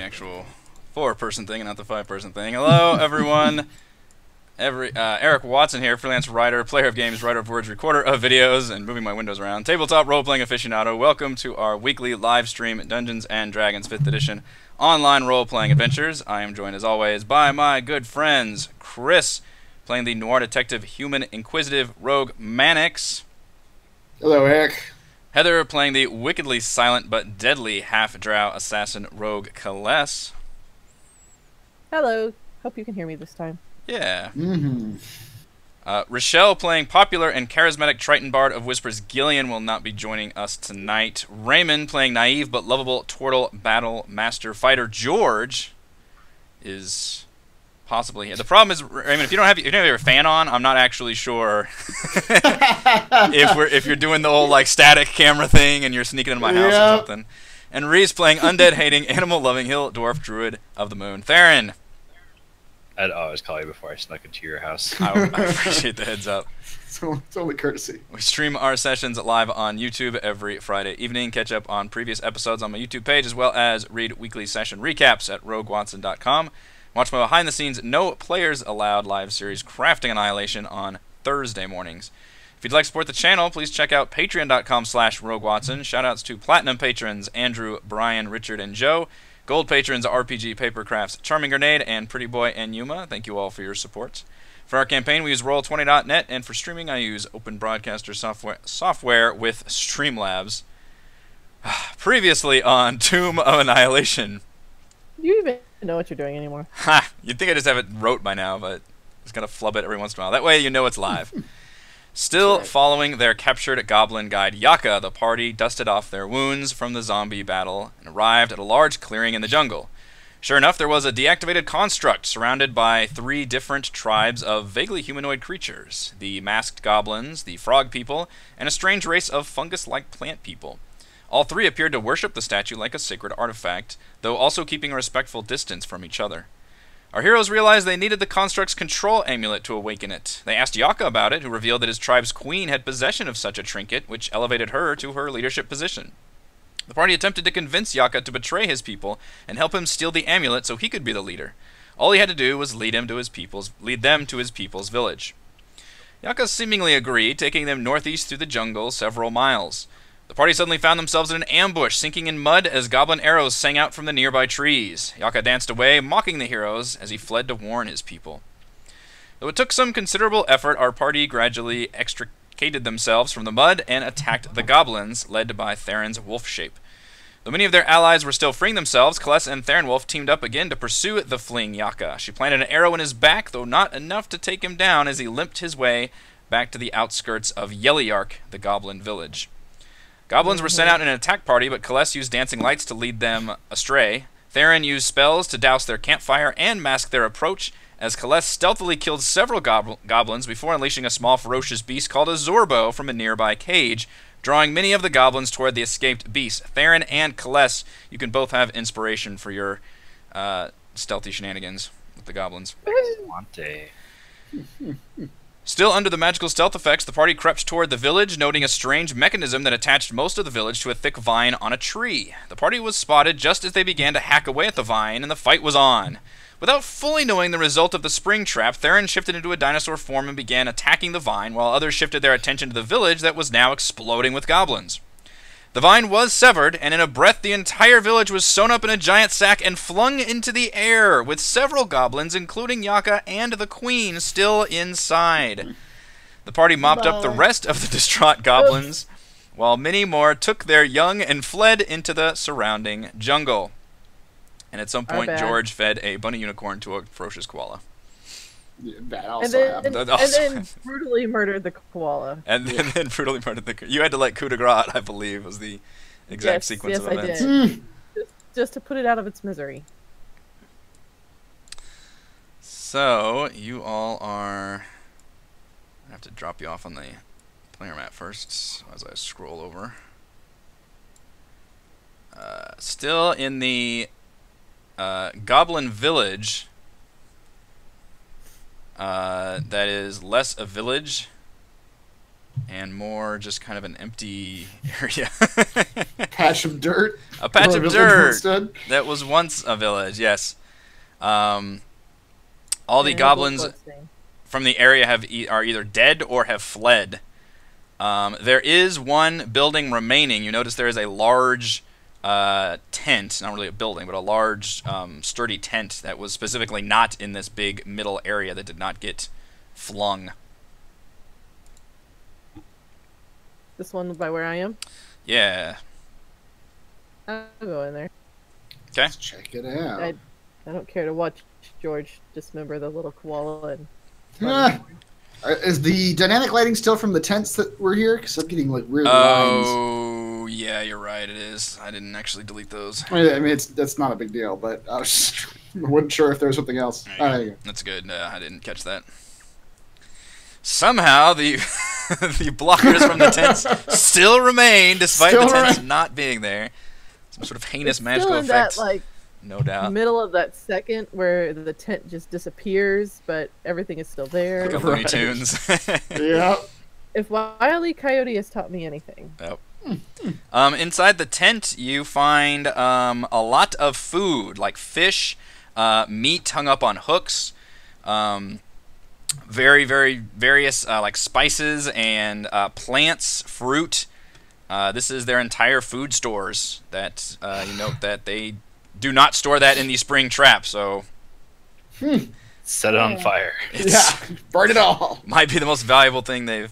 actual 4-person thing and not the 5-person thing. Hello, everyone. Eric Watson here, freelance writer, player of games, writer of words, recorder of videos, and moving my windows around. Tabletop role-playing aficionado. Welcome to our weekly live stream Dungeons and Dragons 5th edition online role-playing adventures. I am joined, as always, by my good friends, Chris, playing the noir detective, human inquisitive rogue Mannix. Hello, Eric. Heather, playing the wickedly silent but deadly half-drow assassin rogue Kaless. Hello. Hope you can hear me this time. Yeah. Rochelle, playing popular and charismatic Triton Bard of Whispers Gillian, will not be joining us tonight. Raymond, playing naive but lovable Turtle Battle Master Fighter George, is possibly here. The problem is, Raymond, if you don't have your fan on, I'm not actually sure if you're doing the old like static camera thing and you're sneaking into my house or something. And Reese, playing undead-hating, animal-loving hill dwarf druid of the moon. Theron. I'd always call you before I snuck into your house. I appreciate the heads up. It's only courtesy. We stream our sessions live on YouTube every Friday evening. Catch up on previous episodes on my YouTube page, as well as read weekly session recaps at roguewatson.com. Watch my behind-the-scenes No Players Allowed live series, Crafting Annihilation, on Thursday mornings. If you'd like to support the channel, please check out patreon.com/roguewatson. Shoutouts to Platinum patrons Andrew, Brian, Richard, and Joe. Gold patrons RPG Papercrafts, Charming Grenade, and Pretty Boy and Yuma. Thank you all for your support. For our campaign, we use Roll20.net, and for streaming, I use Open Broadcaster software with Streamlabs. Previously on Tomb of Annihilation. Do you even know what you're doing anymore? Ha! You'd think I just have it wrote by now, but just gotta flub it every once in a while. That way you know it's live. Still following their captured goblin guide Yaka, the party dusted off their wounds from the zombie battle and arrived at a large clearing in the jungle. Sure enough, there was a deactivated construct surrounded by 3 different tribes of vaguely humanoid creatures: the masked goblins, the frog people, and a strange race of fungus-like plant people. All 3 appeared to worship the statue like a sacred artifact, though also keeping a respectful distance from each other. Our heroes realized they needed the construct's control amulet to awaken it. They asked Yaka about it, who revealed that his tribe's queen had possession of such a trinket, which elevated her to her leadership position. The party attempted to convince Yaka to betray his people and help him steal the amulet so he could be the leader. All he had to do was lead them to his people's village. Yaka seemingly agreed, taking them northeast through the jungle several miles. The party suddenly found themselves in an ambush, sinking in mud as goblin arrows sang out from the nearby trees. Yaka danced away, mocking the heroes as he fled to warn his people. Though it took some considerable effort, our party gradually extricated themselves from the mud and attacked the goblins, led by Theron's wolf shape. Though many of their allies were still freeing themselves, Kaless and Theron Wolf teamed up again to pursue the fleeing Yaka. She planted an arrow in his back, though not enough to take him down as he limped his way back to the outskirts of Yelliyark, the goblin village. Goblins were sent out in an attack party, but Kaless used dancing lights to lead them astray. Theron used spells to douse their campfire and mask their approach, as Kaless stealthily killed several goblins before unleashing a small ferocious beast called a Zorbo from a nearby cage, drawing many of the goblins toward the escaped beast. Theron and Kaless, you can both have inspiration for your stealthy shenanigans with the goblins. Still under the magical stealth effects, the party crept toward the village, noting a strange mechanism that attached most of the village to a thick vine on a tree. The party was spotted just as they began to hack away at the vine, and the fight was on. Without fully knowing the result of the spring trap, Theron shifted into a dinosaur form and began attacking the vine, while others shifted their attention to the village that was now exploding with goblins. The vine was severed, and in a breath the entire village was sewn up in a giant sack and flung into the air, with several goblins, including Yaka and the queen, still inside. The party mopped up the rest of the distraught goblins, while many more took their young and fled into the surrounding jungle. And at some point, George fed a bunny unicorn to a ferocious koala. Yeah, that also happened. And then brutally murdered the koala. And then brutally murdered the... You had to let coup de grace, I believe, was the exact sequence of events. Yes, I did. Just to put it out of its misery. So, you all are... I have to drop you off on the player map first, as I scroll over. Still in the Goblin Village... that is less a village and more just kind of an empty area. Patch of dirt. A patch Or of village dirt instead. that was once a village. Yes. All the And goblins bloodstain. from the area are either dead or have fled. There is one building remaining. You notice there is a large tent, not really a building, but a large sturdy tent that was specifically not in this big middle area that did not get flung. This one by where I am. Yeah. I'll go in there. Okay. Let's check it out. I don't care to watch George dismember the little koala. And Ah. Is the dynamic lighting still from the tents that were here? Because I'm getting like weird lines. Oh, yeah, you're right. It is. I didn't actually delete those. I mean, that's not a big deal, but I wasn't sure if there was something else. There you go. That's good. I didn't catch that. Somehow the the blockers from the tents still remain, despite Still the tents remain. not being there. Some sort of heinous it's magical still in effect, that like no doubt. middle of that second where the tent just disappears, but everything is still there. Like a Looney Tunes. Yeah. If Wile E. Coyote has taught me anything, Yep. Inside the tent, you find a lot of food, like fish, meat hung up on hooks, very various like spices and plants, fruit. This is their entire food stores. That you note that they do not store that in the spring trap, so Set it on fire. it's Yeah. Burn it all. might be the most valuable thing they've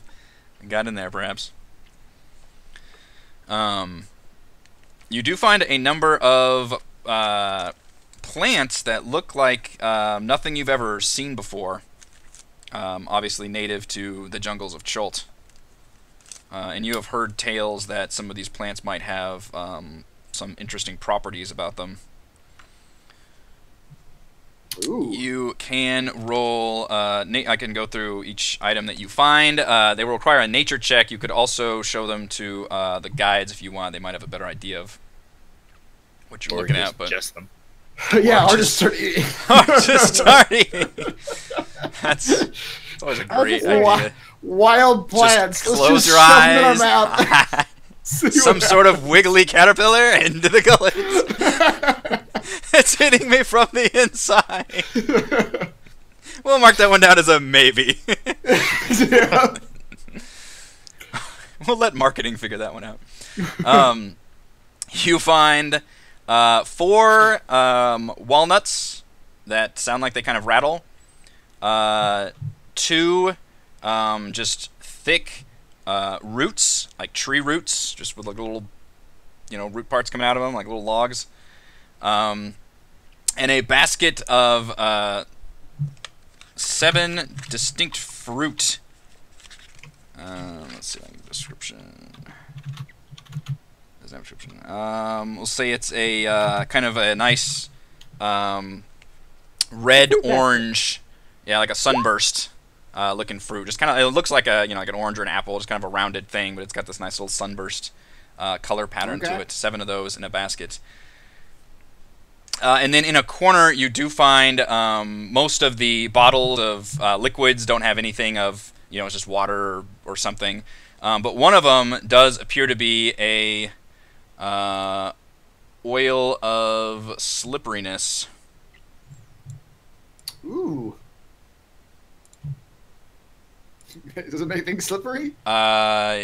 got in there, perhaps. You do find a number of plants that look like nothing you've ever seen before. Obviously native to the jungles of Chult. And you have heard tales that some of these plants might have some interesting properties about them. Ooh. You can roll. I can go through each item that you find. They will require a nature check. You could also show them to the guides if you want. They might have a better idea of what you're Or looking just at. But just them. Yeah, Or or just start eating. just starting. That's always a I'll great just- idea. Wild plants. Just Let's close just your shove them in our eyes. mouth. See Some what sort of wiggly caterpillar into the gullet. It's hitting me from the inside. We'll mark that one down as a maybe. Yeah. We'll let marketing figure that one out. You find 4 walnuts that sound like they kind of rattle. 2 just thick roots, like tree roots, just with like little, root parts coming out of them, like little logs. And a basket of 7 distinct fruit. Let's see, description. There's no description. We'll say it's a kind of a nice red-orange, yeah, like a sunburst looking fruit. Just kind of, it looks like a like an orange or an apple, just kind of a rounded thing, but it's got this nice little sunburst color pattern to it. 7 of those in a basket. And then in a corner, you do find most of the bottles of liquids don't have anything of, it's just water or something. But one of them does appear to be a oil of slipperiness. Ooh. Does it make things slippery?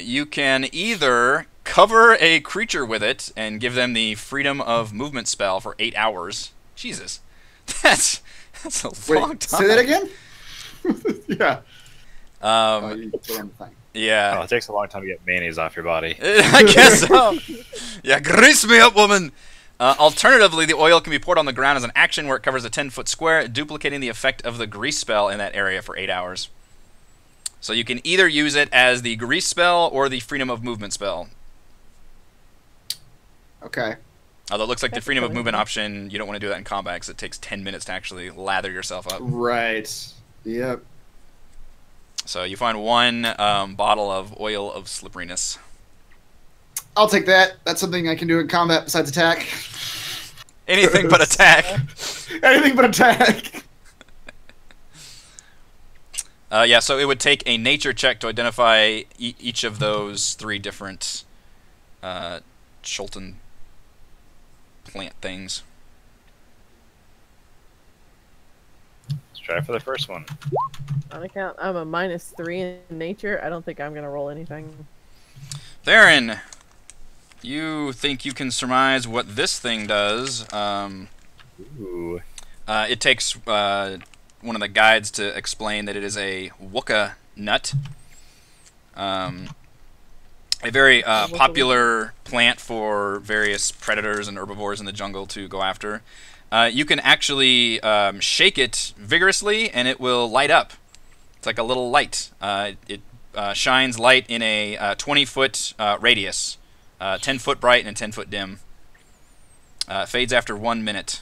You can either cover a creature with it and give them the freedom of movement spell for 8 hours. Jesus, that's a long time. Say that again? Yeah. You put on the thing. Yeah. Oh, it takes a long time to get mayonnaise off your body. I guess so. Yeah, grease me up, woman. Alternatively, the oil can be poured on the ground as an action where it covers a 10-foot square, duplicating the effect of the grease spell in that area for 8 hours. So you can either use it as the grease spell or the freedom of movement spell. Okay. Although it looks like the That's freedom of really movement nice. option, you don't want to do that in combat because it takes 10 minutes to actually lather yourself up. Right. Yep. So you find 1 bottle of oil of slipperiness. I'll take that. That's something I can do in combat besides attack. Anything but attack. Anything but attack. Yeah, so it would take a nature check to identify each of those 3 different Shulton plant things. Let's try for the first one. On account, I'm a -3 in nature. I don't think I'm gonna roll anything. Theron, you think you can surmise what this thing does. Ooh. It takes one of the guides to explain that it is a wooka nut. A very popular plant for various predators and herbivores in the jungle to go after. You can actually shake it vigorously and it will light up. It's like a little light. It shines light in a 20-foot radius. 10-foot bright and 10-foot dim. Fades after 1 minute.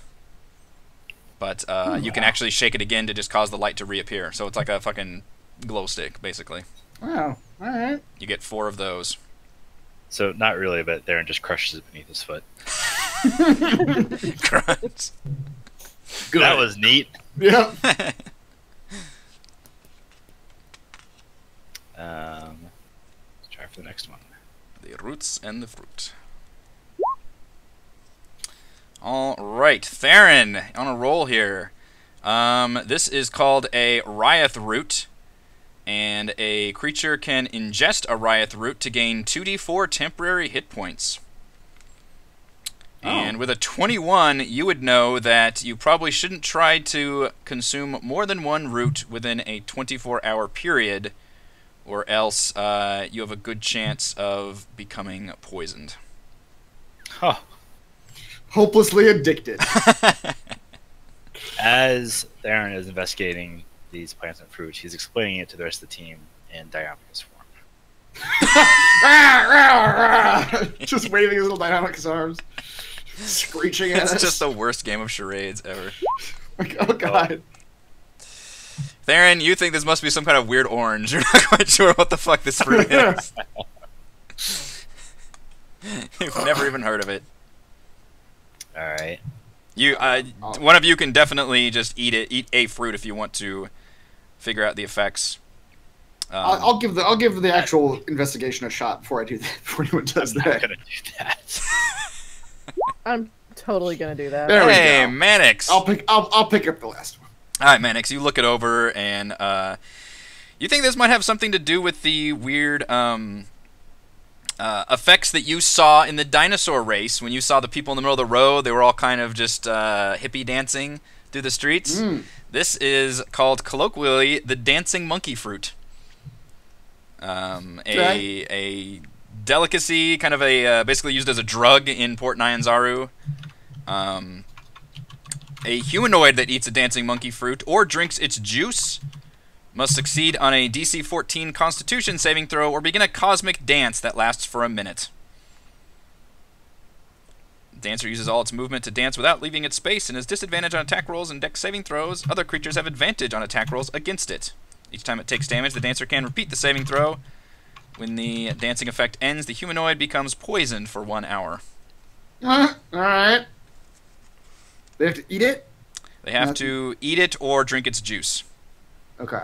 But you can actually shake it again to just cause the light to reappear. So it's like a fucking glow stick, basically. Wow. All right. You get 4 of those. So not really, but Theron just crushes it beneath his foot. Crunch. Good. That was neat. Yep. Let's try for the next one. The roots and the fruit. All right, Theron, on a roll here. This is called a Ryeth root, and a creature can ingest a Ryeth root to gain 2d4 temporary hit points. Oh. And with a 21, you would know that you probably shouldn't try to consume more than 1 root within a 24-hour period, or else you have a good chance of becoming poisoned. Oh. Hopelessly addicted. As Theron is investigating these plants and fruits, he's explaining it to the rest of the team in Diomachus form. Just waving his little dynamic arms, screeching at us. It's just the worst game of charades ever. Oh god. Theron, you think this must be some kind of weird orange. You're not quite sure what the fuck this fruit is. You've never even heard of it. Alright. You, one of you can definitely just eat it. Eat a fruit if you want to figure out the effects. I'll give the actual investigation a shot before I do that. Before anyone does I'm that. not gonna do that. I'm totally gonna do that. There we Hey, go. Mannix. I'll pick up the last one. All right, Mannix, you look it over, and you think this might have something to do with the weird effects that you saw in the dinosaur race. When you saw the people in the middle of the road, they were all kind of just hippie dancing through the streets. This is called colloquially the dancing monkey fruit. A delicacy, kind of a basically used as a drug in Port Nyanzaru. A humanoid that eats a dancing monkey fruit or drinks its juice must succeed on a DC 14 Constitution saving throw or begin a cosmic dance that lasts for a minute. The dancer uses all its movement to dance without leaving its space and has disadvantage on attack rolls and dex saving throws. Other creatures have advantage on attack rolls against it. Each time it takes damage, the dancer can repeat the saving throw. When the dancing effect ends, the humanoid becomes poisoned for 1 hour. Alright. They have to eat it? They have to eat it or drink its juice. Okay.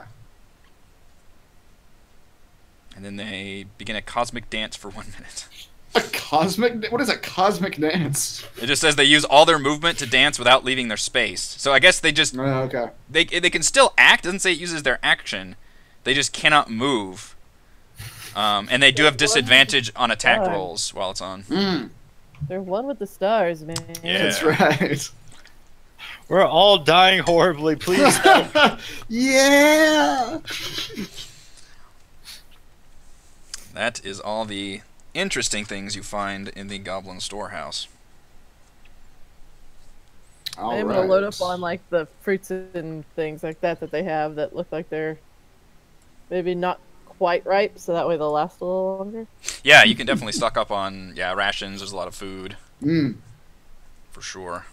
And then they begin a cosmic dance for 1 minute. A cosmic? What is a cosmic dance? It just says they use all their movement to dance without leaving their space. So I guess they just... Okay. They can still act. It doesn't say it uses their action. They just cannot move. And they do have disadvantage on attack rolls while it's on. They're one with the stars, man. Yeah. That's right. We're all dying horribly, please help. Yeah! That is all the interesting things you find in the Goblin Storehouse. I'm gonna load up on like the fruits and things like that they have that look like they're maybe not quite ripe, so that way they'll last a little longer. Yeah, you can definitely stock up on rations. There's a lot of food. For sure.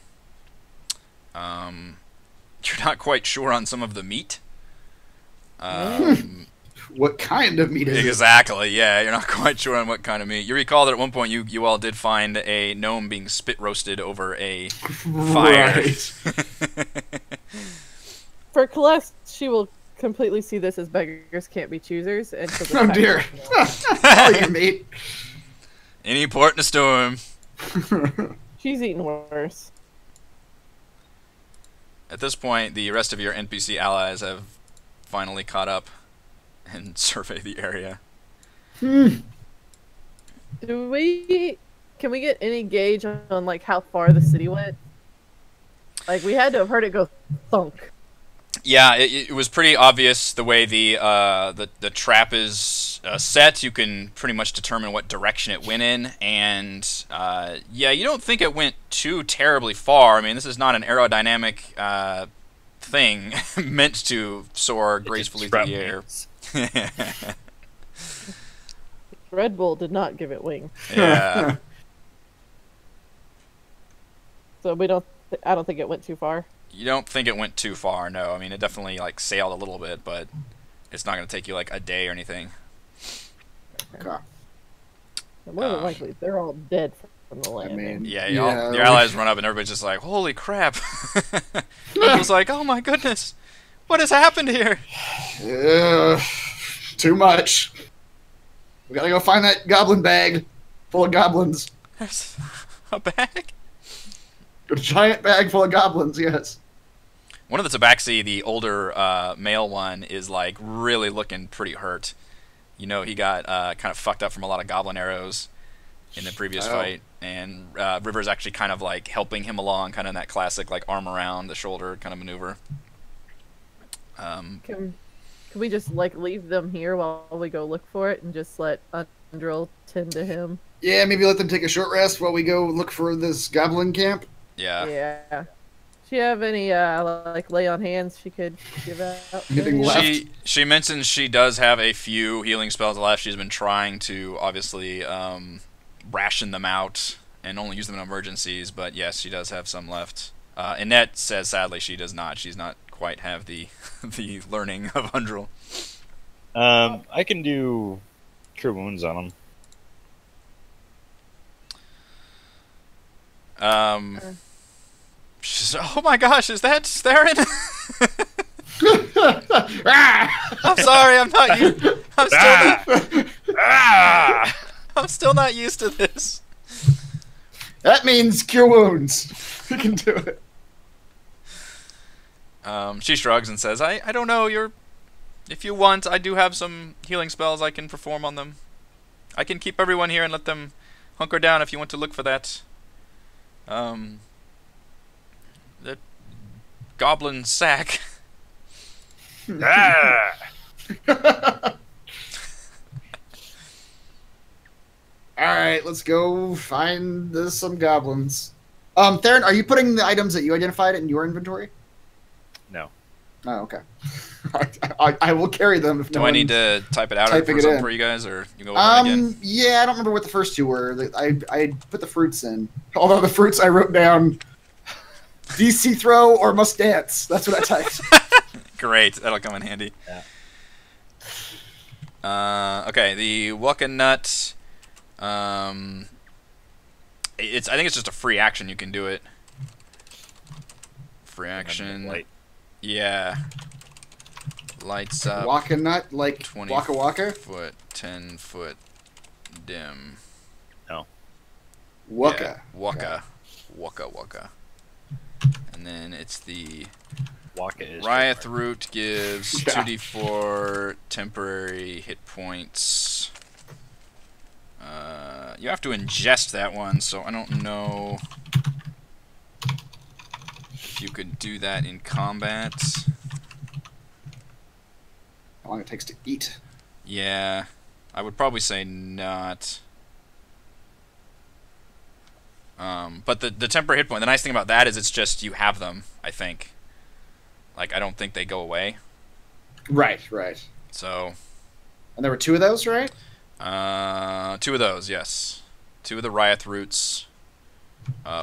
You're not quite sure on some of the meat. What kind of meat is it? Exactly, yeah. You're not quite sure on what kind of meat. You recall that at one point you all did find a gnome being spit roasted over a fire. Right. For Celeste, she will completely see this as beggars can't be choosers, and so Oh dear. Oh, you mate. Any port in a storm. She's eating worse. At this point, the rest of your NPC allies have finally caught up and survey the area. Can we get any gauge on like how far the city went? Like we had to have heard it go thunk. Yeah, it was pretty obvious the way the trap is set. You can pretty much determine what direction it went in, and yeah, you don't think it went too terribly far. I mean, this is not an aerodynamic thing meant to soar gracefully through the air. Red Bull did not give it wings. Yeah. So I don't think it went too far. You don't think it went too far, no. I mean, it definitely like sailed a little bit, but it's not going to take you like a day or anything. Okay. More than likely, they're all dead from the landing. I mean, Yeah, your allies run up and everybody's just like, holy crap. I was like, oh my goodness, what has happened here? Too much. We gotta go find that goblin bag full of goblins. There's a bag? A giant bag full of goblins, yes. One of the tabaxi, the older male one, is like really looking pretty hurt. You know, he got kind of fucked up from a lot of goblin arrows in the previous fight, and River's actually kind of like helping him along, kind of in that classic like arm around the shoulder kind of maneuver. Can we just like leave them here while we go look for it and just let Undrill tend to him? Yeah, maybe let them take a short rest while we go look for this goblin camp. Yeah. Yeah. Do you have any like lay on hands she could give out? Anything left? She mentions she does have a few healing spells left. She's been trying to obviously ration them out and only use them in emergencies, but yes, she does have some left. Annette says sadly she does not. She's not quite have the the learning of Undrill. I can do cure wounds on them. She's, oh my gosh, is that Theron? I'm sorry, I'm still not used to this. That means cure wounds. We can do it. She shrugs and says, I don't know, if you want, I do have some healing spells I can perform on them. I can keep everyone here and let them hunker down if you want to look for that. The goblin sack. Alright, let's go find some goblins. Theron, are you putting the items that you identified in your inventory? No. Oh, okay. I will carry them. If Do I need to type it out or something for you guys, or you go over it again? Yeah, I don't remember what the first two were. I put the fruits in. Although the fruits I wrote down DC throw or must dance. That's what I typed. Great, that'll come in handy. Yeah. Okay, the Waka Nut. I think it's just a free action. You can do it. Free action. Light. Yeah. Lights up. Waka Nut, like 20 Waka Waka? foot, 10 foot dim. No. Waka. Yeah, Waka. Waka Waka. And then it's the Waka is Riot Root gives 2d4 temporary hit points. You have to ingest that one, so I don't know if you could do that in combat. How long it takes to eat. Yeah, I would probably say not. But the temporary hit point, the nice thing about that is it's just you have them, I think. Like, I don't think they go away. Right, right. So. And there were two of those, right? 2 of those, yes. 2 of the Riot Roots,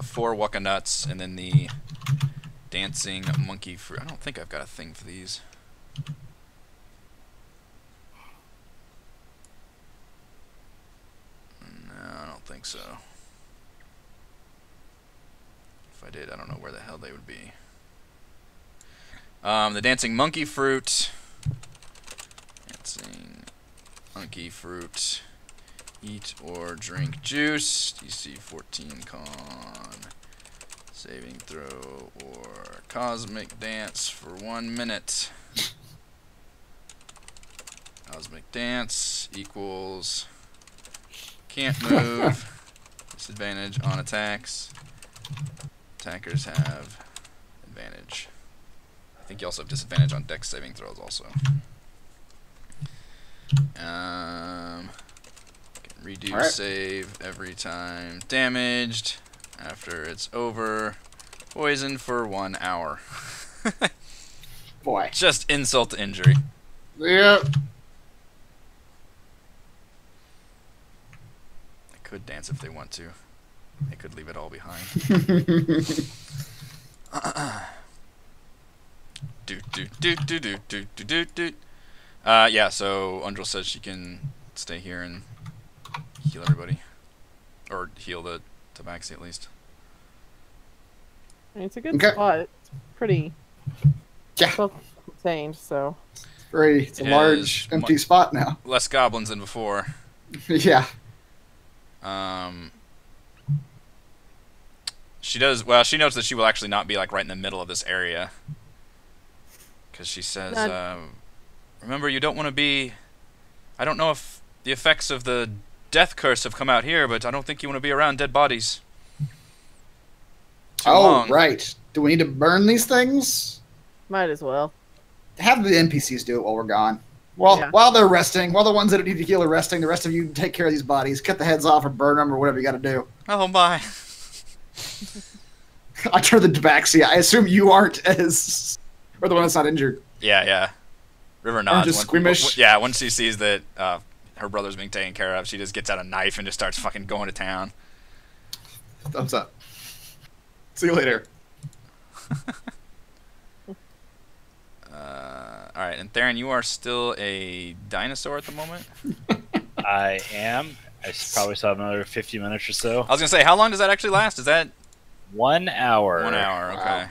4 Waka Nuts, and then the Dancing Monkey Fruit. I don't think I've got a thing for these. No, I don't think so. If I did, I don't know where the hell they would be. The Dancing Monkey Fruit Sensing. Monkey fruit. Eat or drink juice. DC 14 con. Saving throw or cosmic dance for 1 minute. Cosmic dance equals can't move. Disadvantage on attacks. Attackers have advantage. I think you also have disadvantage on dex saving throws also. Can redo save every time damaged. After it's over, poison for 1 hour. Boy. Just insult to injury. Yep. They could dance if they want to. They could leave it all behind. Yeah, so Undril says she can stay here and heal everybody. Or heal the Tabaxi at least. I mean, it's a good spot. It's pretty self-contained, so. It's a large, empty spot now. Less goblins than before. Yeah. She does. Well, she notes that she will actually not be like right in the middle of this area, because she says, "Remember, you don't want to be. I don't know if the effects of the death curse have come out here, but I don't think you want to be around dead bodies. Too long." Right. Do we need to burn these things? Might as well. Have the NPCs do it while we're gone. While they're resting, while the ones that need to heal are resting, the rest of you take care of these bodies. Cut the heads off or burn them or whatever you got to do. Oh, bye. I turn the Tabaxi. I assume you aren't or the one that's not injured. Yeah. River nods. Just squeamish. Once she sees that her brother's being taken care of, she just gets out a knife and just starts fucking going to town. Thumbs up. See you later. Alright, and Theron, you are still a dinosaur at the moment? I am. I probably still have another 50 minutes or so. I was going to say, how long does that actually last? Is that 1 hour? 1 hour, okay. Wow.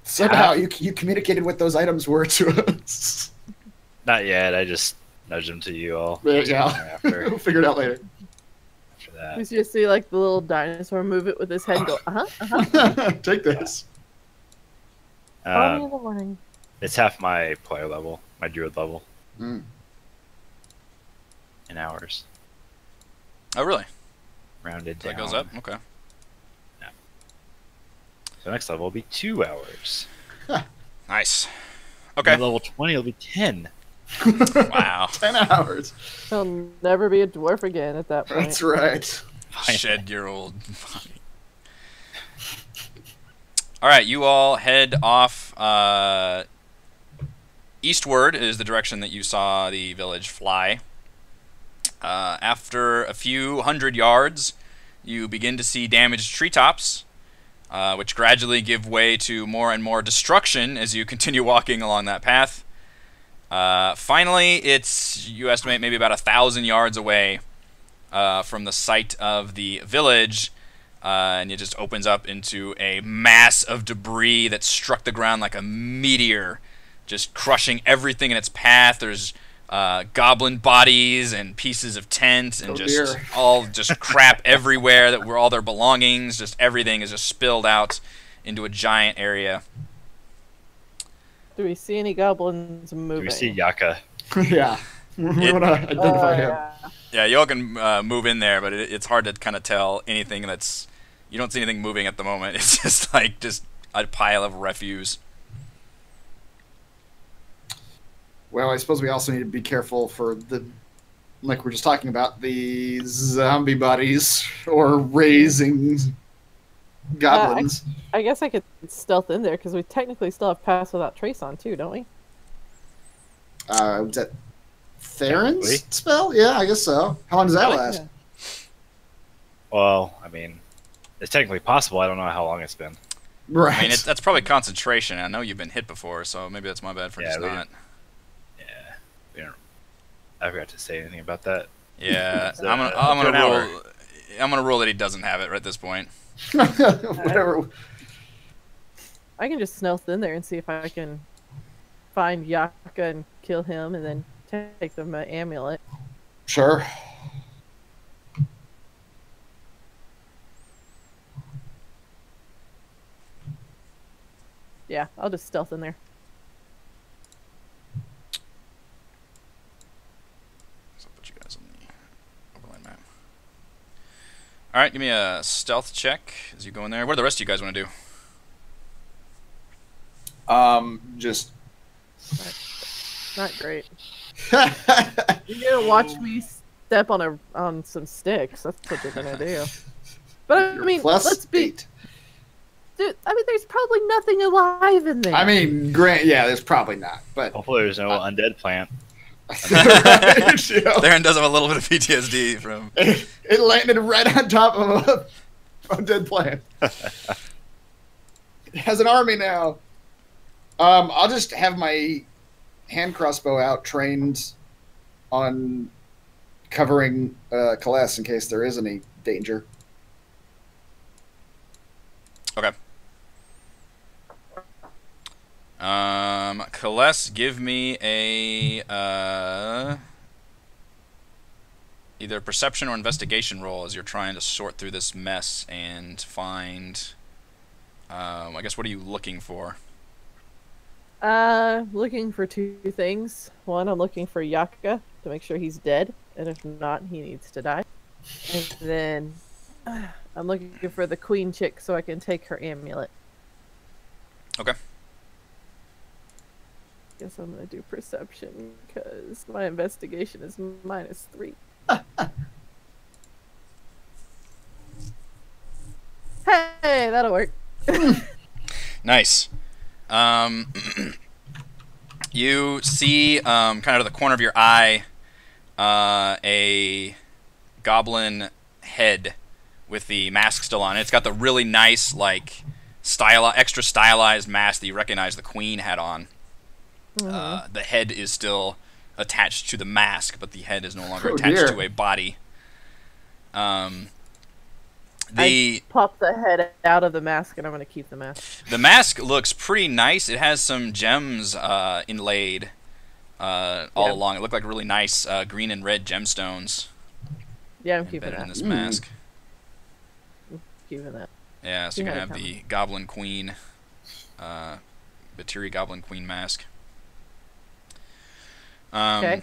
Somehow you communicated what those items were to us. Not yet. I just nudged them to you all. Yeah. We'll figure it out later. After that. We just see like the little dinosaur move it with his head and go, Take this. Call me in the morning. It's half my player level, my druid level. In hours. Oh, really? Rounded So down. it goes up? Okay. Yeah. So next level will be 2 hours. Nice. Okay. And level 20 will be 10. Wow. 10 hours. He'll never be a dwarf again at that point. That's right. Shed your old body. Alright, you all head off. Eastward is the direction that you saw the village fly. After a few hundred yards, you begin to see damaged treetops, which gradually give way to more and more destruction as you continue walking along that path. Finally, it's, you estimate, maybe about 1,000 yards away from the site of the village, and it just opens up into a mass of debris that struck the ground like a meteor, just crushing everything in its path. There's goblin bodies and pieces of tent and all just crap everywhere that were all their belongings. Just everything is just spilled out into a giant area. Do we see any goblins moving? Do we see Yaka? Yeah. We want to identify him. Yeah, y'all can move in there, but it's hard to kind of tell anything that's... You don't see anything moving at the moment. It's just like a pile of refuse. Well, I suppose we also need to be careful for like we're just talking about, the zombie bodies or raising goblins. I guess I could stealth in there because we technically still have Pass Without Trace on too, don't we? Was that Theron's spell? Yeah, I guess so. How long does that last? Yeah. Well, I mean, it's technically possible. I don't know how long it's been. Right. I mean, that's probably concentration. I know you've been hit before, so maybe that's my bad for just not... I forgot to say anything about that. Yeah, So, I'm gonna rule that he doesn't have it right at this point. Whatever. I can just stealth in there and see if I can find Yaka and kill him, and then take the amulet. Sure. Yeah, I'll just stealth in there. So I'll put you guys on the overland map. All right, give me a stealth check as you go in there. What do the rest of you guys want to do? Just. Not great. You're gonna watch me step on some sticks. That's what they're gonna do. But I mean, let's be. 8. Dude, I mean, there's probably nothing alive in there. I mean, yeah, there's probably not, but Hopefully there's no undead plant. right, you know, Theron does have a little bit of PTSD from. it landed right on top of a undead plant. It has an army now. I'll just have my hand crossbow out, trained on covering Kaless in case there is any danger. Okay. Kaless, give me a either perception or investigation roll as you're trying to sort through this mess and find. I guess what are you looking for? Looking for 2 things. One, I'm looking for Yaka to make sure he's dead, and if not, he needs to die. And then I'm looking for the queen chick so I can take her amulet. Okay. Guess I'm gonna do perception because my investigation is -3. Hey, that'll work. Nice. You see, kind of out of the corner of your eye, a goblin head with the mask still on it. It's got the really nice, like, extra stylized mask that you recognize the queen had on. The head is still attached to the mask, but the head is no longer attached to a body. I pop the head out of the mask, and I'm going to keep the mask. The mask looks pretty nice. It has some gems inlaid all along. It looked like really nice green and red gemstones. Yeah, I'm keeping embedded that. in this mask. I'm keeping that. Yeah, so you can have the Goblin Queen, Batiri Goblin Queen mask. Okay.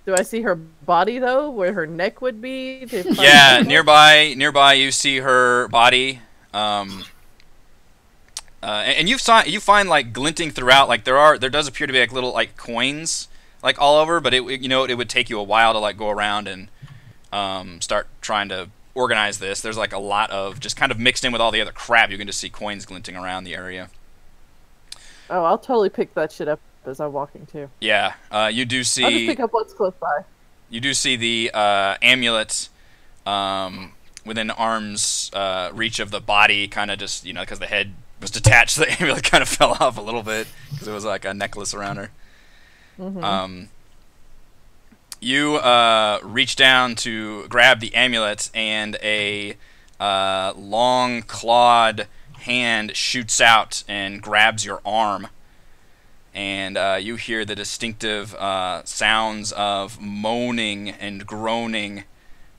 Do I see her body though, where her neck would be? Yeah, nearby you see her body, and you find like glinting throughout. Like there does appear to be like little like coins like all over, but it would take you a while to like go around and start trying to organize this. There's like a lot of just kind of mixed in with all the other crap. You can just see coins glinting around the area. Oh, I'll totally pick that shit up as I'm walking too. Yeah, you do see. I'll just pick up what's close by. You do see the amulet within arm's reach of the body, kind of just because the head was detached, the amulet kind of fell off a little bit because it was like a necklace around her. Mm-hmm. You reach down to grab the amulet, and a long clawed hand shoots out and grabs your arm. And you hear the distinctive sounds of moaning and groaning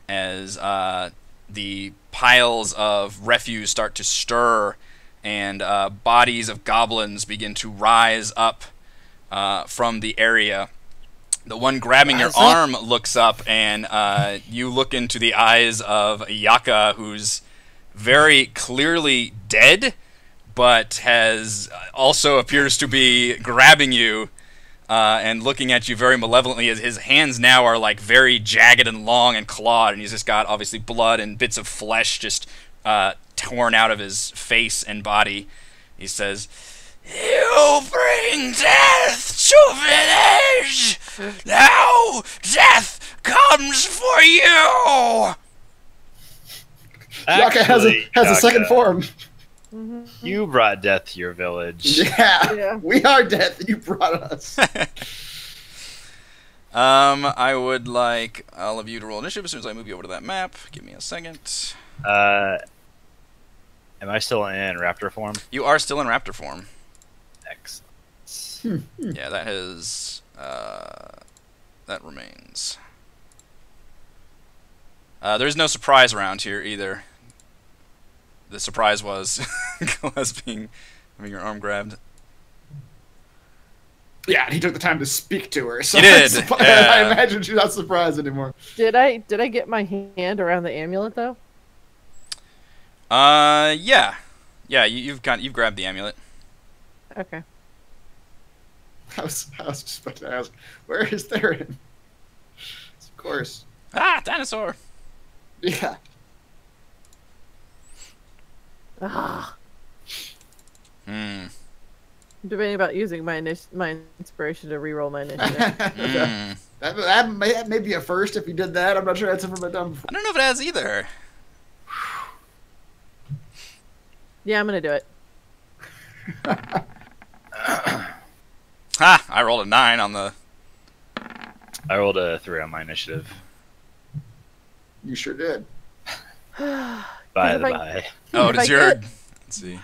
as the piles of refuse start to stir, and bodies of goblins begin to rise up from the area. The one grabbing your arm looks up, and you look into the eyes of Yaka, who's very clearly dead, but has also appears to be grabbing you and looking at you very malevolently. His hands now are like very jagged and long and clawed, and he's just got obviously blood and bits of flesh just torn out of his face and body. He says, "You bring death to village! Now death comes for you!" Yaka has a second form. Mm-hmm. You brought death to your village. Yeah, we are death. You brought us. I would like all of you to roll initiative as soon as I move you over to that map. Give me a second. Am I still in raptor form? You are still in raptor form. Excellent. Yeah, that that remains. There's no surprise round here either. The surprise was having your arm grabbed. Yeah, and he took the time to speak to her. So He did. I imagine she's not surprised anymore. Did I get my hand around the amulet though? Yeah. You've grabbed the amulet. Okay. I was just about to ask, where is Theron? Of course. Ah, dinosaur. Yeah. Ah. Hmm. I'm debating about using my inspiration to reroll my initiative. That may be a first if you did that. I'm not sure that's ever been done before. I don't know if it has either. Yeah, I'm gonna do it. Ha! I rolled a 9 on the. I rolled a 3 on my initiative. You sure did. By the by. Oh, if does I your? get- Let's see.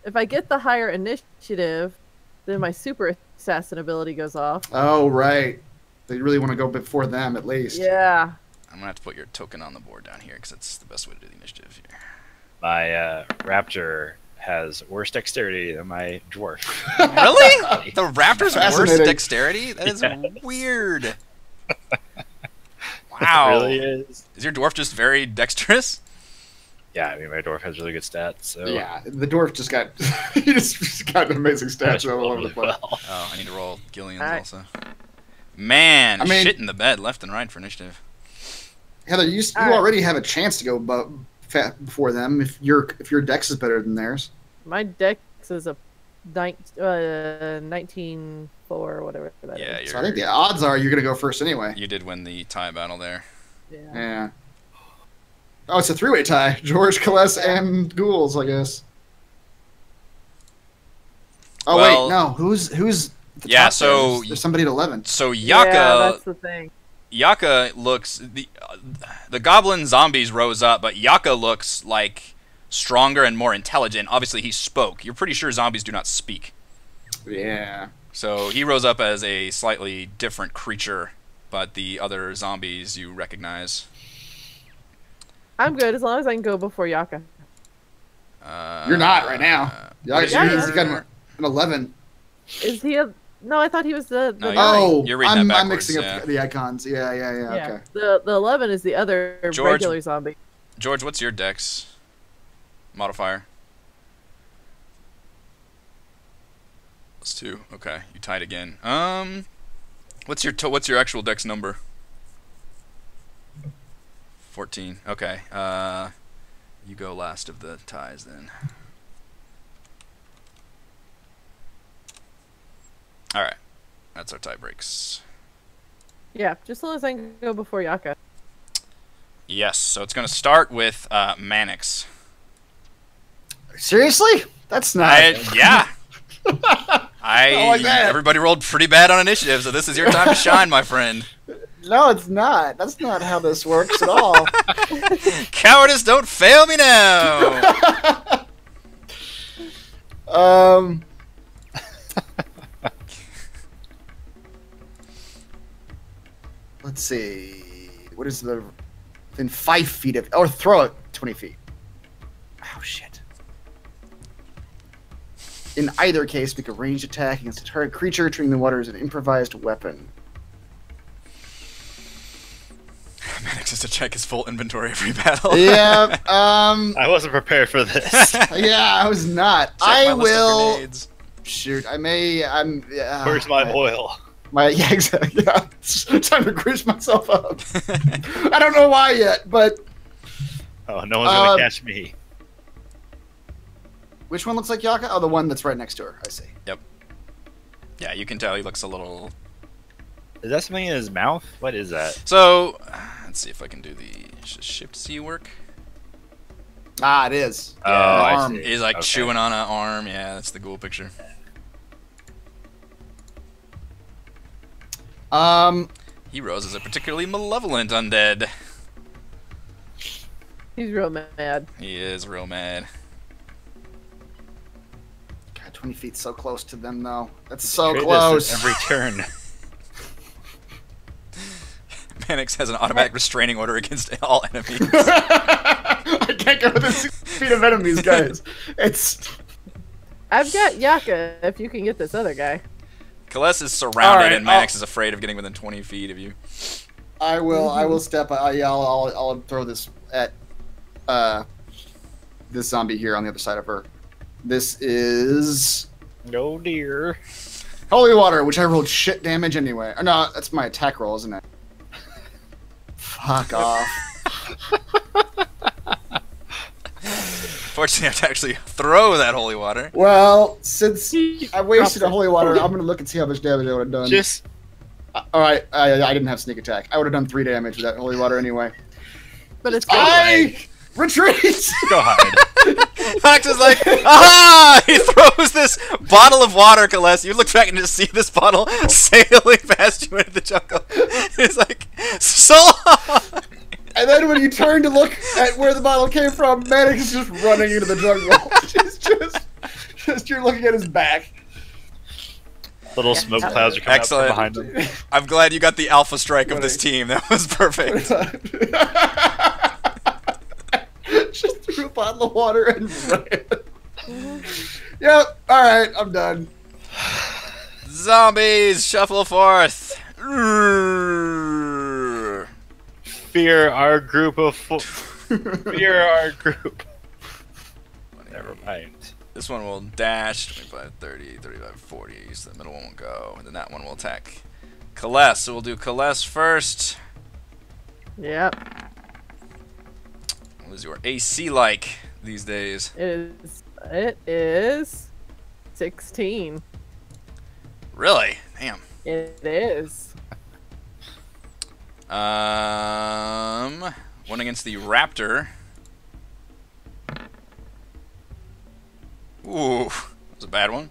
If I get the higher initiative, then my super assassin ability goes off. Oh, right. They really want to go before them, at least. Yeah. I'm gonna have to put your token on the board down here because that's the best way to do the initiative here. My raptor has worse dexterity than my dwarf. Really? The raptor's worst Fascinating. dexterity? That is Yeah. weird. It Wow. really is. Is your dwarf just very dexterous? Yeah, I mean, my dwarf has really good stats. So Yeah, the dwarf just got he just got amazing stats all over the really place. well. Oh, I need to roll Gillian's Alright. also. Man, I mean- shit in the bed left and right for initiative. Heather, you Alright. already have a chance to go before them if your dex is better than theirs. My dex is a 19-4 or whatever that Yeah, is. So I think the odds are you're going to go first anyway. you did win the tie battle there. Yeah. Yeah. Oh, it's a three-way tie. George, Kaless, and Ghouls, I guess. Oh Well- wait, no. Who's at the Yeah, top so- there? There's somebody at 11. So Yeah, Yaka, that's the thing. Yaka looks the goblin zombies rose up, but Yaka looks like stronger and more intelligent. Obviously, he spoke. You're pretty sure zombies do not speak. Yeah. So he rose up as a slightly different creature, but the other zombies you recognize. I'm good as long as I can go before Yaka. You're not right now. what is Yeah, He's your- got an 11. Is he a... No, I thought he was the No, nine. Oh, you're reading that I'm backwards, mixing yeah. up the icons. Yeah, okay. The 11 is the other George- regular zombie. George, what's your dex modifier? +2. Okay, you tied again. What's your actual dex number? 14. Okay. You go last of the ties then. All right. That's our tie breaks. Yeah, just as long as I can go before Yaka. Yes. So it's going to start with Mannix. Seriously? That's not. Yeah. I like that. Everybody rolled pretty bad on initiative, so this is your time to shine, my friend. No, it's not. That's not how this works at all. Cowardice, don't fail me now. Let's see. What is the within 5 feet of, or throw it 20 feet? Oh shit. In either case, make a ranged attack against a target creature, treating the water as an improvised weapon. Mannix has to check his full inventory every battle. Yeah. I wasn't prepared for this. Yeah, I was not. Check my I list of will. grenades. Shoot, I may. Where's my oil? Yeah, exactly. Yeah, it's time to grease myself up. I don't know why yet, but Oh, no one's gonna catch me. which one looks like Yaka? Oh, the one that's right next to her. I see. Yeah, you can tell he looks a little. Is that something in his mouth? What is that? So, let's see if I can do the Shift C work. Ah, it is. Oh, Yeah, I arm. see. He's like Okay. chewing on an arm. Yeah, that's the ghoul picture. Heroes is a particularly malevolent undead. He's real mad. He is real mad. God, 20 feet so close to them, though. That's so Trade this close. every turn. Mechanics has an automatic restraining order against all enemies. I can't go within 6 feet of enemies, guys. I've got Yaka if you can get this other guy. Kales is surrounded, Alright, and Manix is afraid of getting within 20 feet of you. I will step. I'll throw this at this zombie here on the other side of her. This is No dear. holy water, which I rolled shit damage anyway. Or no, that's my attack roll, isn't it? Fuck off. Fortunately, I have to actually throw that holy water. Well, since I wasted a holy water, I'm gonna look and see how much damage I would have done. Just Alright, I didn't have sneak attack. I would have done 3 damage with that holy water anyway. But it's I retreat! go hide. Max is like, aha! He throws this bottle of water, Kales. You look back and just see this bottle sailing past you into the jungle. It's like, so long! And then when you turn to look at where the bottle came from, Manix is just running into the jungle. just you're looking at his back. Little smoke clouds are coming out Excellent. from behind him. I'm glad you got the alpha strike of this team. That was perfect. Just threw a bottle of water and ran. Yep, alright, I'm done. Zombies, shuffle forth. Fear our group of fear our group. Never mind. This one will dash 25, 30, 35, 40. So the middle one will go, and then that one will attack Kales. So we'll do Kales first. Yep. What is your AC like these days? It is 16. Really? Damn. It is. One against the Raptor. Ooh, that was a bad one.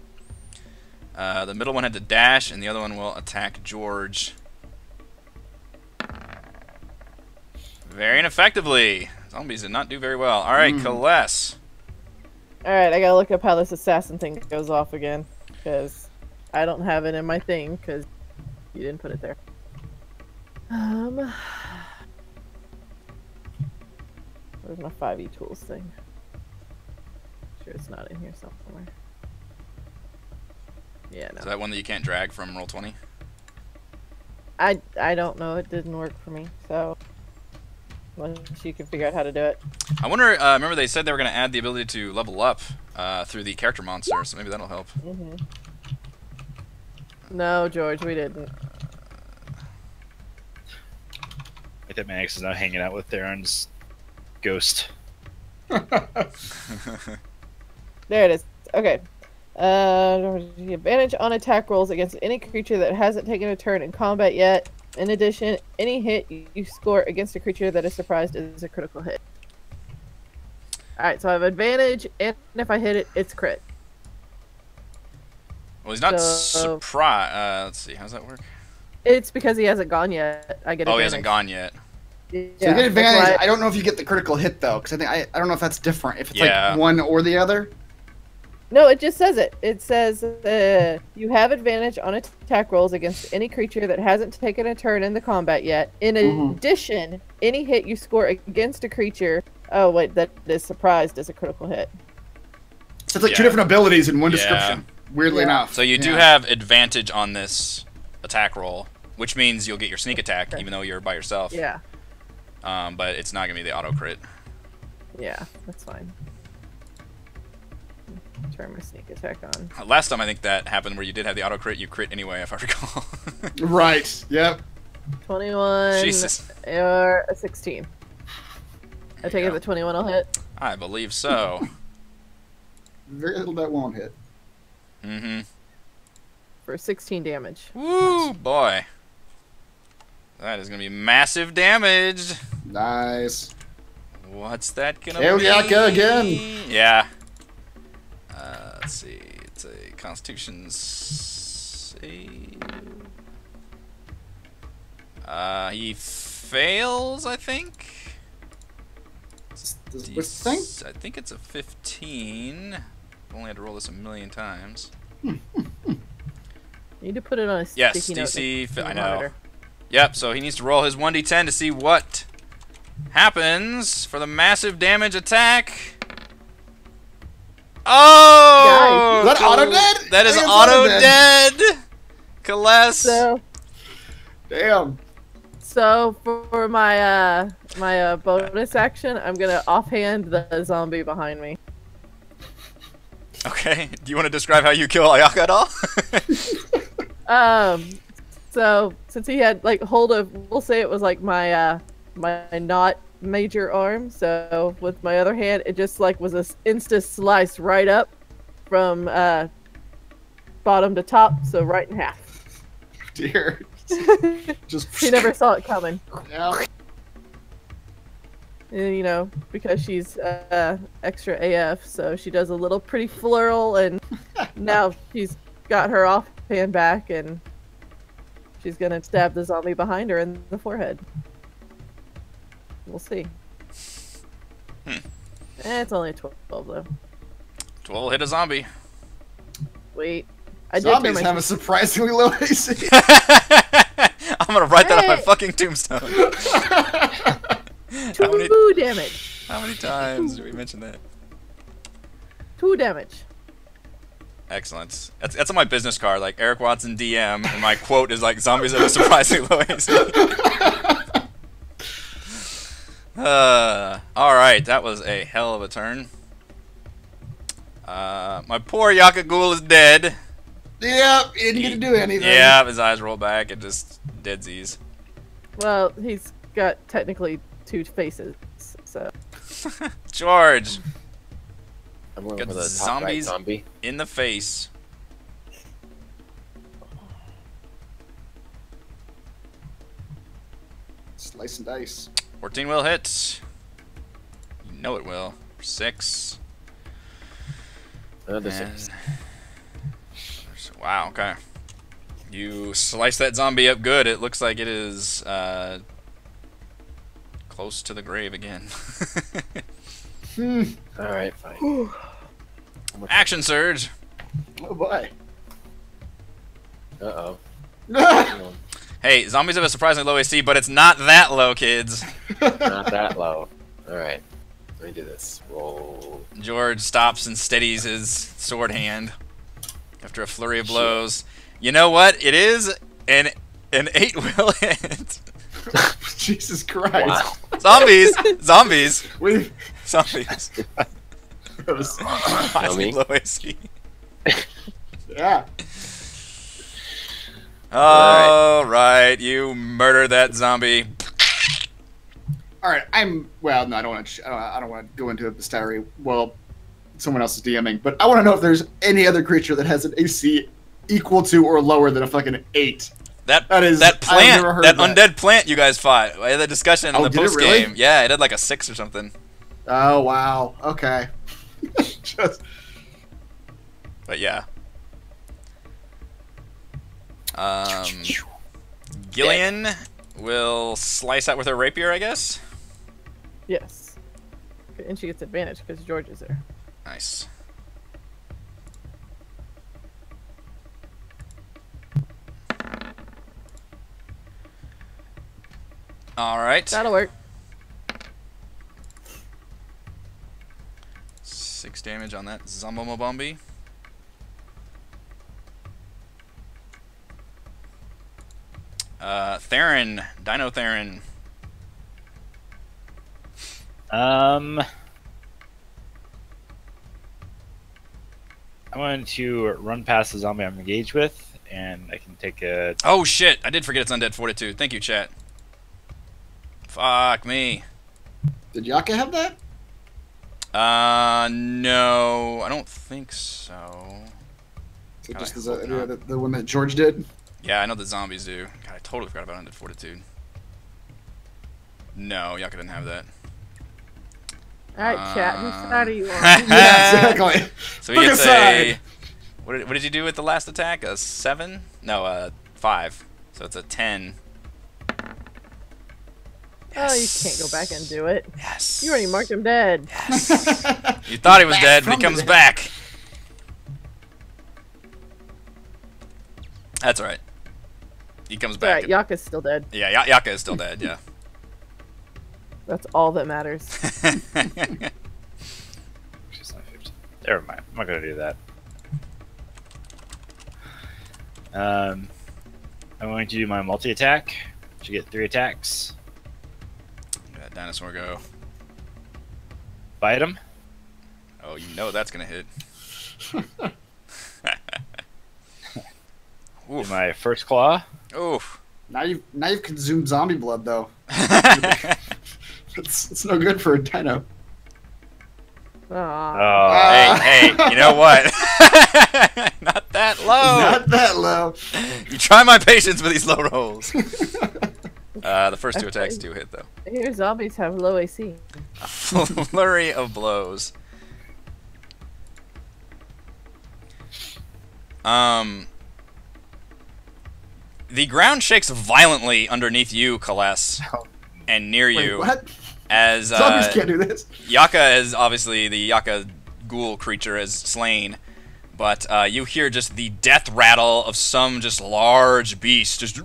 The middle one had to dash, and the other one will attack George. Very ineffectively. Zombies did not do very well. Alright, Kales. Alright, I gotta look up how this assassin thing goes off again. Because I don't have it in my thing, because you didn't put it there. Where's my 5e tools thing? Sure it's not in here somewhere. Yeah, no. Is that one that you can't drag from Roll20? I don't know. It didn't work for me, so unless you can figure out how to do it. I wonder, remember they said they were going to add the ability to level up through the character monster, so maybe that'll help. No, George, we didn't. I think Manix is now hanging out with Theron's ghost. There it is. Okay. Advantage on attack rolls against any creature that hasn't taken a turn in combat yet. In addition, any hit you score against a creature that is surprised is a critical hit. Alright, so I have advantage, and if I hit it, it's crit. Well, he's not surprised. Let's see, how does that work? It's because he hasn't gone yet. I get advantage. Oh, he hasn't gone yet. Yeah, So you get advantage. I I don't know if you get the critical hit though, because I don't know if that's different. If it's Yeah. like one or the other. No, it just says it. It says you have advantage on attack rolls against any creature that hasn't taken a turn in the combat yet. In addition, any hit you score against a creature, oh wait, that is surprised is a critical hit. So it's like two different abilities in one Yeah. description. Weirdly enough. So you do have advantage on this attack roll, which means you'll get your sneak attack even though you're by yourself. Yeah. But it's not gonna be the auto crit. Yeah, that's fine. Turn my sneak attack on. Last time I think that happened where you did have the auto crit, you crit anyway, if I recall. Right. Yep. 21 Jesus. or a 16. I take it the 21 will hit. I believe so. Very little that won't hit. For 16 damage. Woo, boy. That is gonna be massive damage. Nice. What's that gonna Hell be? yeah, again. Yeah. Let's see. It's a Constitution save. He fails, I think. What's the thing? I think it's a 15. I've only had to roll this a million times. You need to put it on a Yes, sticky note. DC. next to I the know. monitor. Yep, so he needs to roll his 1d10 to see what happens for the massive damage attack. Oh! Is that auto-dead? That is I think it's auto-dead! Celeste. Damn. So for my my bonus action, I'm gonna offhand the zombie behind me. Okay, do you want to describe how you kill Ayaka at all? So since he had like hold of, we'll say it was like my my not major arm. So with my other hand, it just like was a insta slice right up from bottom to top, so right in half. Dear. Just She never saw it coming. Yeah. And, you know, because she's extra AF, so she does a little pretty flurl, and now she's got her offhand back, and she's gonna stab the zombie behind her in the forehead. We'll see. It's only a 12 though. 12 will hit a zombie. Wait. I did Zombies turn my have a surprisingly low AC. I'm gonna write that on my fucking tombstone. 2 damage. How many times did we mention that? 2 damage. Excellent. That's on my business card, like Eric Watson DM, and my quote is like, zombies have a surprisingly low AC. Alright, that was a hell of a turn. My poor Yakagul is dead. Yep, he didn't get to do anything. Yeah, his eyes roll back and just deadsies. Well, he's got technically 2 faces, so. George. I'm going Got for the top zombies right zombie. in the face. Slice and dice. 14 will hit. You know it will. 6. Another And- 6. Wow, okay. You slice that zombie up good. It looks like it is close to the grave again. Alright, fine. Action surge. Oh boy. Uh-oh. Hey, zombies have a surprisingly low AC, but it's not that low, kids. Not that low. Alright. Let me do this. Roll. George stops and steadies his sword hand after a flurry of blows. You know what? It is an 8 will hit. Jesus Christ. Wow. Zombies! Zombies! We've Zombies. Surprisingly low AC. yeah. All right, you murder that zombie. All right. Well, no, I don't want to go into the story. Well, someone else is DMing, but I want to know if there's any other creature that has an AC equal to or lower than a fucking 8. That is that I've plant, never heard that that. undead plant you guys fought. I had that discussion in the did it post really? game. Yeah, it had like a 6 or something. Oh wow. Okay. Just But yeah. Gillian will slice out with her rapier, I guess. Yes. And she gets advantage because George is there. Nice. All right. That'll work. 6 damage on that Zombomobombi. Theron, Dino Theron. I'm going to run past the zombie I'm engaged with, and I can take a... Oh shit! I did forget it's Undead Fortitude. Thank you, chat. Fuck me. did Yaka have that? No, I don't think so. So God, just I hope not. the one that George did. Yeah, I know the zombies do. God, I totally forgot about Undead Fortitude. No, Yaka didn't have that. Alright, chat. Whose side are you on? Yeah, exactly. So he Pick a gets a... side. What did you do with the last attack? A 7? No, 5. So it's a 10. Oh, you can't go back and do it. Yes. You already marked him dead. Yes. You thought he was Back dead, but from he comes the dead. back. That's alright. He comes back. Alright, Yaka's still dead. Yeah, Yaka is still dead. Yeah. That's all that matters. She's not 15. Never mind. I'm not gonna do that. I'm going to do my multi-attack. Should get 3 attacks. Let dinosaur go. Bite him. Oh, you know that's gonna hit. Do my first claw. Oof. Now you've consumed zombie blood though. It's no good for a dino. Aw. Oh, Hey, you know what? Not that low. Not that low. You try my patience with these low rolls. The first 2 attacks do hit though. I hear zombies have low AC. A flurry of blows. The ground shakes violently underneath you, Kaless, and near Wait, you. what? As Zombies can't do this. Yaka is obviously the Yaka ghoul creature is slain, but you hear just the death rattle of some just large beast just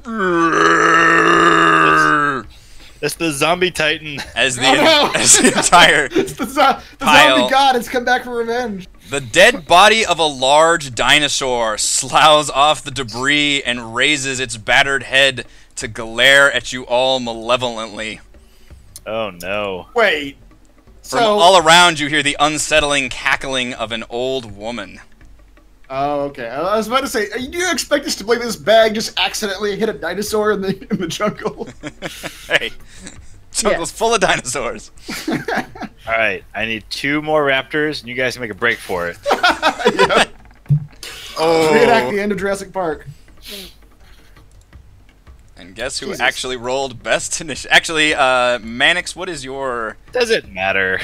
it's the zombie titan. as the Oh, no! as the entire It's the pile. zombie god has come back for revenge. The dead body of a large dinosaur sloughs off the debris and raises its battered head to glare at you all malevolently. Oh no. Wait. From So, all around you hear the unsettling cackling of an old woman. oh, okay. I was about to say, do you expect us to believe this bag just accidentally hit a dinosaur in the jungle? Hey, jungle's full of dinosaurs. Alright, I need 2 more raptors, and you guys can make a break for it. Yeah. Reenact the end of Jurassic Park. And guess who Jesus. actually rolled best initiative? Actually, Mannix, what is your... Does it matter?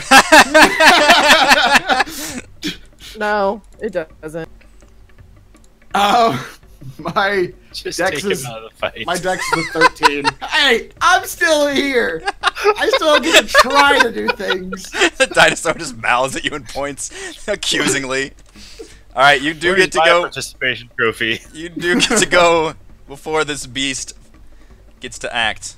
No, it doesn't. My Just Dex take is- him out of the fight. my dex is a 13. Hey, I'm still here. I still get to try to do things. The dinosaur just mouths at you and points accusingly. All right, you do Where's get to my go. participation trophy. You do get to go before this beast gets to act.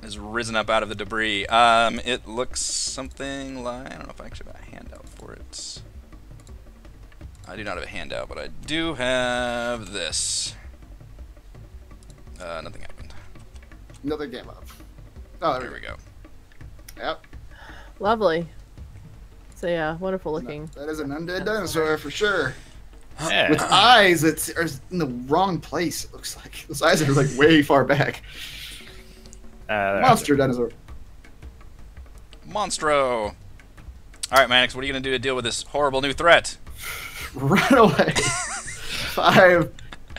Has risen up out of the debris. It looks something like, I don't know if I actually have a handout for it. I do not have a handout, but I do have this. Nothing happened. Another game up. Oh, There we go. Yep. Lovely. So yeah, wonderful looking. That is an undead dinosaur for sure. Yeah. With eyes that are in the wrong place, it looks like. Those eyes are like way far back. Monster dinosaur. Monstro! Alright, Mannix, what are you going to do to deal with this horrible new threat? Run away. 5,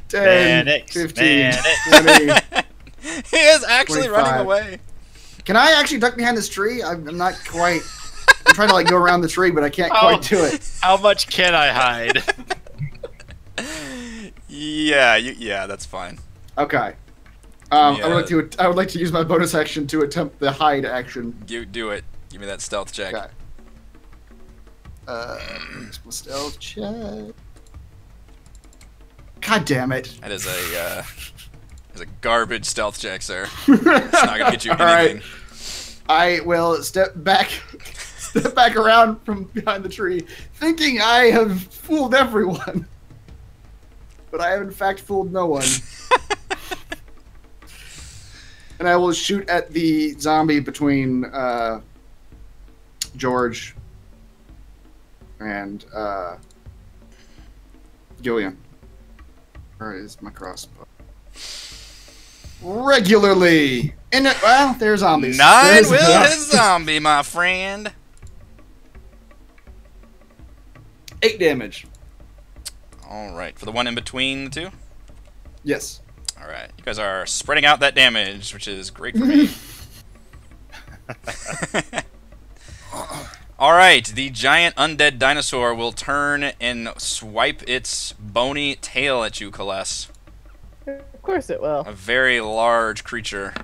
10, Mannix, 15, Mannix. 20. He is actually 25. running away. Can I actually duck behind this tree? I'm not quite. I'm trying to like go around the tree, but I can't quite do it. How much can I hide? Yeah, that's fine. Okay. Yeah. I would like to use my bonus action to attempt the hide action. You do it. Give me that stealth check. Okay. Here's my stealth check. God damn it! That is a garbage stealth check, sir. It's not gonna get you All right. anything. I will step back around from behind the tree, thinking I have fooled everyone, but I have in fact fooled no one. And I will shoot at the zombie between George and Gillian. Where is my crossbow? Regularly. Well, they're zombies. 9 There's will that. his zombie, my friend. 8 damage. All right, for the one in between the two. Yes. All right, you guys are spreading out that damage, which is great for me. All right, the giant undead dinosaur will turn and swipe its bony tail at you, Kaless. Of course it will. A very large creature.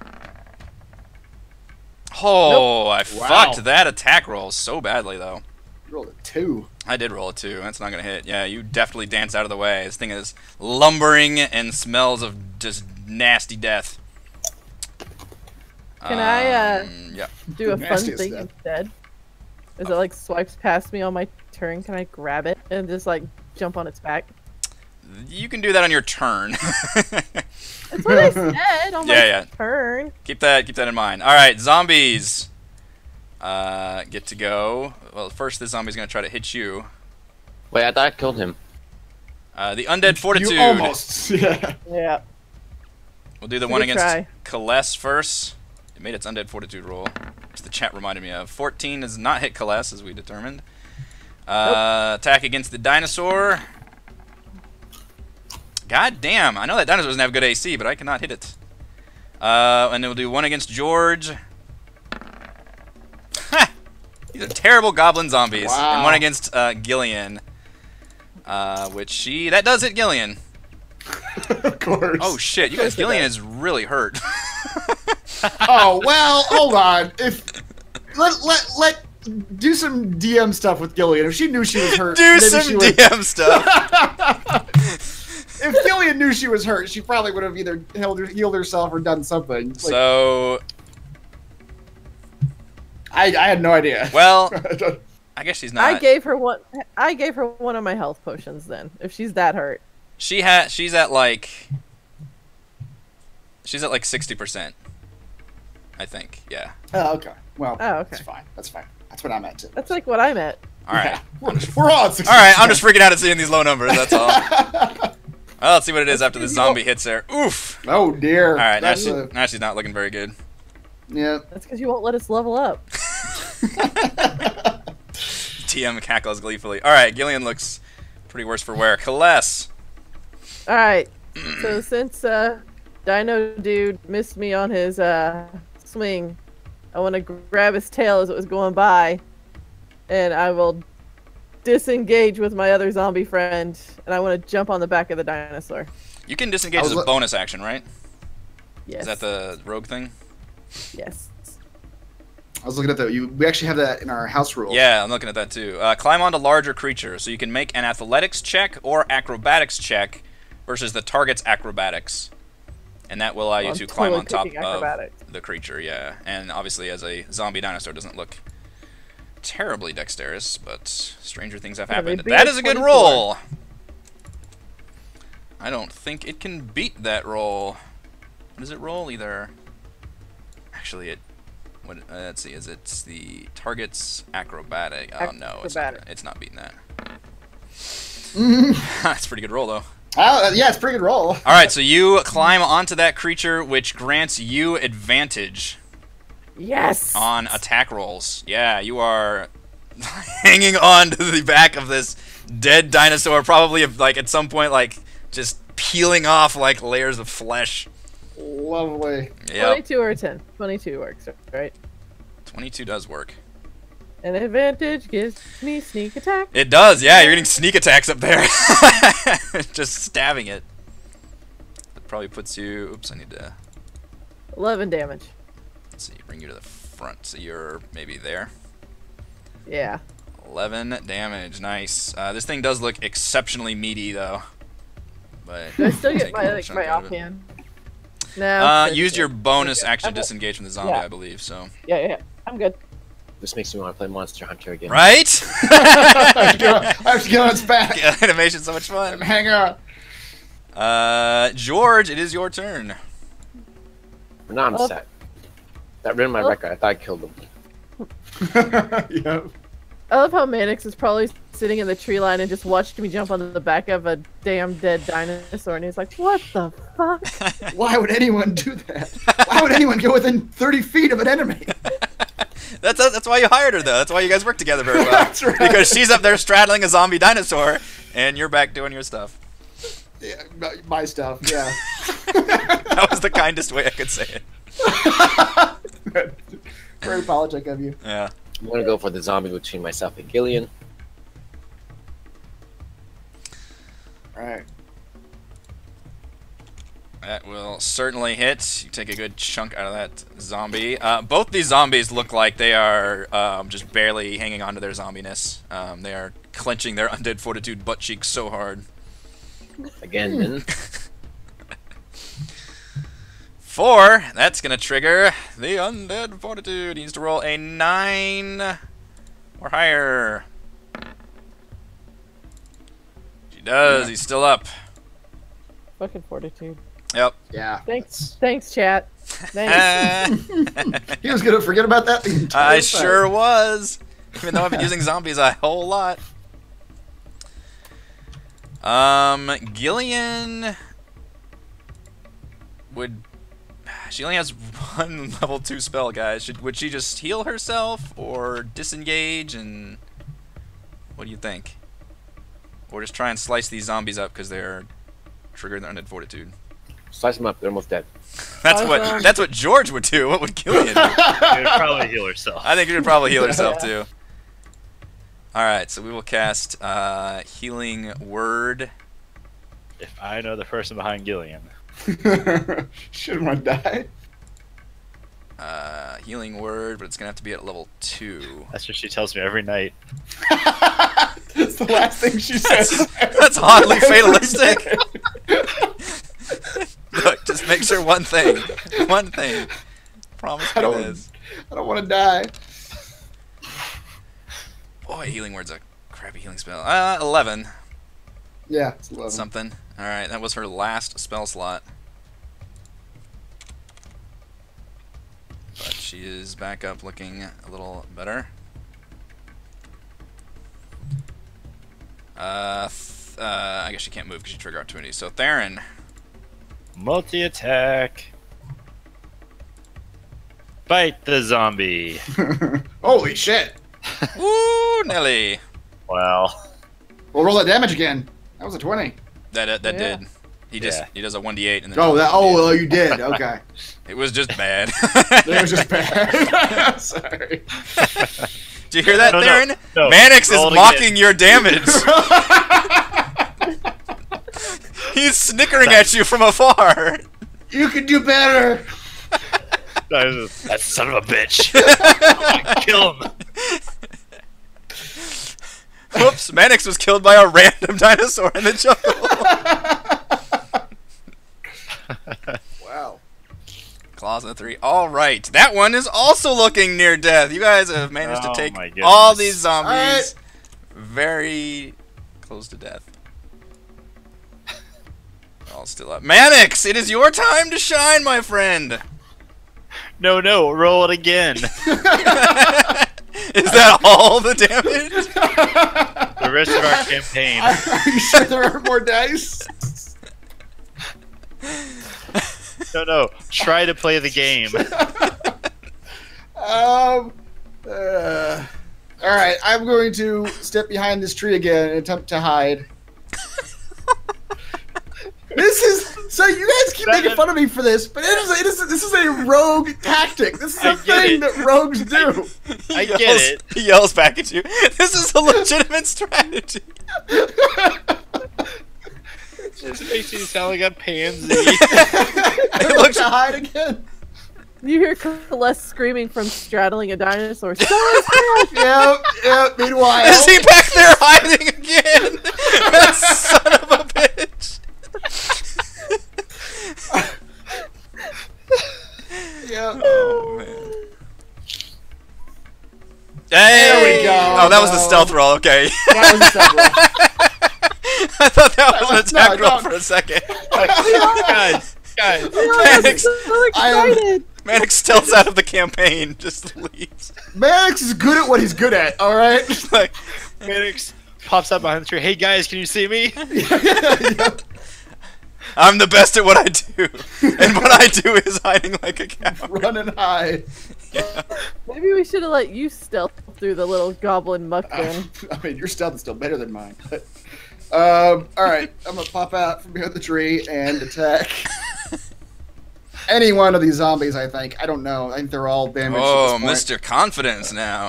Oh, I fucked that attack roll so badly, though. You rolled a 2. I did roll a 2. That's not going to hit. Yeah, you definitely dance out of the way. This thing is lumbering and smells of just nasty death. Can I Yeah. do a fun Nastiest thing death. instead? Is it like swipes past me on my turn? Can I grab it and just like jump on its back? You can do that on your turn. That's what I said on my turn. Keep that in mind. All right, zombies. Get to go. Well, first this zombie's gonna try to hit you. Wait, I thought I killed him. The undead fortitude. You almost. Yeah. Yeah. We'll do the Good one against try. Kaless first. It made its undead fortitude roll, which the chat reminded me of. 14 does not hit Kaless, as we determined. Attack against the dinosaur. God damn, I know that dinosaur doesn't have good AC, but I cannot hit it. And then we'll do one against George. Ha! These are terrible goblin zombies. Wow. And one against Gillian. That does hit Gillian. Of course. Oh shit, you guys, Gillian is really hurt. Oh well, hold on. If let do some DM stuff with Gillian. If she knew she was hurt, Do maybe some she would. DM stuff. If Gillian knew she was hurt, she probably would have either healed herself or done something. Like, So, I had no idea. well, I guess she's not. I gave her one. I gave her one of my health potions. Then, if she's that hurt, She's at like 60%. I think. Yeah. Oh, okay. Well, Oh, okay. that's fine. That's fine. That's what I meant to. that's like what I meant. All right. Yeah. We're all at 60%. All right. I'm just freaking out at seeing these low numbers. That's all. Well, let's see what it is after the zombie hits there. Oof. Oh dear. All right. Now, That's now she's not looking very good. yeah. That's because you won't let us level up. TM cackles gleefully. All right. Gillian looks pretty worse for wear. Kaless. All right. So since Dino Dude missed me on his swing, I want to grab his tail as it was going by, and I will disengage with my other zombie friend, and I want to jump on the back of the dinosaur. You can disengage as a bonus action, right? Yes. Is that the rogue thing? Yes. I was looking at that. We actually have that in our house rules. Yeah, I'm looking at that too. Climb onto larger creatures, so you can make an athletics check or acrobatics check versus the target's acrobatics, and that will allow you I'm to climb totally on top picking of acrobatics. the creature. Yeah, and obviously as a zombie dinosaur doesn't look terribly dexterous, but stranger things have Yeah, they happened. beat That a is a good 24. roll. I don't think it can beat that roll. What does it roll? Either. Actually, it. What? Let's see. Is it the target's acrobatic? Oh no, Acrobatic. it's not beating that. Mhm. That's a pretty good roll though. Yeah, it's a pretty good roll. All right, so you climb onto that creature, which grants you advantage Yes. on attack rolls. Yeah, you are hanging on to the back of this dead dinosaur, probably like at some point, like just peeling off like layers of flesh. Lovely. Yeah, 22 or 10. 22 works, right? 22 does work. An advantage gives me sneak attack. It does, yeah. You're getting sneak attacks up there, just stabbing it. That probably puts you. Oops, I need to. 11 damage. Let's see, bring you to the front, so you're maybe there. Yeah. 11 damage, nice. This thing does look exceptionally meaty, though. But Do I still get take a my little like chunk my out of it. offhand? No. Use your bonus action to I'm- disengage from the zombie, yeah. I believe. So. Yeah. I'm good. This makes me want to play Monster Hunter again. Right? I have to get on its back. Animation's so much fun. Hang on. George, it is your turn. Now I'm Oh. set. That ruined my Oh. record. I thought I killed him. Yep. I love how Mannix is probably sitting in the tree line and just watched me jump onto the back of a damn dead dinosaur, and he's like, "What the fuck?" Why would anyone do that? Why would anyone go within 30 feet of an enemy? That's why you hired her, though. That's why you guys work together very well. That's right. Because she's up there straddling a zombie dinosaur, and you're back doing your stuff. Yeah, my stuff, yeah. That was the kindest way I could say it. Very apologetic of you. Yeah. I'm gonna go for the zombie between myself and Gillian. Alright. That will certainly hit. You take a good chunk out of that zombie. Both these zombies look like they are just barely hanging on to their zombiness. They are clenching their undead fortitude butt cheeks so hard. Again, then. 4. That's going to trigger the undead fortitude. He needs to roll a 9 or higher. She does. He's still up. Fucking fortitude. Yep. Yeah. Thanks, chat. Thanks. He was gonna forget about that the entire I time. sure was. Even though I've been using zombies a whole lot. Gillian would. She only has 1 level 2 spell, guys. Would she just heal herself or disengage? And what do you think? Or just try and slice these zombies up because they're triggering their undead fortitude. Slice them up. They're almost dead. That's what George would do. What would Gillian do? She would probably heal herself. I think she would probably heal herself too. Alright, so we will cast Healing Word. If I know the person behind Gillian. Shouldn't want to die. Healing Word, but it's going to have to be at level 2. That's what she tells me every night. That's the last thing she says. That's oddly fatalistic. Look, just make sure one thing. One thing. Promise me this. I don't want to die. Boy, Healing Word's a crappy healing spell. 11. Yeah, it's 11. Something. Alright, that was her last spell slot. But she is back up looking a little better. I guess she can't move because she triggered opportunity. So Theron. Multi-attack. Bite the zombie. Holy shit. Woo, Nelly. Well. We'll roll that damage again. That was a 20. That Yeah. did. He does a 1d8 and then. Well, you did. Okay. It was just bad. It was just bad. Sorry. Did you hear that, No, Theron? no. Mannix is Roll it mocking your damage. He's snickering at you from afar. You can do better. That son of a bitch. Kill him. Whoops, Mannix was killed by a random dinosaur in the jungle. Wow. Claws on 3. Alright, that one is also looking near death. You guys have managed to Oh take my goodness. all these zombies Alright. very close to death. All still up. Mannix, it is your time to shine, my friend. No, roll it again. Is that all the damage? The rest of our campaign. Are you sure there are more dice? No. Try to play the game. Alright, I'm going to step behind this tree again and attempt to hide. This is so you guys keep making fun of me for this, but this is a rogue tactic. This is a thing that rogues do. I get it. He yells back at you. This is a legitimate strategy. It just makes you sound like a pansy. I look to hide again. You hear Celeste screaming from straddling a dinosaur. Yep. Meanwhile, Is he back there hiding again? That son of a bitch. yeah. Oh man. Hey! There we go. Oh, that was the stealth roll. Okay. That was a stealth roll. I thought that was an attack No, roll don't. for a second. guys. Mannix, So excited. Mannix stealths out of the campaign. Just leaves. Mannix is good at what he's good at. All right. Like, Mannix pops up behind the tree. Hey guys, can you see me? I'm the best at what I do, and what I do is hiding like a coward. Run and hide. Yeah. Maybe we should have let you stealth through the little goblin muck then. I mean, your stealth is still better than mine. But, all right, I'm gonna pop out from behind the tree and attack any one of these zombies. I think. I don't know. I think they're all damaged. Oh, at this point. Mr. Confidence now.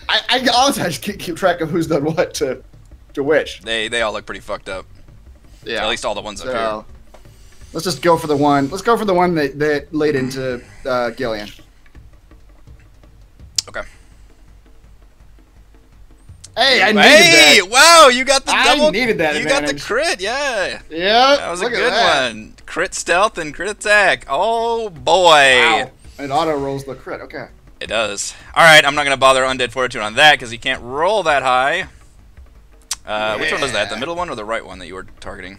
I honestly just keep track of who's done what to which. They all look pretty fucked up. Yeah. At least all the ones up here. So let's just go for the one. Let's go for the one that laid into Gillian. Okay. Hey, I needed Hey! that. Wow, you got the I double. needed that You got the advantage. crit, yeah. Yeah, That was a look at good that. one. Crit stealth and crit attack. Oh boy. Wow. It auto rolls the crit. Okay. It does. All right, I'm not gonna bother undead fortitude on that because he can't roll that high. Which one was that? The middle one or the right one that you were targeting?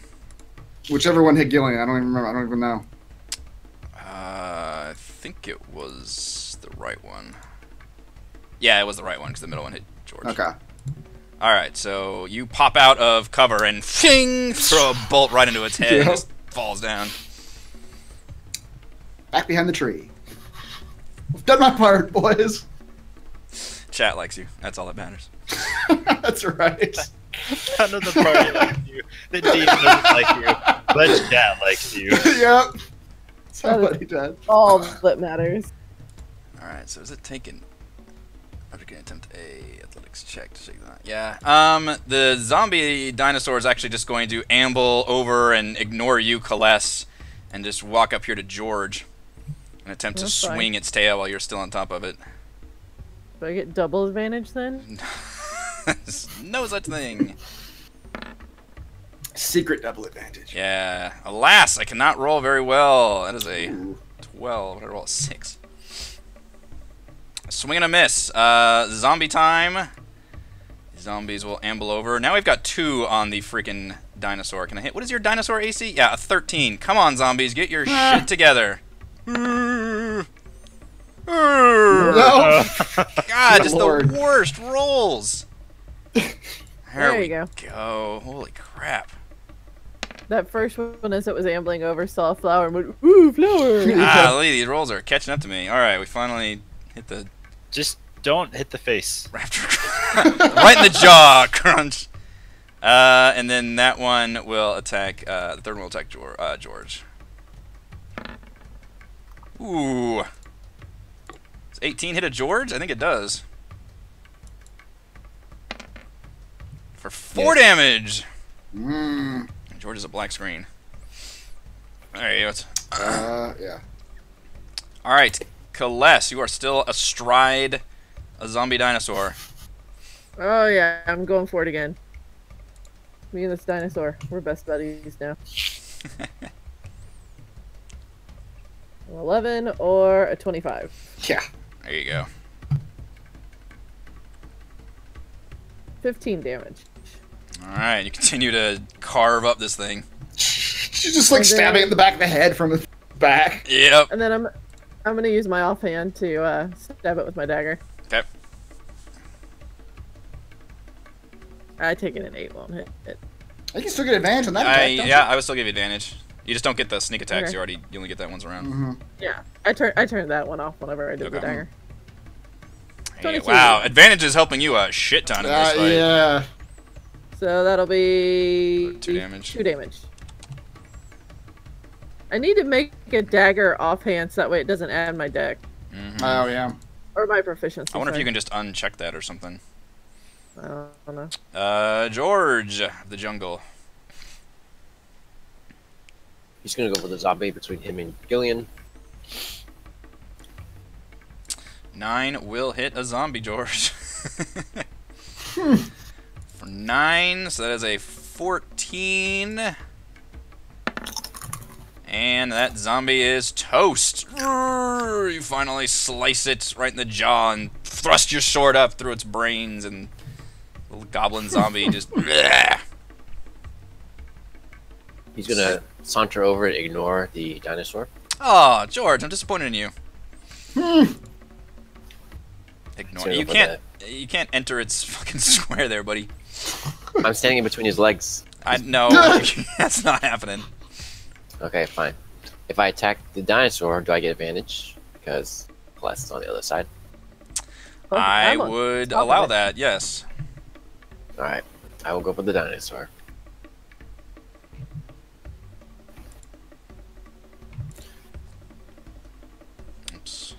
Whichever one hit Gillian, I don't even remember. I don't even know. I think it was the right one. Yeah, it was the right one because the middle one hit George. Okay. All right, so you pop out of cover and fing, throw a bolt right into its head and Yep. just falls down. Back behind the tree. I've done my part, boys. Chat likes you. That's all that matters. That's right. None of the party likes you. The team doesn't like you, but chat likes you. Yep. Somebody does. All that matters. All right, so is it taken? I'm going to attempt a athletics check to shake that. Yeah. The zombie dinosaur is actually just going to amble over and ignore you, Kaless, and just walk up here to George and attempt to That's fine. swing its tail while you're still on top of it. Do I get double advantage then? No such thing. Secret double advantage. Yeah. Alas, I cannot roll very well. That is a Ooh. 12. I roll a 6. Swing and a miss. Zombie time. Zombies will amble over. Now we've got 2 on the freaking dinosaur. Can I hit? What is your dinosaur AC? Yeah, a 13. Come on, zombies. Get your shit together. No. God, just Lord. the worst rolls. There we you go. go. Holy crap. That first one, as it was ambling over, saw a flower and went, ooh, flower! Ah, look, these rolls are catching up to me. All right, we finally hit the Just don't hit the face. raptor. Right in the jaw. Crunch. And then that one will attack, the third one will attack George. Ooh. Does 18 hit a George? I think it does. For 4 damage. Mm. George is a black screen. There you go. Yeah. All right, Kaless, you are still astride a zombie dinosaur. Oh yeah, I'm going for it again. Me and this dinosaur, we're best buddies now. 11 or a 25. Yeah. There you go. 15 damage. All right, you continue to carve up this thing. She's just like And then- stabbing it in the back of the head from the back. Yep. And then I'm gonna use my offhand to stab it with my dagger. Okay. I take it an 8 won't hit it. I can still get advantage on that attack. don't Yeah, I would still give you advantage. You just don't get the sneak attacks. Okay. You only get that once around. you? Mm-hmm. Yeah, I turned that one off whenever I did the Okay. dagger. Hey, 22. wow, advantage is helping you a shit ton in this fight. Yeah. So that'll be 2 damage. 2 damage. I need to make a dagger offhand so that way it doesn't add my deck Mhm. Oh yeah. or my proficiency. I wonder if you sorry. can just uncheck that or something. I don't know. George, the jungle. He's gonna go for the zombie between him and Gillian. 9 will hit a zombie, George. For 9, so that is a 14. And that zombie is toast. You finally slice it right in the jaw and thrust your sword up through its brains, and little goblin zombie just. He's gonna saunter over and ignore the dinosaur. Oh, George, I'm disappointed in you. Ignore. Sorry You about can't. You can't enter its fucking square there, buddy. I'm standing in between his legs. I know that's not happening. Okay, fine. If I attack the dinosaur, do I get advantage? Because Class is on the other side. Oh, I I'm on would top of allow it. that. Yes. Alright. I will go for the dinosaur. Oops.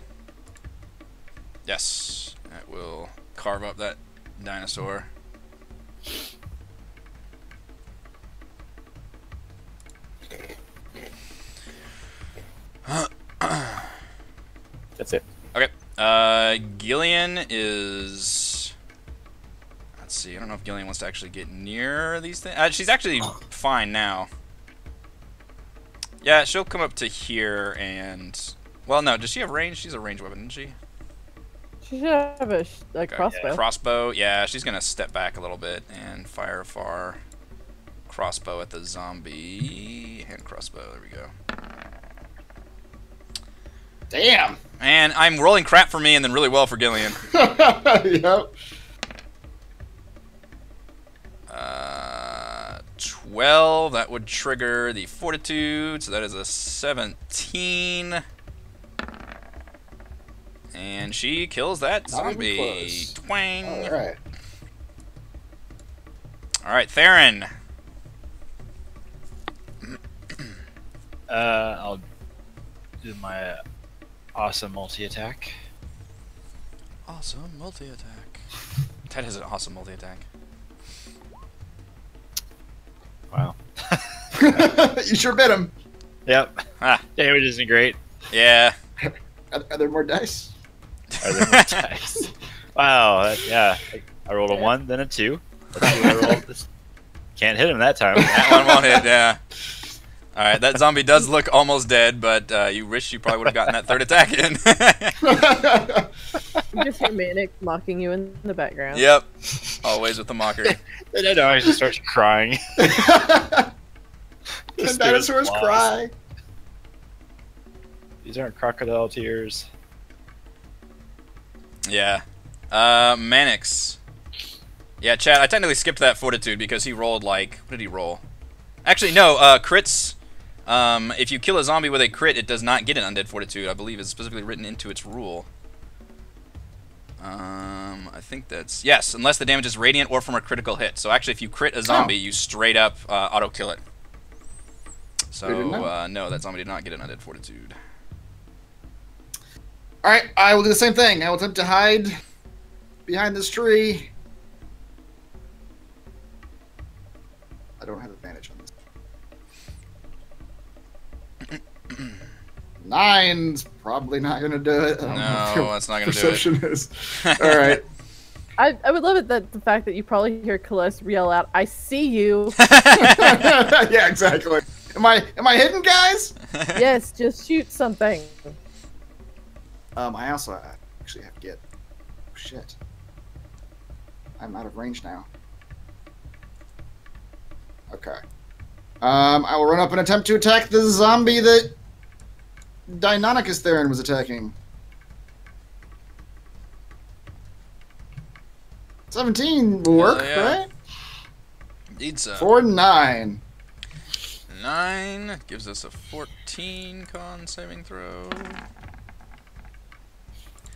Yes, that will carve up that dinosaur. That's it. Okay. Gillian is. Let's see. I don't know if Gillian wants to actually get near these things. She's actually fine now. Yeah, she'll come up to here and... Well, no. Does she have range? She's a ranged weapon, isn't she? She should have a Okay. crossbow. Crossbow. Yeah, she's going to step back a little bit and fire a far crossbow at the zombie. Hand crossbow. There we go. Damn. And I'm rolling crap for me and then really well for Gillian. Yep. 12. That would trigger the fortitude. So that is a 17. And she kills that zombie. Twang. Alright. Alright, Theron. I'll do my awesome multi-attack. Awesome multi-attack. That is an awesome multi-attack. Wow. You sure bit him. Yep. Ah. Damage isn't great. Yeah. Are there more dice? Are there more dice? Wow. Yeah. I rolled a 1, then a 2. Let's see what I rolled this. Can't hit him that time. That one won't hit, yeah. Alright, that zombie does look almost dead, but you wish you probably would have gotten that third attack in. You just hear Manic mocking you in the background. Yep. Always with the mockery. Then I just start crying. The dinosaurs Lost. cry. These aren't crocodile tears. Yeah. Manix. Yeah, Chad, I technically skipped that fortitude because he rolled like... What did he roll? Actually, no, crits... if you kill a zombie with a crit, it does not get an undead fortitude. I believe it's specifically written into its rule. I think that's... Yes, unless the damage is radiant or from a critical hit. So actually, if you crit a zombie, you straight up auto-kill it. So, no, that zombie did not get an undead fortitude. Alright, I will do the same thing. I will attempt to hide behind this tree. I don't have advantage on this. 9's probably not going to do it. I don't know what your No, that's not going to do perception is. Alright. I would love it that the fact that you probably hear Celeste yell out, "I see you." Yeah, exactly. Am I hidden, guys? Yes, just shoot something. I also actually have to get... Oh, shit. I'm out of range now. Okay. I will run up and attempt to attack the zombie that Deinonychus Theron was attacking. 17 will work, yeah. right? Indeed so. For 9. 9 gives us a 14 con saving throw.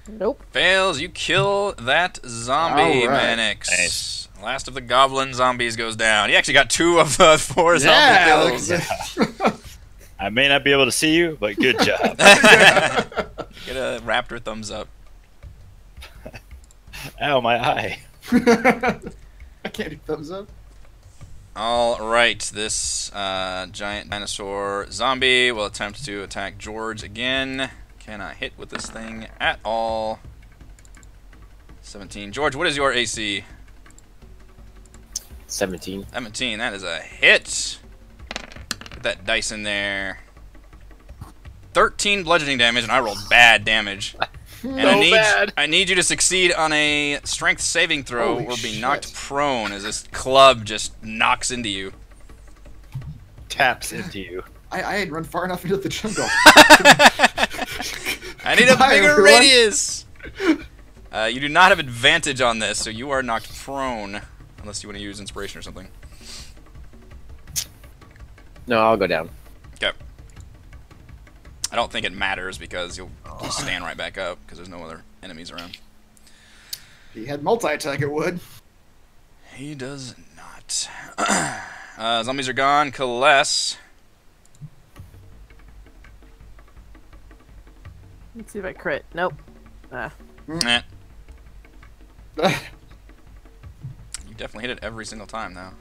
Nope. Fails. You kill that zombie, All right. Manix. Nice. Last of the goblin zombies goes down. He actually got 2 of the 4 zombie Yeah, kills. I may not be able to see you, but good job. Get a raptor thumbs up. Ow, my eye. I can't do thumbs up. Alright, this giant dinosaur zombie will attempt to attack George again. Cannot hit with this thing at all. 17. George, what is your AC? 17. 17, that is a hit. Put that dice in there. 13 bludgeoning damage, and I rolled bad damage. And bad. I need you to succeed on a strength saving throw Holy or be shit. knocked prone as this club just knocks into you. Taps into you. I had run far enough into the jungle. I need a Goodbye, bigger everyone. radius! You do not have advantage on this, so you are knocked prone. Unless you want to use inspiration or something. No, I'll go down. Okay. I don't think it matters because you'll just stand right back up because there's no other enemies around. He had multi-attack, it would. He does not. Zombies are gone. Celeste. Let's see if I crit. Nope. Ah. Eh. You definitely hit it every single time now.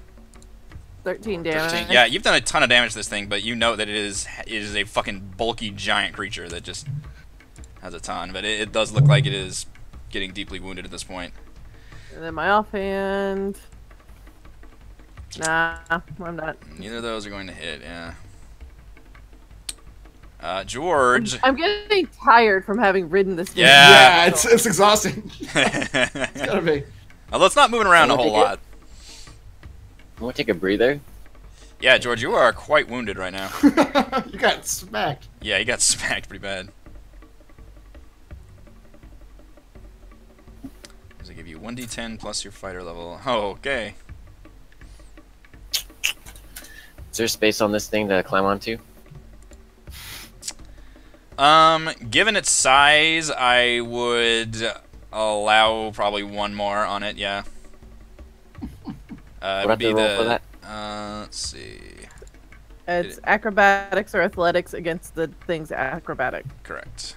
13 damage. 13. Yeah, you've done a ton of damage to this thing, but you know that it is a fucking bulky giant creature that just has a ton. But it does look like it is getting deeply wounded at this point. And then my offhand. Nah, I'm not. Neither of those are going to hit, yeah. George. I'm getting tired from having ridden this game. Yeah. Yeah, it's exhausting. It's gotta be. Although it's not moving around a whole lot. I'm gonna take a breather. Yeah, George, you are quite wounded right now. You got smacked. Yeah, you got smacked pretty bad. Does it give you 1d10 plus your fighter level? Oh, okay. Is there space on this thing to climb onto? Given its size, I would allow probably one more on it, yeah. What have to roll for that? Let's see. It's acrobatics or athletics against the thing's acrobatic. Correct.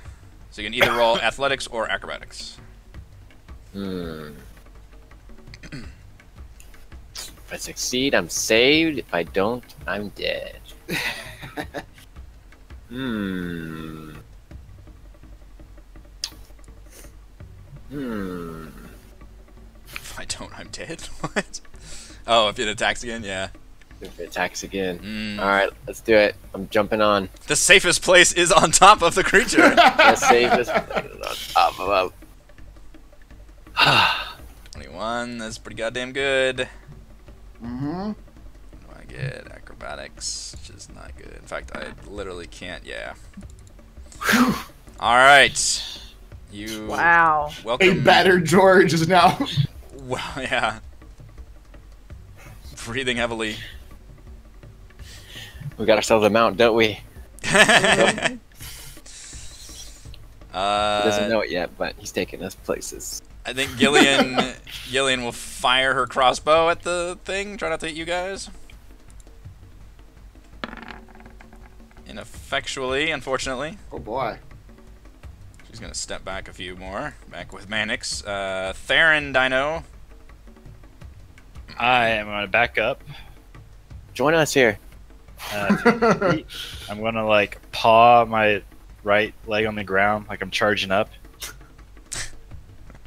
So you can either roll athletics or acrobatics. If I succeed, I'm saved. If I don't, I'm dead. If I don't, I'm dead? What? Oh, if it attacks again? Yeah. If it attacks again. Alright, let's do it. I'm jumping on. The safest place is on top of the creature. The safest place is on top of 21, that's pretty goddamn good. Mm-hmm. What do I get? Acrobatics, which is not good. In fact, I literally can't, yeah. Alright. You... Wow. Welcome... A battered George is now... Well, yeah. Breathing heavily. We got ourselves a mount, don't we? He doesn't know it yet, but he's taking us places. I think Gillian will fire her crossbow at the thing. Try not to hit you guys. Ineffectually, unfortunately. Oh boy. She's gonna step back a few more. Back with Mannix. Theron Dino. I am going to back up. Join us here. I'm going to, like, paw my right leg on the ground like I'm charging up.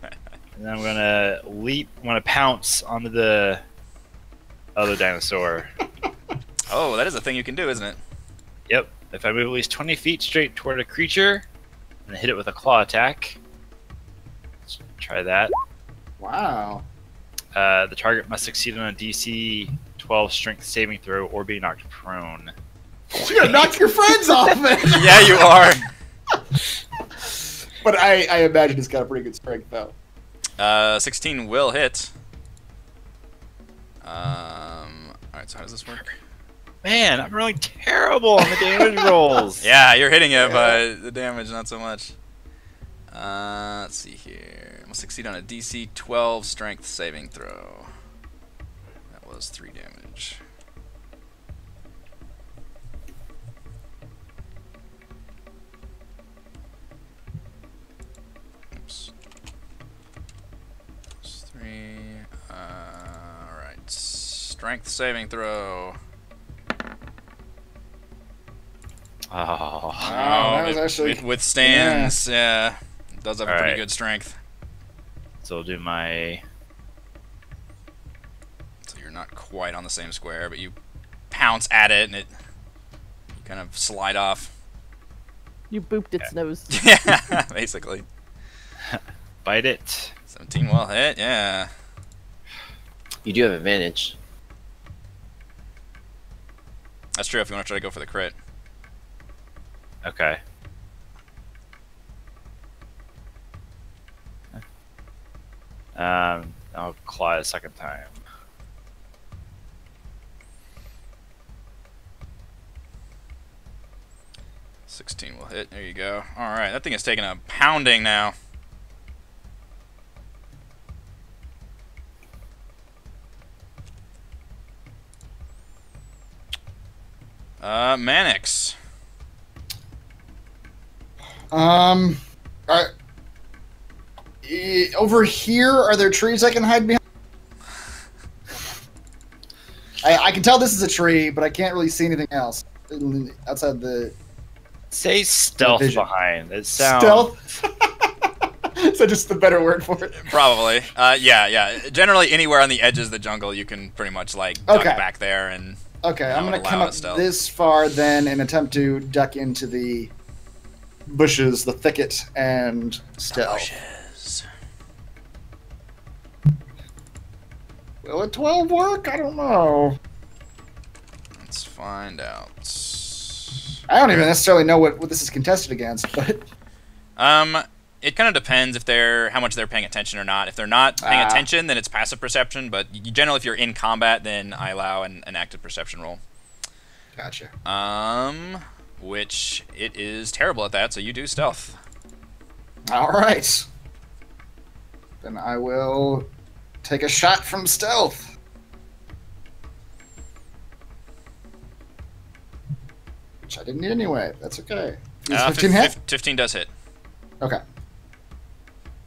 And then I'm going to leap, I'm going to pounce onto the other dinosaur. Oh, that is a thing you can do, isn't it? Yep. If I move at least 20 feet straight toward a creature, and hit it with a claw attack. Let's try that. Wow. The target must succeed on a DC 12 strength saving throw or be knocked prone. You're gonna knock your friends off, man. Yeah, you are. But I imagine it's got a pretty good strength, though. 16 will hit. Alright, so how does this work? Man, I'm rolling terrible on the damage rolls. Yeah, you're hitting it, but the damage not so much. Let's see here. Must succeed on a DC 12 strength saving throw. That was 3 damage. Oops. Plus 3. Alright. Strength saving throw. Oh. Wow, that was actually... It withstands, yeah. It does have a pretty Alright. good strength. So I'll do my... So you're not quite on the same square, but you pounce at it and you kind of slide off. You booped its nose. Yeah, basically. Bite it. 17 well hit, yeah. You do have advantage. That's true if you want to try to go for the crit. Okay. I'll claw it a second time. $16 will hit. There you go. Alright, that thing is taking a pounding now. Mannix. Over here, are there trees I can hide behind? I can tell this is a tree, but I can't really see anything else outside the Say stealth vision. behind. It sounds... stealth. that just the better word for it? Probably. Yeah. Generally, anywhere on the edges of the jungle, you can pretty much like duck back there and. Okay, I'm gonna come up stealth. this far then and attempt to duck into the bushes, the thicket, and stealth. Bushes. Will a 12 work? I don't know. Let's find out. I don't even necessarily know what this is contested against, but it kind of depends if how much they're paying attention or not. If they're not paying attention, then it's passive perception. But generally, if you're in combat, then I allow an active perception roll. Gotcha. Which it is terrible at that, so you do stealth. All right. Then I will take a shot from stealth. Which I didn't need anyway. That's okay. Is 15 hit? 15 does hit. Okay.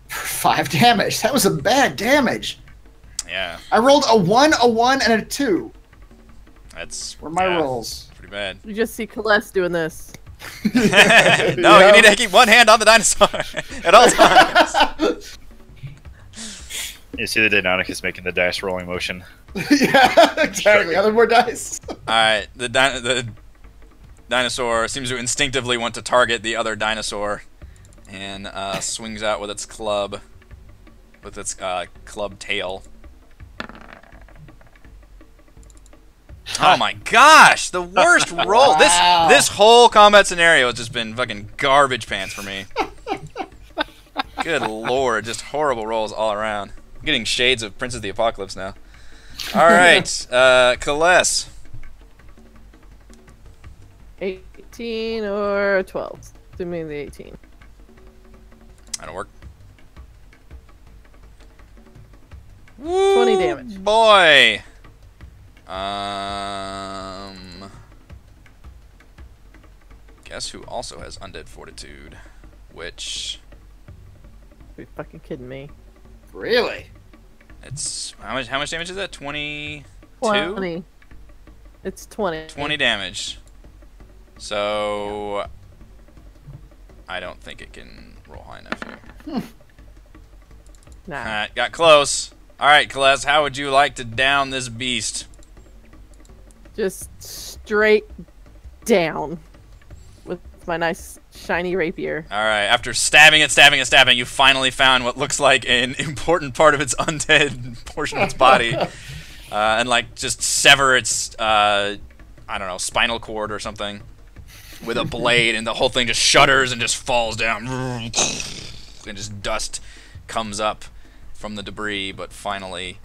5 damage. That was a bad damage. Yeah. I rolled a 1, and a 2. That's were my rolls. Pretty bad. You just see Celeste doing this. No, you need to keep one hand on the dinosaur at all times. You see the Deinonychus making the dice rolling motion. Yeah, exactly. Other more dice. Alright, the dinosaur seems to instinctively want to target the other dinosaur and swings out with its club. With its club tail. Oh my gosh! The worst roll! Wow. This whole combat scenario has just been fucking garbage pants for me. Good lord, just horrible rolls all around. I'm getting shades of Prince of the Apocalypse now. Alright, Celeste. 18 or 12. Give me the 18. That'll work. 20 damage. Boy! Guess who also has undead fortitude? Which... Are you fucking kidding me? Really? It's... How much damage is that? 22? 20. It's 20. 20 damage. So... I don't think it can roll high enough here. Nah. Got close. Alright, Celeste, how would you like to down this beast? Just straight down with my nice shiny rapier. Alright, after stabbing it, you finally found what looks like an important part of its undead portion of its body. And like just sever its, I don't know, spinal cord or something with a blade, and the whole thing just shudders and just falls down. And just dust comes up from the debris, but finally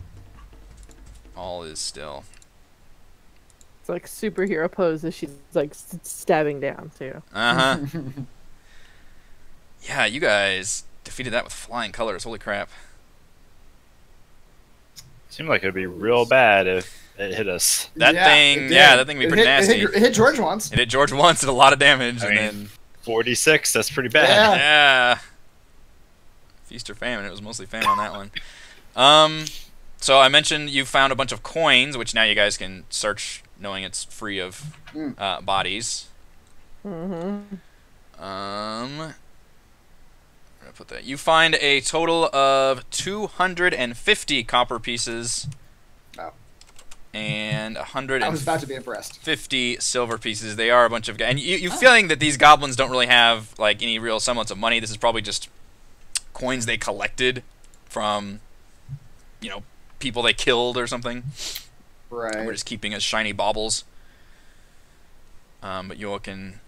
all is still. It's like superhero pose as she's like stabbing down too. Uh-huh. Yeah, you guys defeated that with flying colors. Holy crap. Seemed like it'd be real bad if it hit us. That thing would be pretty nasty. It hit George once. It hit George once, did a lot of damage, I and mean, then 46, that's pretty bad. yeah. Feast or famine. It was mostly famine on that one. So I mentioned you found a bunch of coins, which now you guys can search, knowing it's free of bodies. Mm-hmm. Where did I put that? You find a total of 250 copper pieces. Oh. And I was about to be impressed. 50 silver pieces. They are a bunch of... And you're feeling that these goblins don't really have like any real semblance of money. This is probably just coins they collected from, you know, people they killed or something. Right. We're just keeping as shiny baubles. But you all can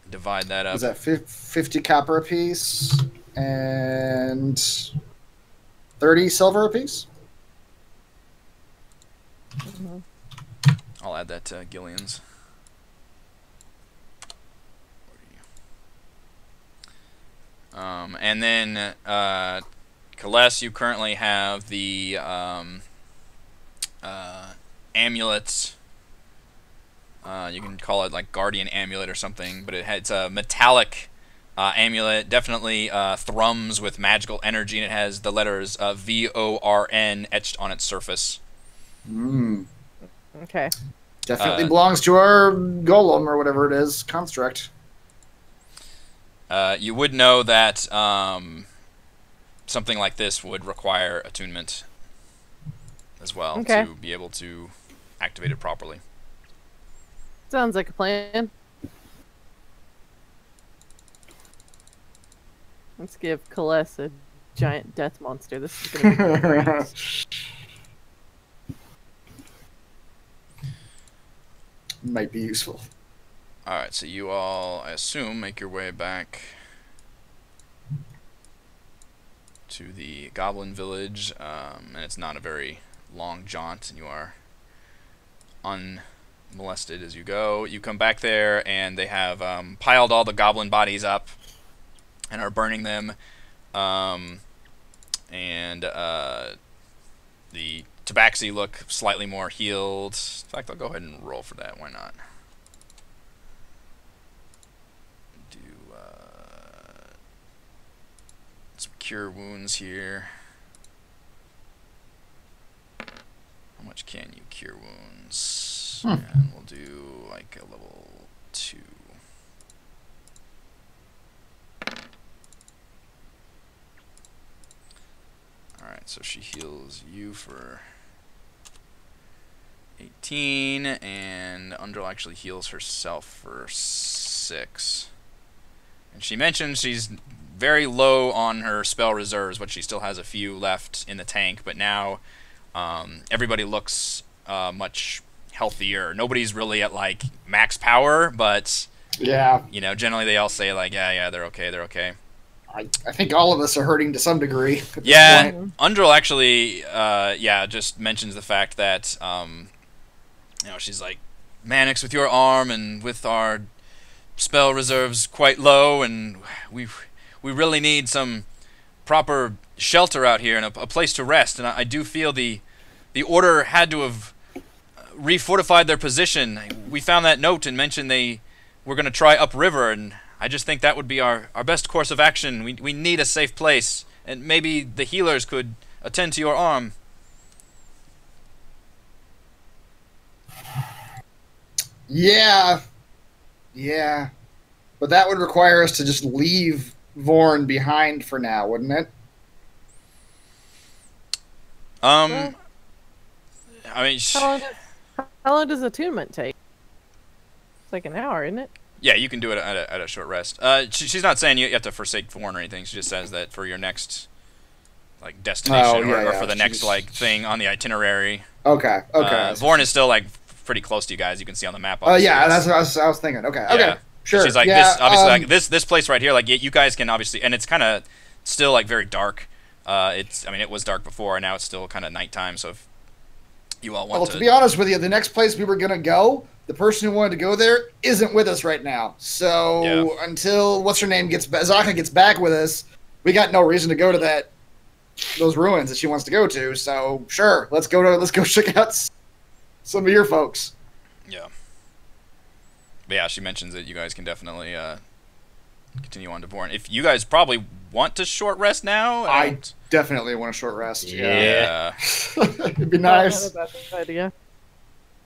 divide that up. Was that 50 copper a piece and 30 silver a piece? Mm-hmm. I'll add that to Gillian's. And then, Celeste, you currently have the amulet. You can call it like Guardian Amulet or something, but it's a metallic amulet. Definitely thrums with magical energy, and it has the letters V.O.R.N. etched on its surface. Mm. Okay. Definitely belongs to our golem or whatever it is, construct. You would know that something like this would require attunement as well Okay. to be able to activate it properly. Sounds like a plan. Let's give Celeste a giant death monster. This is gonna be great. Might be useful. Alright, so you all, I assume, make your way back to the goblin village, and it's not a very long jaunt, and you are unmolested as you go. You come back there, and they have piled all the goblin bodies up and are burning them, and the tabaxi look slightly more healed. In fact, I'll go ahead and roll for that. Why not? Do some cure wounds here. How much can you cure wounds? And we'll do like a level 2. Alright, so she heals you for 18, and Undrel actually heals herself for 6. And she mentions she's very low on her spell reserves, but she still has a few left in the tank, but now everybody looks much healthier. Nobody's really at like max power, but Yeah. you know, generally they all say like, yeah, they're okay. I think all of us are hurting to some degree. At this Yeah, point. Undrel actually, just mentions the fact that, she's like, Mannix, with your arm and with our spell reserves quite low, and we really need some proper shelter out here and a place to rest. And I do feel the Order had to have refortified their position. We found that note and mentioned they were going to try upriver, and I just think that would be our best course of action. We need a safe place, and maybe the healers could attend to your arm. Yeah. But that would require us to just leave V.O.R.N behind for now, wouldn't it? I mean, How long does attunement take? It's like an hour, isn't it? yeah, you can do it at a short rest. She's not saying you have to forsake V.O.R.N or anything. She just says that for your next like destination or for the next like thing on the itinerary. Okay. V.O.R.N is still like pretty close to you guys. You can see on the map. Yeah, that's what I was thinking. Okay. Yeah. Okay. Sure. She's like, yeah, this obviously like this place right here. Like you guys can obviously, and it's kind of still like very dark. It was dark before, and now it's still kind of nighttime. So if you all want to be honest with you, the next place we were gonna go, the person who wanted to go there isn't with us right now. So until Zaka gets back with us, we got no reason to go to those ruins that she wants to go to. So sure, let's go check out some of your folks. Yeah. But yeah, she mentions that you guys can definitely continue on to V.O.R.N. If you guys probably want to short rest now, I definitely want a short rest. Yeah. It'd be nice. Not a bad idea.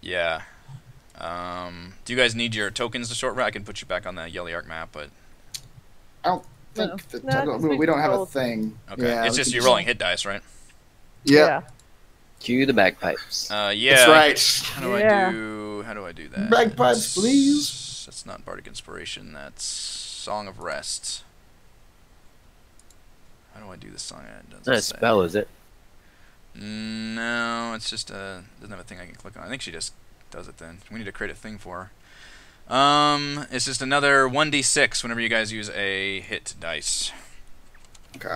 Yeah. Do you guys need your tokens to short rest? I can put you back on the Yelly Arc map, but I don't think No, we don't have a thing. okay. Yeah, it's just you're rolling hit dice, right? Yeah. Cue the bagpipes. Yeah. That's right. How do I do that? Bagpipes, please. That's not Bardic Inspiration. That's Song of Rest. How do I do this song? It doesn't It's not a say. spell, is it? No, it's just doesn't have a thing I can click on. I think she just does it then. We need to create a thing for her. It's just another 1d6 whenever you guys use a hit dice. Okay.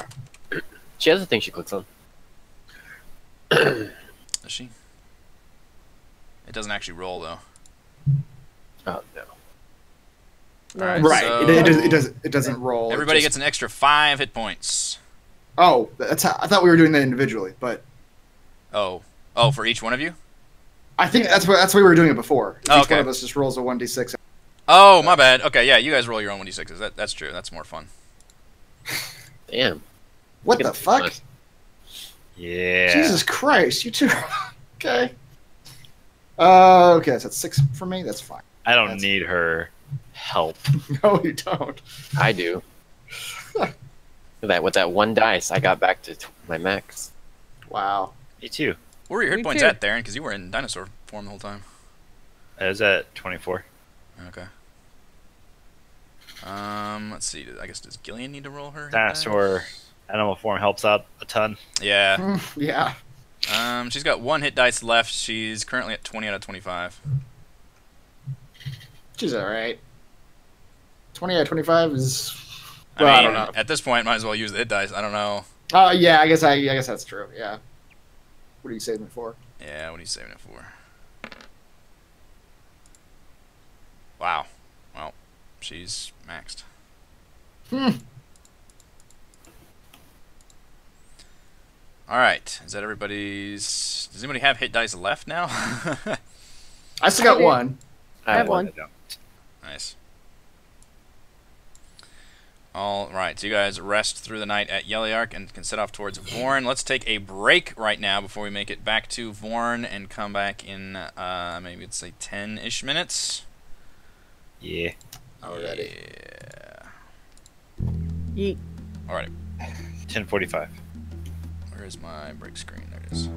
She has a thing she clicks on. Does she? It doesn't actually roll though. Oh, no. Alright, Right. so It doesn't roll. everybody gets an extra 5 hit points. Oh, I thought we were doing that individually, but Oh, for each one of you? I think that's what we were doing it before. Each okay. one of us just rolls a 1d6. Oh, my bad. Okay, yeah, you guys roll your own 1d6s. That's true. That's more fun. Damn. What the fuck? Yeah. Jesus Christ, you two. Okay. Okay, so that's 6 for me. That's fine. I don't need her help. No, you don't. I do. With that one dice, I got back to my max. Wow. Me too. Where were your hit Me points too. at, Darren? Because you were in dinosaur form the whole time. I was at 24. Okay. Let's see. I guess does Gillian need to roll her? hit Dinosaur dice? animal form helps out a ton. Yeah. Yeah. She's got 1 hit dice left. She's currently at 20 out of 25. She's alright. 20 out of 25 is. I Well, I mean, don't know. at this point, might as well use the hit dice. I don't know. Yeah, I guess that's true. Yeah. What are you saving it for? Yeah, what are you saving it for? Wow. Well, she's maxed. Alright, is that everybody's... Does anybody have hit dice left now? I still got do. one. I have one. I don't. Nice. Alright, so you guys rest through the night at Yeliark and can set off towards V.O.R.N. Let's take a break right now before we make it back to V.O.R.N. and come back in, maybe it's like 10-ish minutes. Yeah. Already. Yeah. Yeet. Alrighty. 10:45. Where is my break screen? There it is.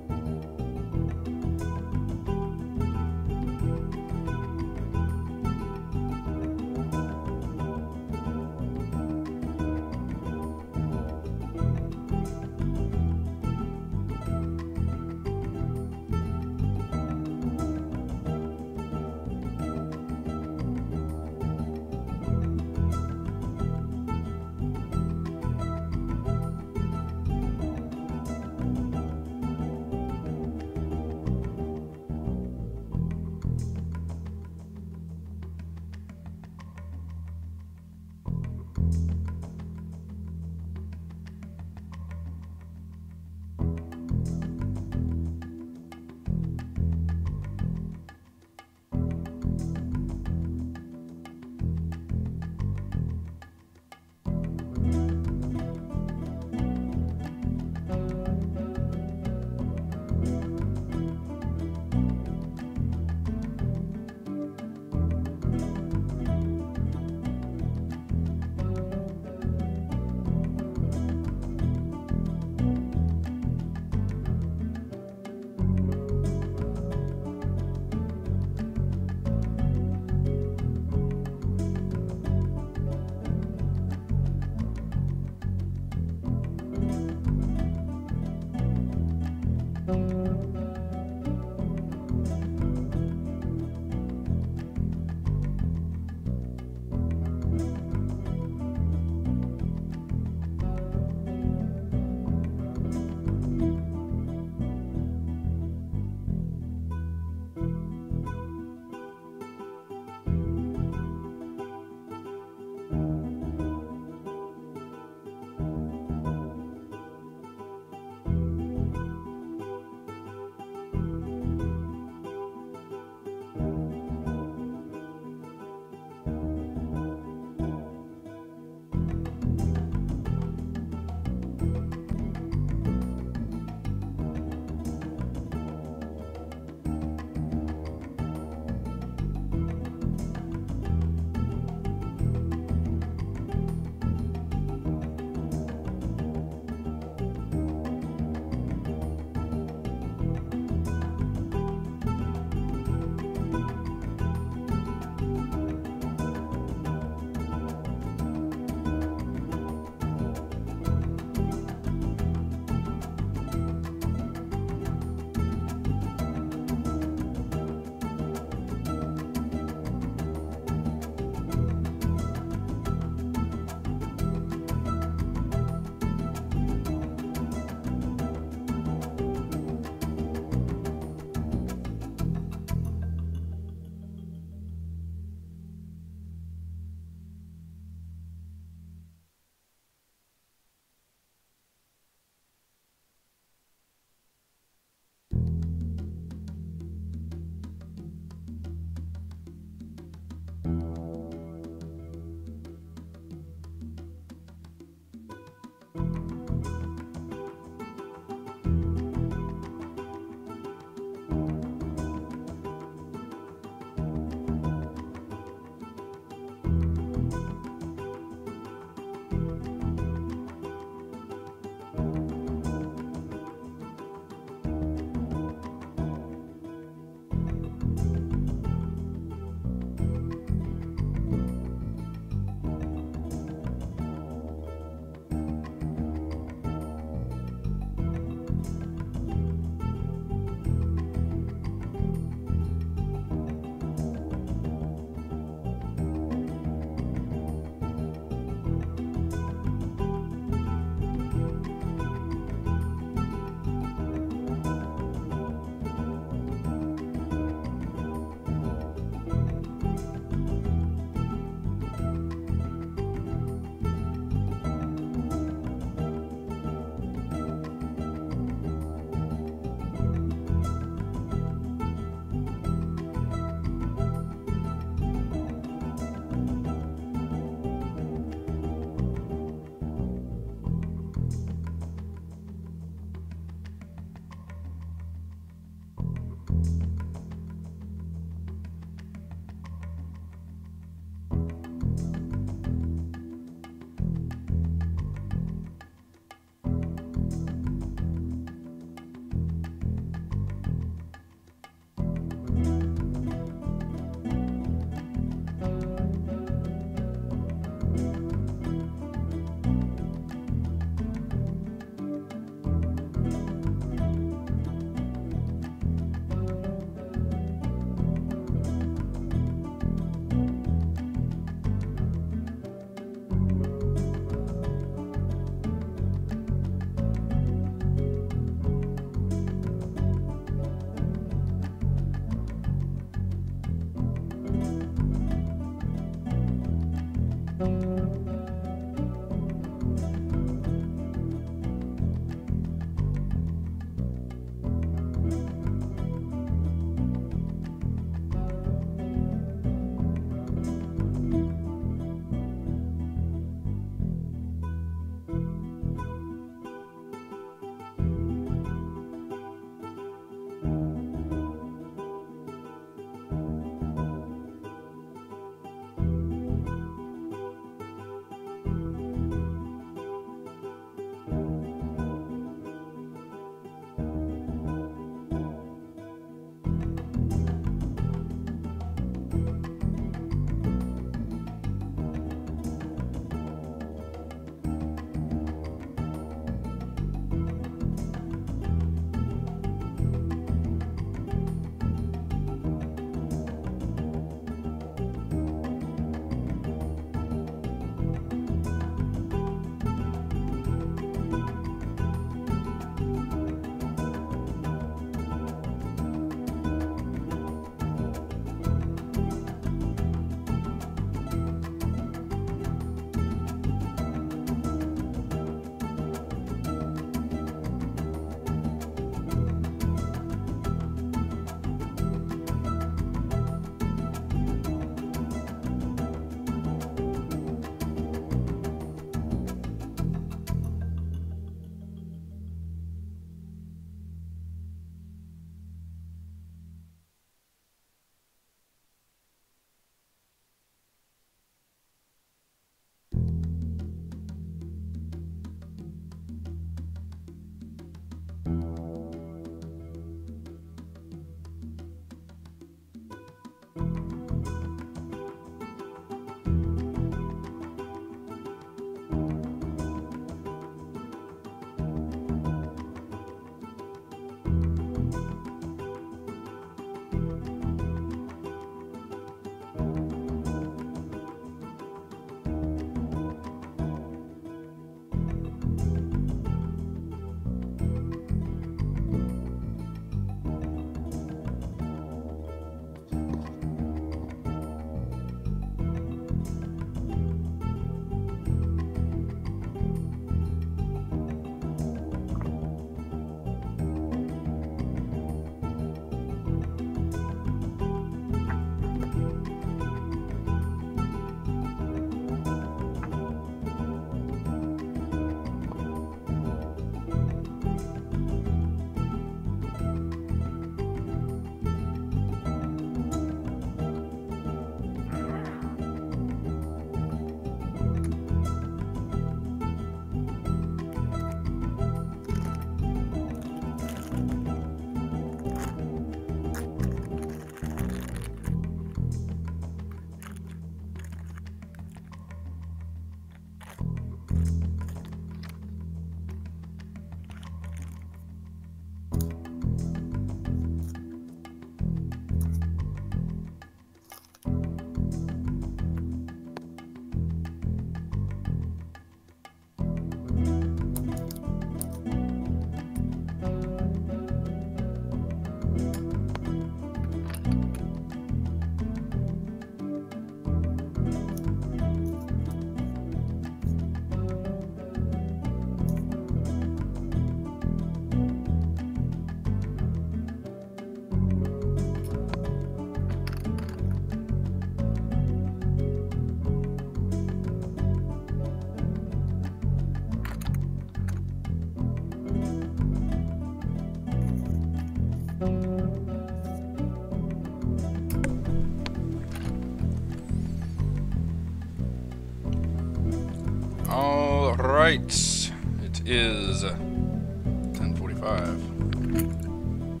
right. It is 10:45.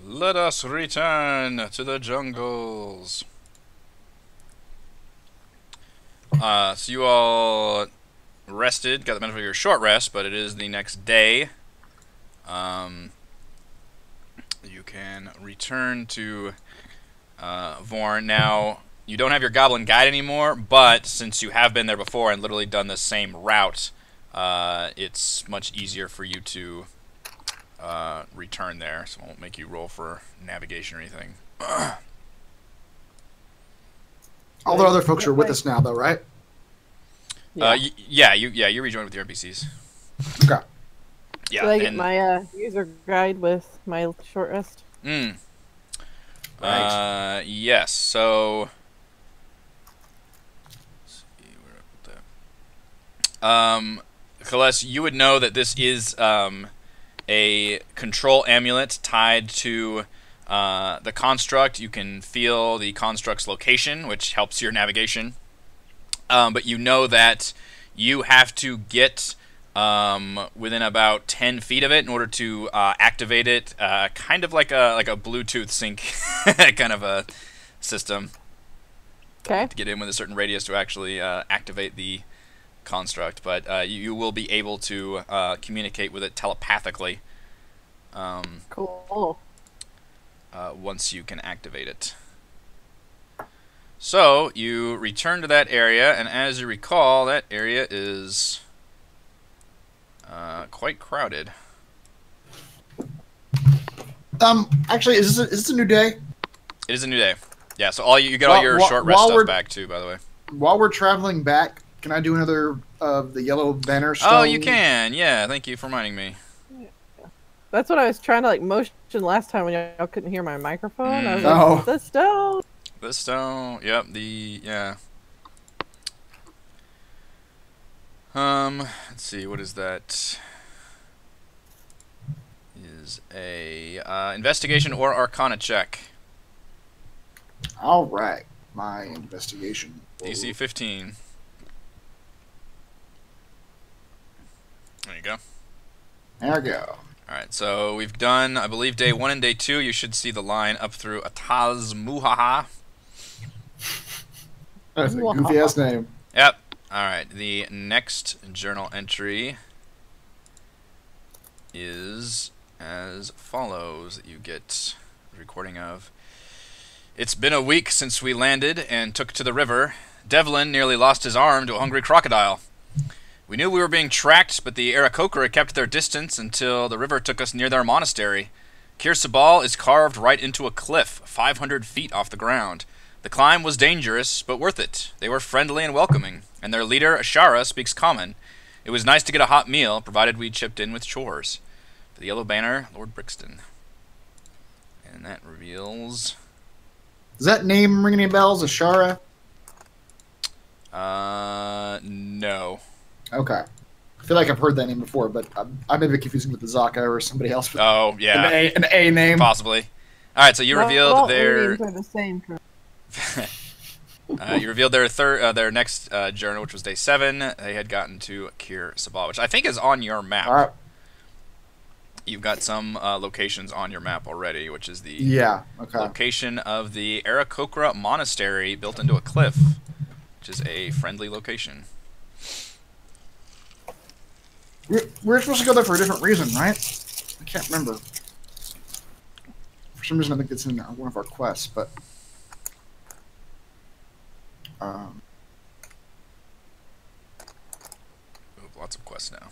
Let us return to the jungles. So you all rested, got the benefit of your short rest, but it is the next day. You can return to V.O.R.N. Now, you don't have your goblin guide anymore, but since you have been there before and literally done the same route, it's much easier for you to return there, so it won't make you roll for navigation or anything. All the other folks are with us now, though, right? Yeah. You rejoined with your NPCs. Okay. Yeah. Did I get my user guide with my short rest? Right. Yes. So, let's see where I put that. Kales, you would know that this is a control amulet tied to the construct. You can feel the construct's location, which helps your navigation. But you know that you have to get within about 10 feet of it in order to activate it, kind of like a Bluetooth sync kind of a system. Okay. To get in with a certain radius to actually activate the construct, but you will be able to communicate with it telepathically. Cool. Once you can activate it. So you return to that area, and as you recall, that area is quite crowded. Actually, is this a new day? It is a new day. Yeah, so all you get all your short rest stuff back too, by the way. While we're traveling back, can I do another of the yellow banner stone? Oh, you can. Yeah, thank you for reminding me. That's what I was trying to like motion last time when y'all couldn't hear my microphone. I was Oh. like, the stone. The stone. Yep. Yeah. Let's see. What is that? Is a investigation or Arcana check. All right, my investigation. DC 15. There you go. There we go. Alright, so we've done, I believe, day 1 and day 2. You should see the line up through Ataz Muhaha. That's a goofy ass name. Yep. Alright, the next journal entry is as follows. You get a recording of: "It's been a week since we landed and took to the river. Devlin nearly lost his arm to a hungry crocodile. We knew we were being tracked, but the Aarakocra kept their distance until the river took us near their monastery. Kir Sabal is carved right into a cliff, 500 feet off the ground. The climb was dangerous, but worth it. They were friendly and welcoming, and their leader, Ashara, speaks common. It was nice to get a hot meal, provided we chipped in with chores. For the Yellow Banner, Lord Brixton." And that reveals... Does that name ring any bells, Ashara? No. Okay. I feel like I've heard that name before, but I may be confusing with the Zaka or somebody else with Oh, yeah. an A name. Possibly. Alright, so you revealed their... names are the same. You revealed their next journal, which was day 7. They had gotten to Kir Sabal, which I think is on your map. All right. You've got some locations on your map already, which is the Okay. location of the Aarakocra Monastery built into a cliff, which is a friendly location. We're supposed to go there for a different reason, right? I can't remember. For some reason, I think it's in one of our quests, but... We have lots of quests now.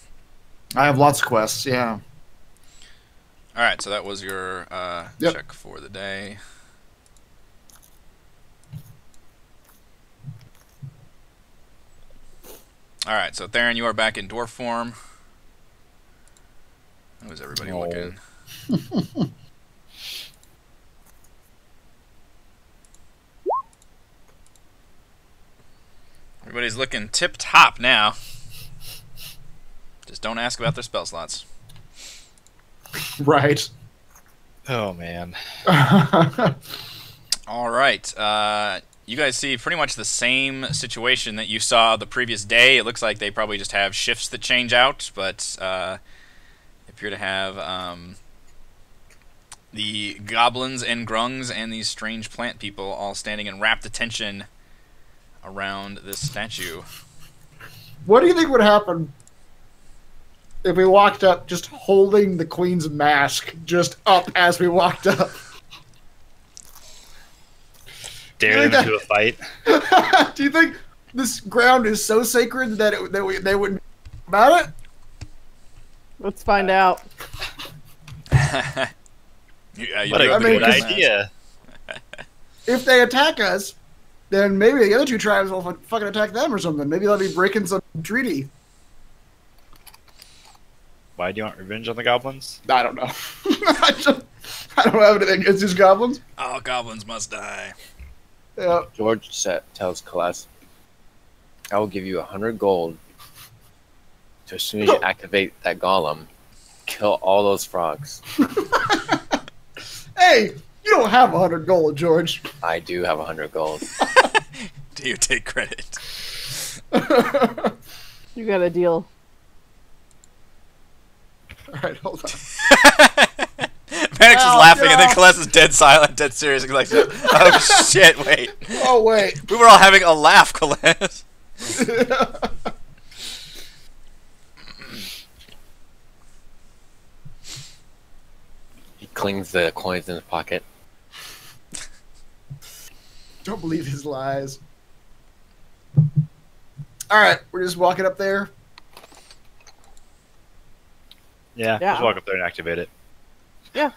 I have lots of quests, yeah. Alright, so that was your Yep. check for the day. Alright, so Theron, you are back in dwarf form. How is everybody looking? Everybody's looking tip-top now. Just don't ask about their spell slots. Right. Oh man. All right. you guys see pretty much the same situation that you saw the previous day. It looks like they probably just have shifts that change out, but appear to have the goblins and grungs and these strange plant people all standing in rapt attention around this statue. What do you think would happen if we walked up just holding the queen's mask just up as we walked up? Dare them into a fight. Do you think this ground is so sacred that they wouldn't about it? Let's find out. What a good idea. If they attack us, then maybe the other two tribes will fucking attack them or something. Maybe they'll be breaking some treaty. Why do you want revenge on the goblins? I don't know. I don't have anything against these goblins. All goblins must die. Yeah. George tells Kalas, I will give you 100 gold to, as soon as you activate that golem, kill all those frogs. Hey, you don't have 100 gold, George. I do have 100 gold. Do you take credit? You got a deal. All right, hold on. Panic's just laughing, and then Kalas is dead silent, dead serious. He's like, oh shit, wait. Oh, wait. We were all having a laugh, Kalas. He clings the coins in his pocket. Don't believe his lies. All right, we're just walking up there. Yeah, Yeah. just walk up there and activate it. Yeah.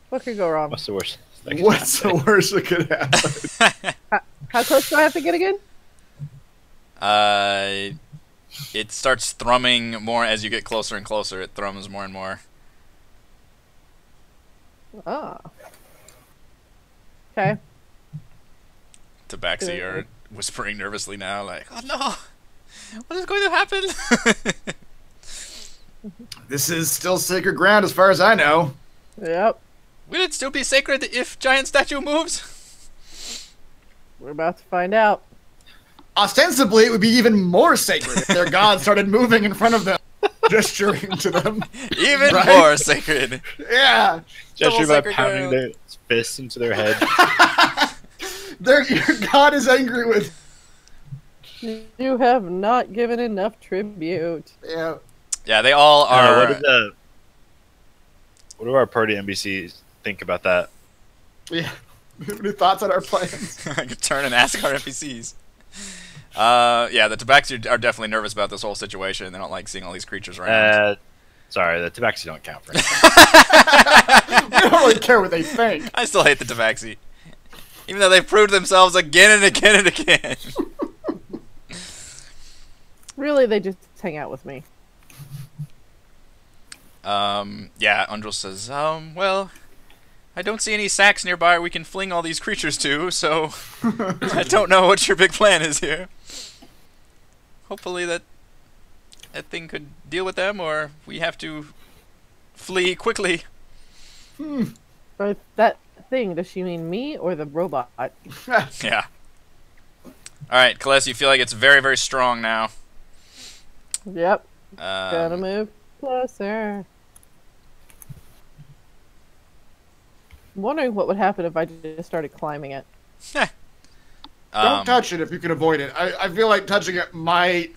What could go wrong? What's the worst? What's the worst that could happen? How close do I have to get again? It starts thrumming more as you get closer and closer. It thrums more and more. Ah. Okay. Tabaxi are whispering nervously now, like, oh no! What is going to happen? This is still sacred ground as far as I know. Yep. Will it still be sacred if giant statue moves? We're about to find out. Ostensibly, it would be even more sacred if their god started moving in front of them, gesturing to them. Even Right? more sacred. Yeah. Gesture by sacred pounding ground. their fists into their head. Your god is angry with. You have not given enough tribute. Yeah. Yeah, they all are. What do our party NPCs think about that? Yeah. Any thoughts on our plans? I could turn and ask our NPCs. Yeah, the Tabaxi are definitely nervous about this whole situation. They don't like seeing all these creatures around. Sorry, the Tabaxi don't count for anything. We don't really care what they think. I still hate the Tabaxi. Even though they've proved themselves again and again and again. Really, they just hang out with me. Yeah, Undril says, well, I don't see any sacks nearby we can fling all these creatures to, so I don't know what your big plan is here. Hopefully that thing could deal with them, or we have to flee quickly. By that thing, does she mean me or the robot? Yeah. Alright, Kalas, you feel like it's very, very strong now. Yep. Gotta move closer. I'm wondering what would happen if I just started climbing it. Don't touch it if you can avoid it. I feel like touching it might.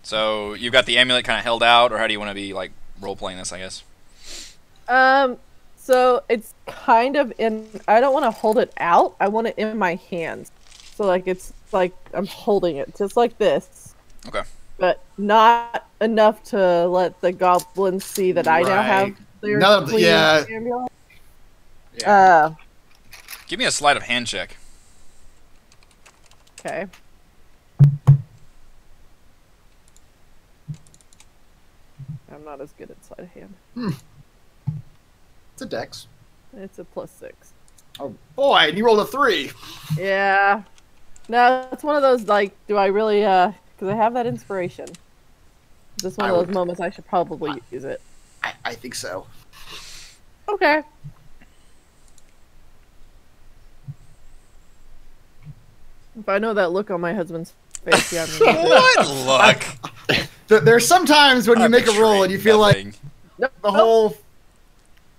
So you've got the amulet kind of held out, or how do you want to be like role-playing this, I guess? So it's kind of in. I don't want to hold it out. I want it in my hands. So like it's like I'm holding it, just like this. Okay. But not enough to let the goblins see that I now have their clean amulet. Yeah. Give me a sleight of hand check. Okay. I'm not as good at sleight of hand. It's a dex. It's a +6. Oh boy, and you rolled a 3. Yeah. No, it's one of those, like, do I really, because I have that inspiration. Is this one of those moments I should probably use it? I think so. Okay. If I know that look on my husband's face, yeah, I'm gonna What look? There's sometimes when you I'm make a roll and you feel betraying like the whole.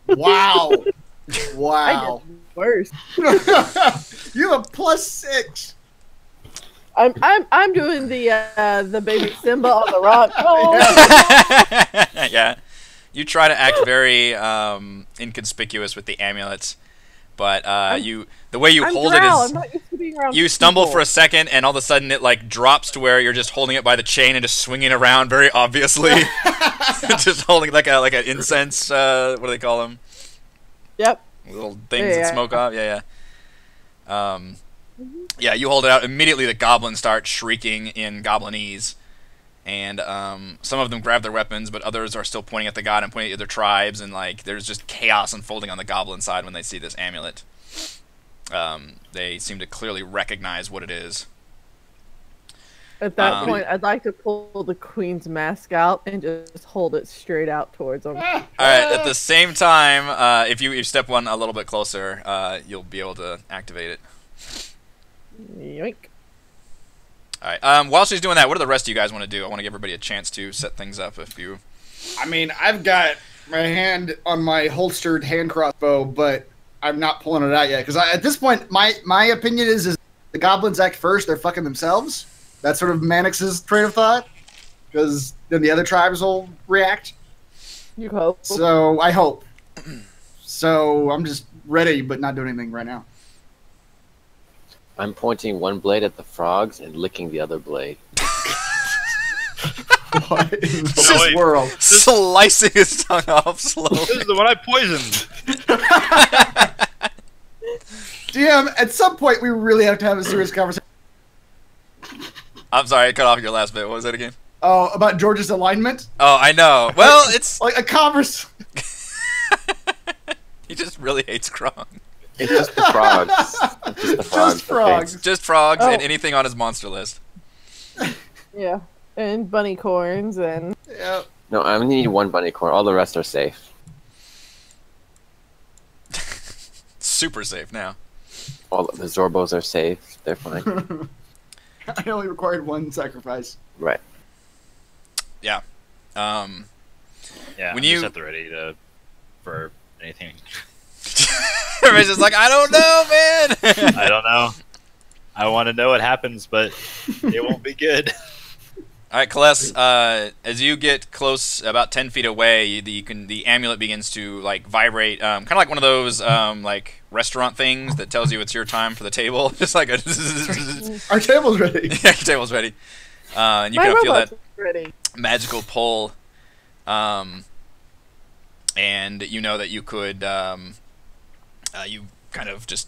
Wow. I Wow. did worse. You have a +6. I'm doing the baby Simba on the rock. Oh, nothing. Yeah. You try to act very inconspicuous with the amulets, but the way you I'm hold Drow. it is I'm not used to being around you stumble people. for a second, and all of a sudden it like drops to where you're just holding it by the chain and just swinging around very obviously, just holding like an incense. What do they call them? Yep. Little things that smoke off. Yeah. Yeah, you hold it out. Immediately the goblins start shrieking in Goblinese. And some of them grab their weapons, but others are still pointing at the god and pointing at their tribes, and like there's just chaos unfolding on the goblin side when they see this amulet. They seem to clearly recognize what it is. At that point, I'd like to pull the queen's mask out and just hold it straight out towards them. All right. At the same time, if you step one a little bit closer, you'll be able to activate it. Yoink. All right. While she's doing that, what do the rest of you guys want to do? I want to give everybody a chance to set things up. If you, I mean, I've got my hand on my holstered hand crossbow, but I'm not pulling it out yet because at this point, my opinion is the goblins act first. They're fucking themselves. That's sort of Mannix's train of thought, because then the other tribes will react. You hope. So I hope. So I'm just ready, but not doing anything right now. I'm pointing one blade at the frogs and licking the other blade. What in No, this wait. world? slicing his tongue off slowly. This is the one I poisoned. DM, at some point we really have to have a serious conversation. I'm sorry, I cut off your last bit. What was that again? Oh, about George's alignment? Oh, I know. Well, it's Like a converse. he just really hates Krong. It's just the frogs. It's just the frogs. Just frogs. Just frogs Oh. and anything on his monster list. Yeah. And bunny corns and... Yeah. No, I only need one bunny corn. All the rest are safe. Super safe now. All the Zorbos are safe. They're fine. I only required one sacrifice. Right. Yeah. Yeah, When I'm you- just at the ready for anything. Everybody's just like, I don't know, man. I don't know. I want to know what happens, but it won't be good. All right, Kaless, as you get close, about 10 feet away, the amulet begins to like vibrate, kind of like one of those like restaurant things that tells you it's your time for the table. Just like a Our table's ready. yeah, your table's ready, and you My kind of feel that robot's ready. magical pull, and you know that you could, you kind of just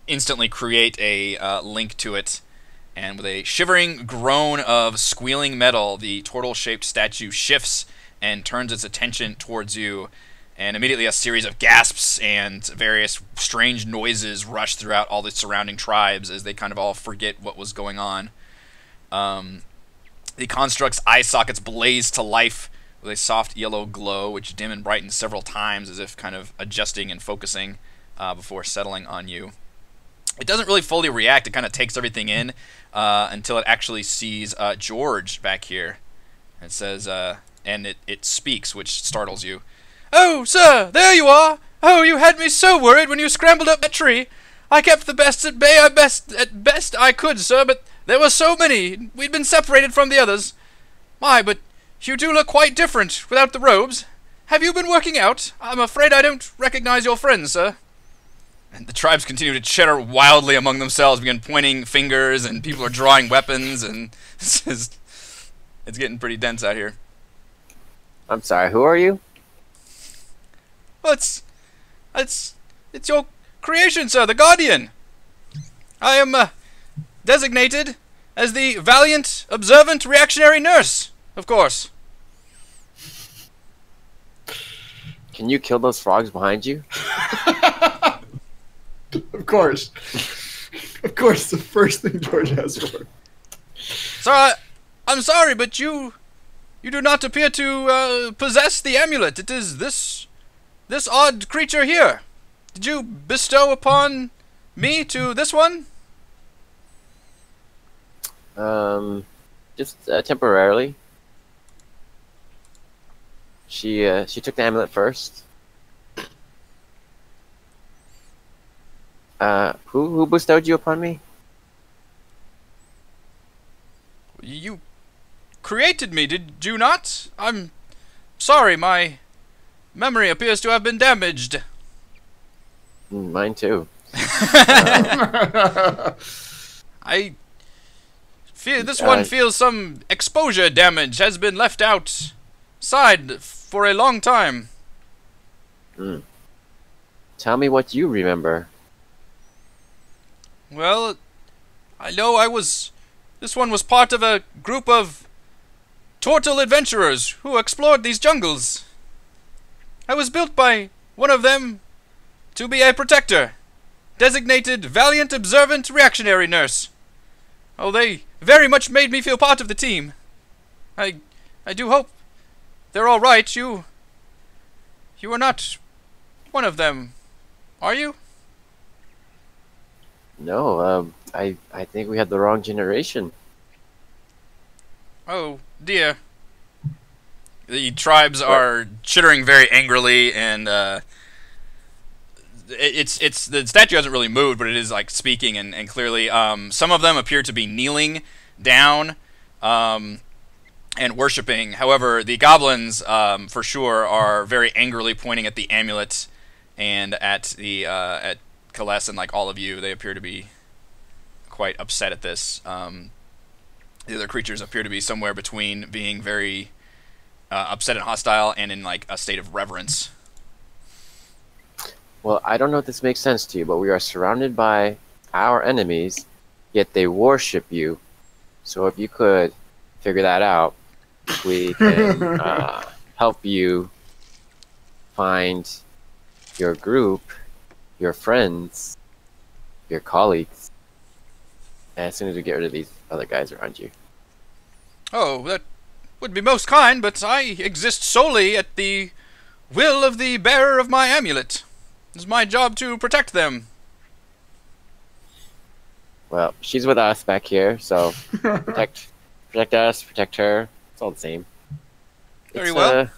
instantly create a link to it. And with a shivering groan of squealing metal, the turtle-shaped statue shifts and turns its attention towards you. And immediately a series of gasps and various strange noises rush throughout all the surrounding tribes as they kind of all forget what was going on. The construct's eye sockets blaze to life with a soft yellow glow, which dim and brightens several times as if kind of adjusting and focusing before settling on you. It doesn't really fully react. It kind of takes everything in until it actually sees George back here. It says, and it speaks, which startles you. "Oh, sir, there you are! Oh, you had me so worried when you scrambled up that tree. I kept the best at bay at best I could, sir, but there were so many. We'd been separated from the others. My, but you do look quite different without the robes. Have you been working out? I'm afraid I don't recognize your friends, sir." And the tribes continue to chatter wildly among themselves, begin pointing fingers, and people are drawing weapons, and it's getting pretty dense out here. I'm sorry, who are you? Well, it's your creation, sir, the Guardian. I am designated as the valiant, observant, reactionary nurse, of course. Can you kill those frogs behind you? Of course. Of course, the first thing George has for. Sir, I'm sorry, but you do not appear to possess the amulet. It is this odd creature here. Did you bestow upon me to this one? Just temporarily. She took the amulet first. Who bestowed you upon me? You created me, did you not? I'm sorry, my memory appears to have been damaged. Mine too. I feel this one feels some exposure damage has been left outside for a long time. Tell me what you remember. Well, I know this one was part of a group of turtle adventurers who explored these jungles. I was built by one of them to be a protector, designated valiant, observant, reactionary nurse. Oh, they very much made me feel part of the team. I do hope they're all right. You are not one of them, are you? No, I think we had the wrong generation. Oh, dear. The tribes are chittering very angrily, and it's the statue hasn't really moved, but it is like speaking and clearly. Some of them appear to be kneeling down and worshiping. However, the goblins for sure are very angrily pointing at the amulet and at Kaless and like all of you. They appear to be quite upset at this. The other creatures appear to be somewhere between being very upset and hostile and in like a state of reverence. Well, I don't know if this makes sense to you, but we are surrounded by our enemies, yet they worship you. So if you could figure that out, we can help you find your group, your friends, your colleagues, as soon as we get rid of these other guys around you. Oh, that would be most kind, but I exist solely at the will of the bearer of my amulet. It is my job to protect them. Well, she's with us back here, so protect us, protect her. It's all the same. Very well.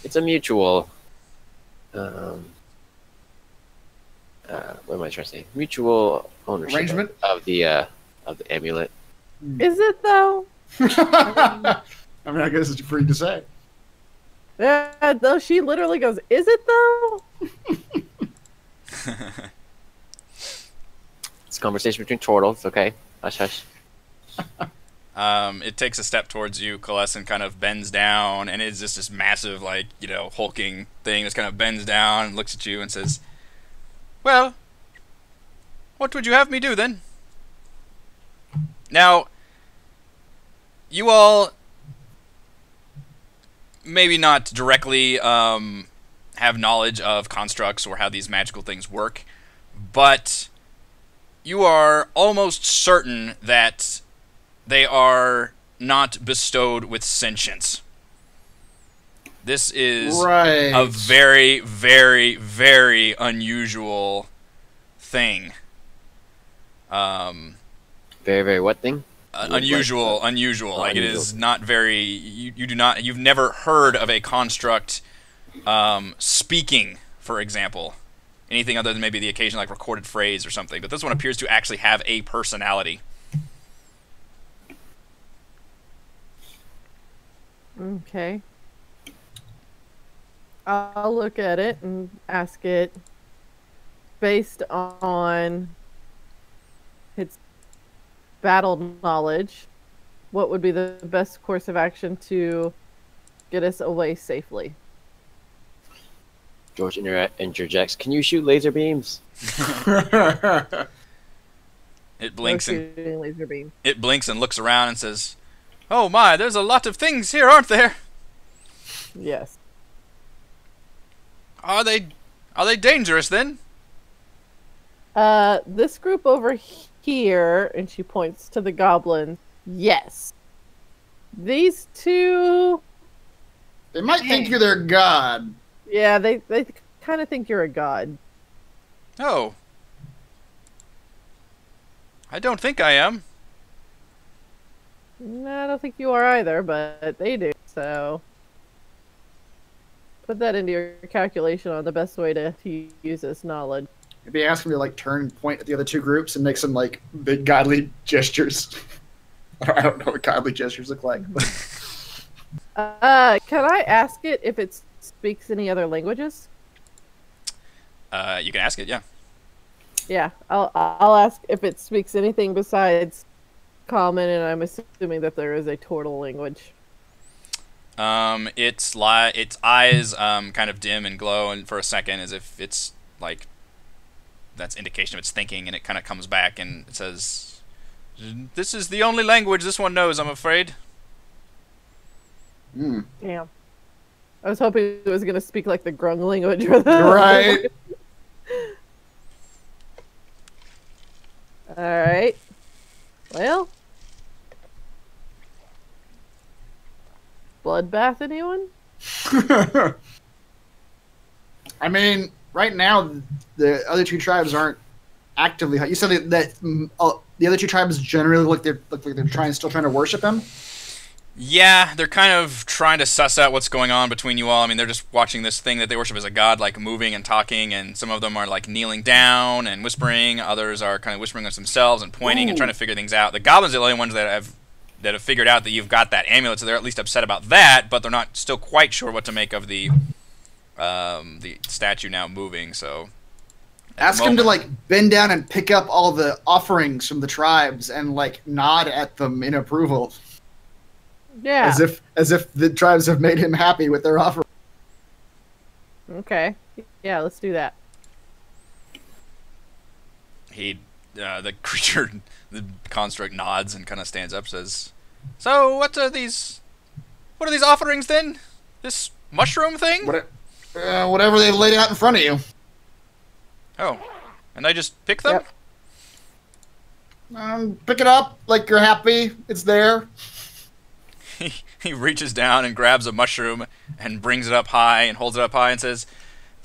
It's a mutual. What am I trying to say? Mutual ownership Arrangement of the amulet. Is it though? I mean, I guess it's free to say. Yeah, though she literally goes, "Is it though?" It's a conversation between turtles, okay? Hush, hush. It takes a step towards you, Kaless, and kind of bends down, and it's just this massive, like, hulking thing that kind of bends down and looks at you and says, "Well, what would you have me do, then?" Now, you all maybe not directly have knowledge of constructs or how these magical things work, but you are almost certain that they are not bestowed with sentience. This is a very, very, very unusual thing. Very, very what thing? Unusual. Like, it is not very. You've never heard of a construct speaking, for example. Anything other than maybe the occasional like recorded phrase or something. But this one appears to actually have a personality. Okay. I'll look at it and ask it based on its battle knowledge, what would be the best course of action to get us away safely? George interjects, "Can you shoot laser beams?" It blinks shooting laser beam. It blinks and looks around and says, "Oh my, there's a lot of things here, aren't there? Yes. Are they dangerous then?" This group over here, and she points to the goblin. Yes. These two. They might think you're their god. Yeah, they kind of think you're a god. Oh. I don't think I am. No, I don't think you are either, but they do. So put that into your calculation on the best way to use this knowledge. Maybe ask him to like turn and point at the other two groups and make some like big godly gestures. I don't know what godly gestures look like. Can I ask it if it speaks any other languages? You can ask it, yeah. Yeah, I'll ask if it speaks anything besides Common, and I'm assuming that there is a turtle language. Its eyes kind of dim and glow, and for a second, as if it's like that's indication of its thinking, and it kind of comes back and it says, "This is the only language this one knows, I'm afraid." Damn. I was hoping it was gonna speak like the grung language or the Right. All right. Well. Bloodbath, anyone? I mean, right now the other two tribes aren't actively. You said that the other two tribes generally look like they're still trying to worship him. Yeah, they're kind of trying to suss out what's going on between you all. I mean, they're just watching this thing that they worship as a god, like moving and talking, and some of them are like kneeling down and whispering. Others are kind of whispering amongst themselves and pointing and trying to figure things out. The goblins are the only ones that have figured out that you've got that amulet, so they're at least upset about that, but they're not still quite sure what to make of the statue now moving. So ask him to like bend down and pick up all the offerings from the tribes and like nod at them in approval. Yeah. As if the tribes have made him happy with their offer. Okay. Yeah, let's do that. The creature, the construct nods and kind of stands up, says, "So what are these offerings then? This mushroom thing?" Whatever they've laid out in front of you. Oh, and I just pick them? Yep. Pick it up like you're happy. It's there. He reaches down and grabs a mushroom and brings it up high and holds it up high and says,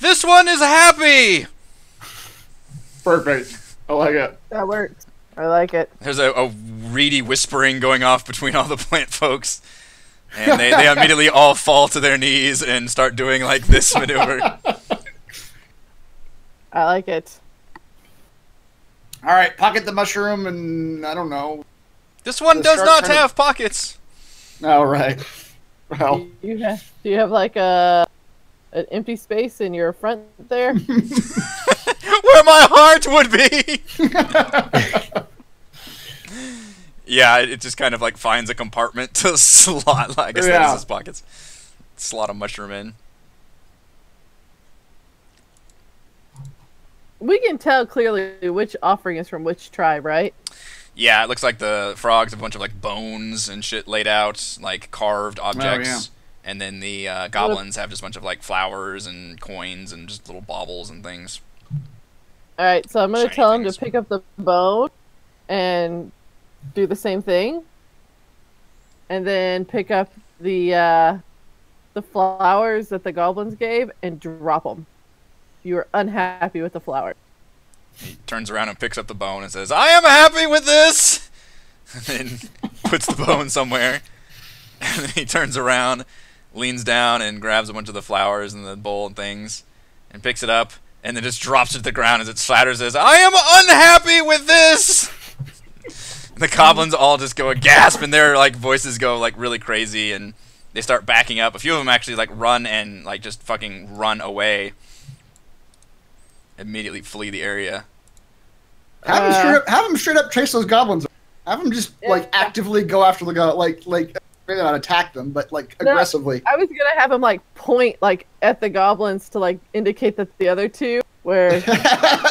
"This one is happy!" Perfect. I like it. That works. I like it. There's a reedy whispering going off between all the plant folks. And they immediately all fall to their knees and start doing like this maneuver. I like it. All right, pocket the mushroom and I don't know. This one does not have pockets. All right. Well, Do you have like an empty space in your front there? Where my heart would be. Yeah, it just kind of like finds a compartment to slot. I guess that is his pockets. Slot a mushroom in. We can tell clearly which offering is from which tribe, right? Yeah, it looks like the frogs have a bunch of like bones and shit laid out, like carved objects. Oh, yeah. And then the goblins have just a bunch of like flowers and coins and just little baubles and things. All right, so I'm going to Shiny tell him things. to pick up the bone and do the same thing. And then pick up the flowers that the goblins gave and drop them. You are unhappy with the flower. He turns around and picks up the bone and says, "I am happy with this!" And then puts the bone somewhere. And then he turns around, leans down, and grabs a bunch of the flowers and the bowl and things, and picks it up, and then just drops it to the ground as it slatters and says, "I am unhappy with this!" And the goblins all just go a gasp, and their like voices go like really crazy, and they start backing up. A few of them actually like run and like just fucking run away. Immediately flee the area. have him straight up chase those goblins. Have him just like actively go after the like maybe not attack them, but like aggressively. I was gonna have him like point like at the goblins to like indicate that the other two were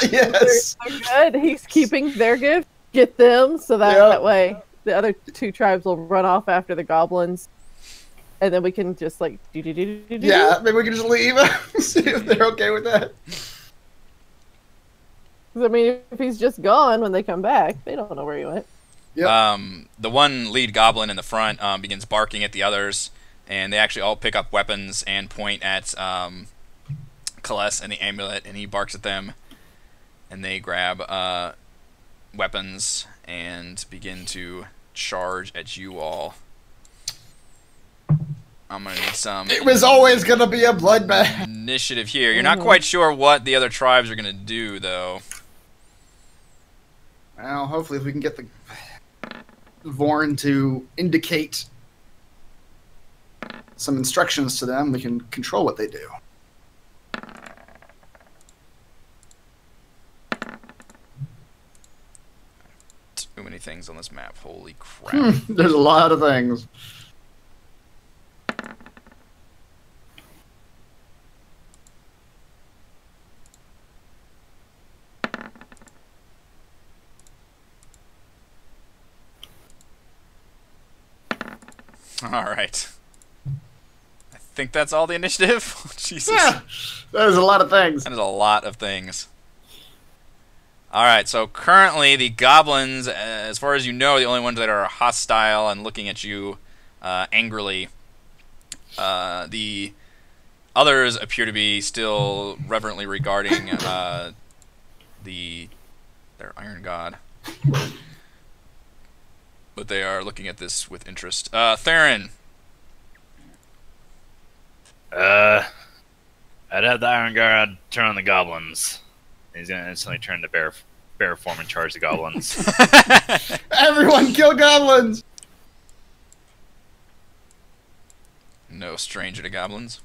Yes. they're good. He's keeping their gift. Get them so that way the other two tribes will run off after the goblins, and then we can just like Yeah, maybe we can just leave. See if they're okay with that. I mean, if he's just gone when they come back, they don't know where he went. Yep. The one lead goblin in the front begins barking at the others, and they actually all pick up weapons and point at Kalles and the amulet, and he barks at them, and they grab weapons and begin to charge at you all. I'm gonna need some. It was always gonna be a bloodbath. Initiative here. You're not quite sure what the other tribes are gonna do, though. Well, hopefully, if we can get the V.O.R.N to indicate some instructions to them, we can control what they do. Too many things on this map. Holy crap. There's a lot of things. Alright. I think that's all the initiative. Jesus. Yeah, there's a lot of things. That is a lot of things. Alright, so currently the goblins, as far as you know, the only ones that are hostile and looking at you angrily. The others appear to be still reverently regarding their iron god. But they are looking at this with interest. Theron. I'd have the Iron Guard turn on the goblins. He's gonna instantly turn to bear form and charge the goblins. Everyone kill goblins! No stranger to goblins.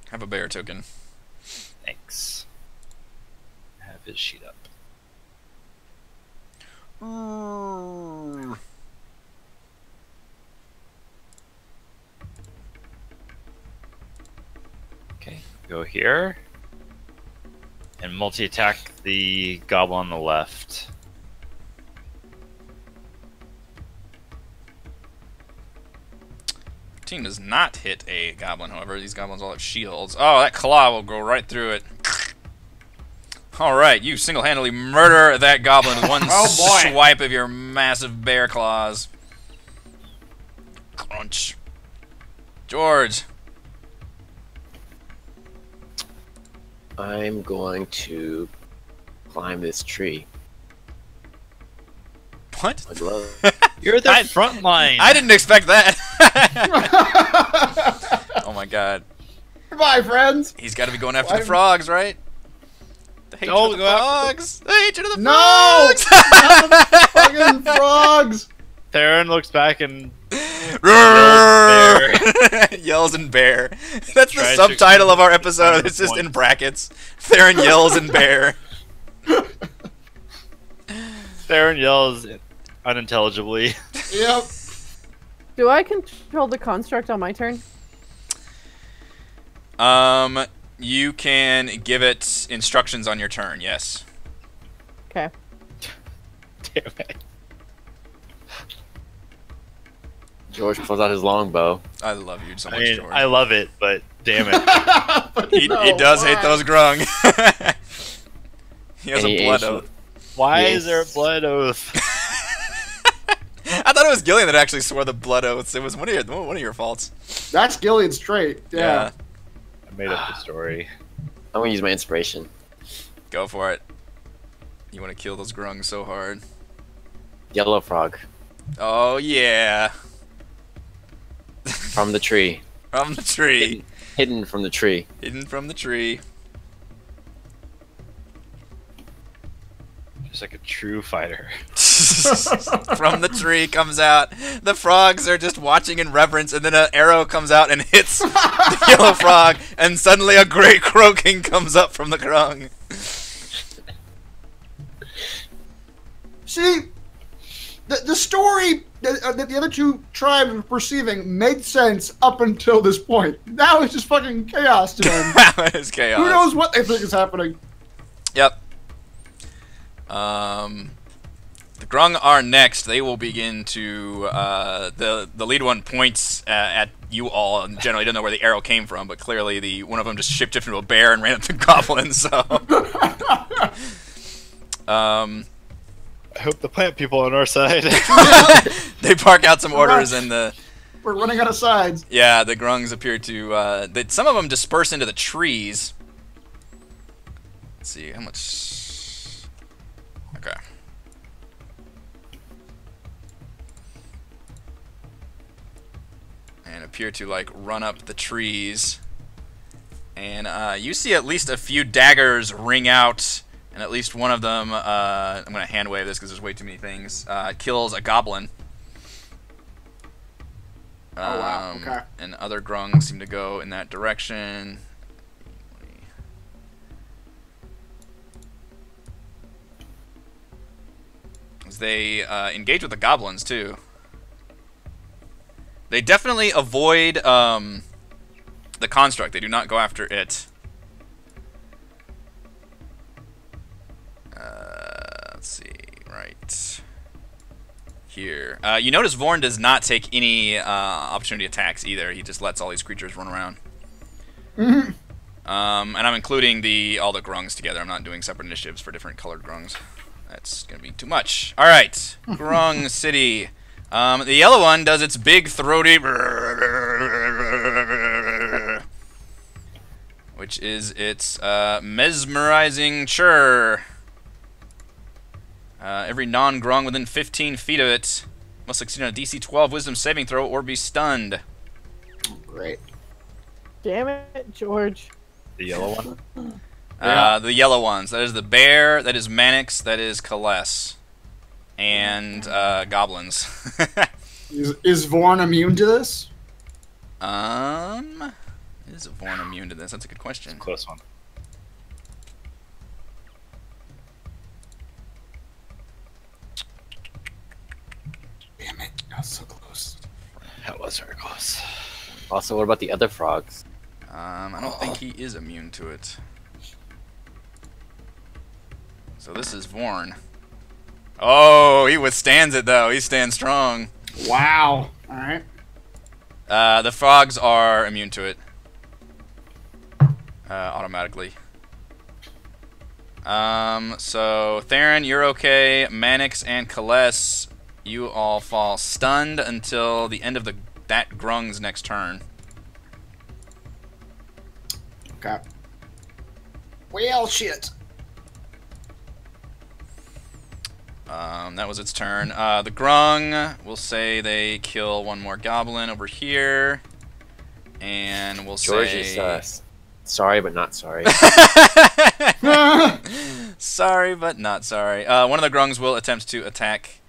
Have a bear token. Thanks. Have his sheet up. Okay, go here. And multi-attack the goblin on the left. Team does not hit a goblin, however. These goblins all have shields. Oh, that claw will go right through it. Alright, you single-handedly murder that goblin with one swipe of your massive bear claws. Crunch. George. I'm going to climb this tree. What? I'd love. You're the front line. I didn't expect that. Oh my god. Goodbye, friends! He's got to be going after the frogs, right? The hatred of the frogs! The hatred of the No! frogs! Not the fucking frogs! Theron looks back and yells and bear. That's the Tries to subtitle of our episode. explain It's just the in brackets. Theron yells and bear. Theron yells unintelligibly. Yep. Do I control the construct on my turn? You can give it instructions on your turn, yes. Okay. Damn it. George pulls out his longbow. I love you so much, I mean, George. I love it, but damn it. He does hate those grung. He has And a he blood aged- oath. Why Yes. is there a blood oath? I thought it was Gillian that actually swore the blood oaths. It was one of your faults. That's Gillian's trait. Yeah. I made up the story. I'm gonna use my inspiration. Go for it. You want to kill those grungs so hard. Yellow frog Oh yeah. from the tree. From the tree. Hidden from the tree. Hidden from the tree. Just like a true fighter. From the tree comes out. The frogs are just watching in reverence, and then an arrow comes out and hits the yellow frog, and suddenly a great croaking comes up from the grung. See, the story that the other two tribes were perceiving made sense up until this point. Now it's just fucking chaos to them. That is chaos. Who knows what they think is happening? Yep. The grung are next. They will begin to the lead one points at you all, and generally don't know where the arrow came from, but clearly the one of them just shifted into a bear and ran up the goblin. So I hope the plant people are on our side. they bark out some orders, and We're running out of sides. the grungs appear to some of them disperse into the trees. Let's see how much. Okay. and appear to like run up the trees. And you see at least a few daggers ring out, and at least one of them, I'm going to hand wave this because there's way too many things, kills a goblin. Oh, wow. Okay. And other grungs seem to go in that direction. As they engage with the goblins, too. They definitely avoid the construct. They do not go after it. Let's see, right here. You notice Vorn does not take any opportunity attacks either. He just lets all these creatures run around. Mm-hmm. And I'm including all the grungs together. I'm not doing separate initiatives for different colored grungs. That's gonna be too much. All right, Grung City. The yellow one does its big throaty, which is its mesmerizing churr. Every non-grung within 15 feet of it must succeed on a DC 12 Wisdom saving throw or be stunned. Great. Damn it, George. The yellow one? The yellow ones. That is the bear, that is Mannix, that is Kaless. And goblins. Is V.O.R.N immune to this? Is V.O.R.N immune to this? That's a good question. Close one. Damn it, that was so close. That was very close. Also, what about the other frogs? I don't think he is immune to it. So this is V.O.R.N. Oh, he withstands it though. He stands strong. Wow. Alright. The frogs are immune to it. Automatically. So Theron, you're okay. Mannix and Kaless, you all fall stunned until the end of that grung's next turn. Okay. Well, shit. That was its turn. The grung, we'll say they kill one more goblin over here. And we'll George say... is sorry, but not sorry. Sorry, but not sorry. One of the grungs will attempt to attack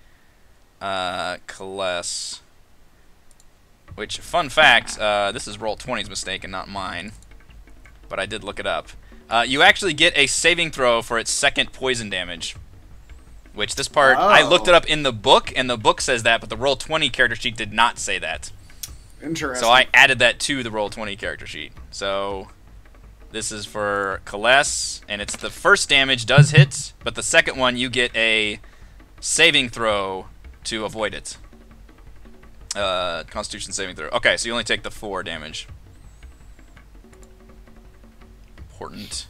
Kaless. Which, fun fact, this is Roll20's mistake and not mine. But I did look it up. You actually get a saving throw for its second poison damage. Which this part, I looked it up in the book, and the book says that, but the Roll20 character sheet did not say that. Interesting. So I added that to the Roll20 character sheet. So this is for Kaless, and it's the first damage does hit, but the second one you get a saving throw to avoid it. Constitution saving throw. Okay, so you only take the 4 damage. Important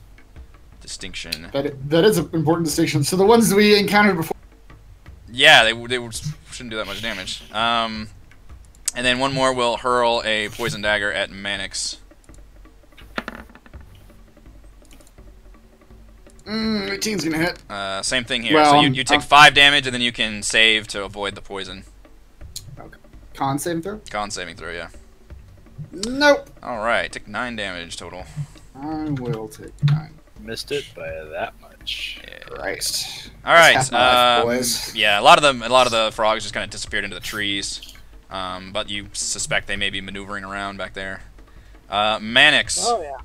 distinction. That is an important distinction. So the ones we encountered before. Yeah, they shouldn't do that much damage. And then one more will hurl a poison dagger at Mannix. 18's gonna hit. Same thing here. Well, so you take 5 damage, and then you can save to avoid the poison. Okay. Con saving throw? Con saving throw, yeah. Nope. Alright, take 9 damage total. I will take 9. Missed it by that much. Yeah. Christ. Alright, That's half my life, boys. yeah, a lot of the frogs just kind of disappeared into the trees. But you suspect they may be maneuvering around back there. Mannix. Oh, yeah.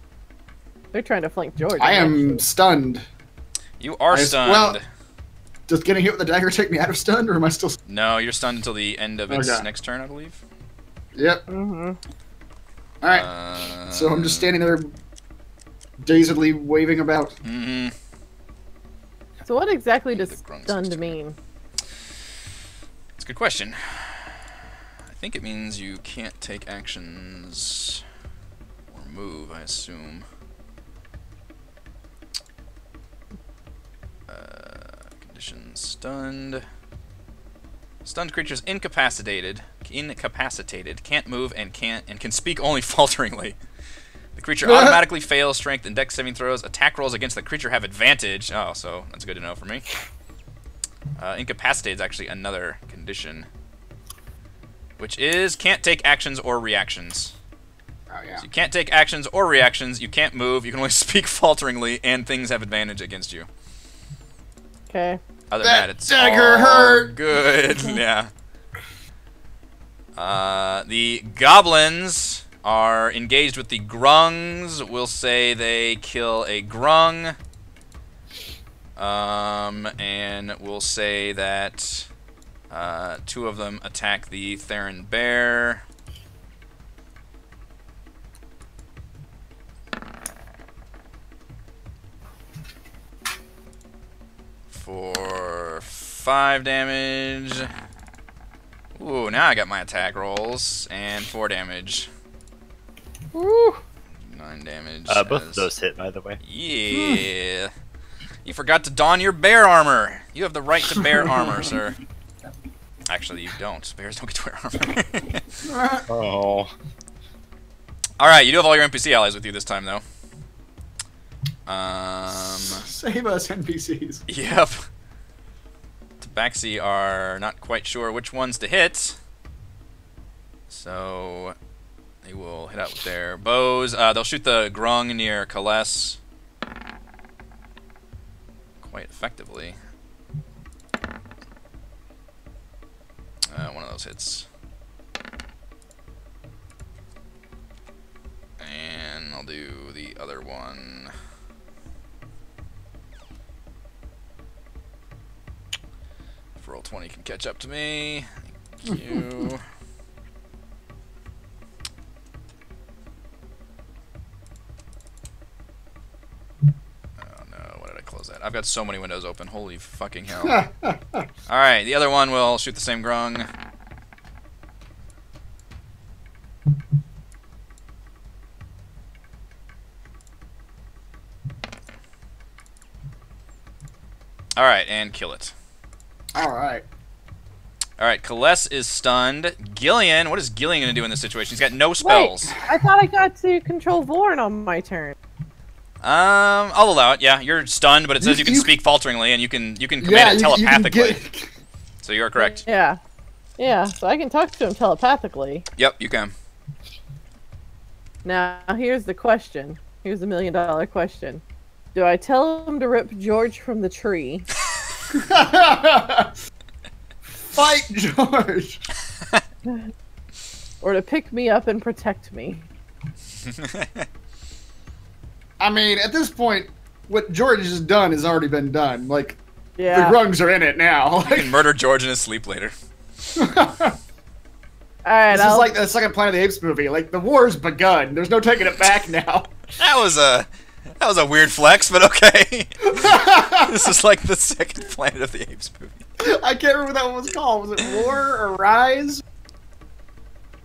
They're trying to flank George. I am stunned. You are stunned. Well, does getting hit with the dagger take me out of stun, or am I still... No, you're stunned until the end of its next turn, I believe. Yep. Mm-hmm. Alright. So I'm just standing there dazedly waving about. Mm-hmm. So what exactly does grunts stunned next mean? It's a good question. I think it means you can't take actions or move, I assume. Condition stunned. Stunned creatures incapacitated, can't move, and can speak only falteringly. The creature automatically fails strength and dex saving throws. Attack rolls against the creature have advantage. Oh, so that's good to know for me. Incapacitated is actually another condition, which is can't take actions or reactions. Oh yeah. So you can't take actions or reactions. You can't move. You can only speak falteringly, and things have advantage against you. Okay. Other than that, it's dagger all hurt. good. Yeah. The goblins are engaged with the grungs. We'll say they kill a grung. And we'll say that 2 of them attack the Theron bear. For 5 damage. Ooh, now I got my attack rolls. And 4 damage. Woo. 9 damage. Both of those hit, by the way. Yeah. You forgot to don your bear armor. You have the right to bear armor, sir. Actually, you don't. Bears don't get to wear armor. Oh. Alright, you do have all your NPC allies with you this time, though. Save us, NPCs. Yep. Tabaxi are not quite sure which ones to hit. So they will hit out with their bows. They'll shoot the grung near Kaless quite effectively. One of those hits. And I'll do the other one. If Roll20 can catch up to me. Thank you. I've got so many windows open. Holy fucking hell. Alright, the other one will shoot the same grung. Alright, and kill it. Alright. Alright, Kaless is stunned. Gillian, what is Gillian going to do in this situation? He's got no spells. Wait, I thought I got to control V.O.R.N on my turn. I'll allow it. Yeah, you're stunned, but it says you can speak falteringly, and you can command it telepathically. So you are correct. Yeah, yeah. So I can talk to him telepathically. Yep, you can. Now here's the question. Here's the $1 million question. Do I tell him to rip George from the tree? Fight George. Or to pick me up and protect me? I mean, at this point, what George has done has already been done. Like, Yeah. the grungs are in it now. You can murder George in his sleep later. Alright, This is like the second Planet of the Apes movie. Like, the war's begun. There's no taking it back now. That was a weird flex, but okay. This is like the second Planet of the Apes movie. I can't remember what that one was called. Was it War or Rise?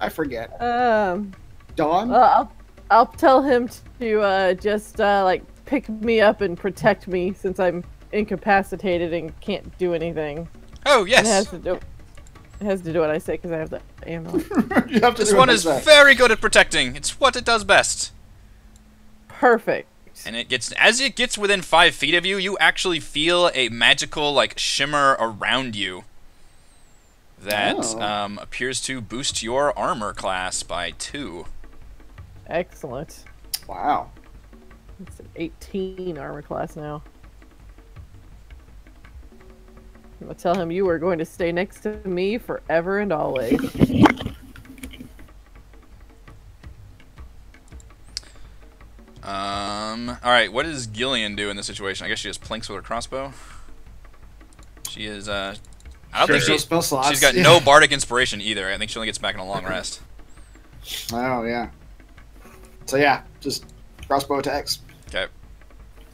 I forget. Dawn? well, I'll tell him to just like pick me up and protect me since I'm incapacitated and can't do anything. Oh yes. It has to do what I say because I have the amulet. You have to This do one what is I say. very good at protecting. It's what it does best. Perfect. And as it gets within 5 feet of you, you actually feel a magical like shimmer around you that appears to boost your armor class by 2. Excellent. Wow. It's an 18 armor class now. I'm gonna tell him you are going to stay next to me forever and always. Alright, what does Gillian do in this situation? I guess she just plinks with her crossbow. She is, I don't think No spell slots. she's got no bardic inspiration either. I think she only gets back in a long rest. Oh, yeah. So, yeah, just crossbow attacks. Okay.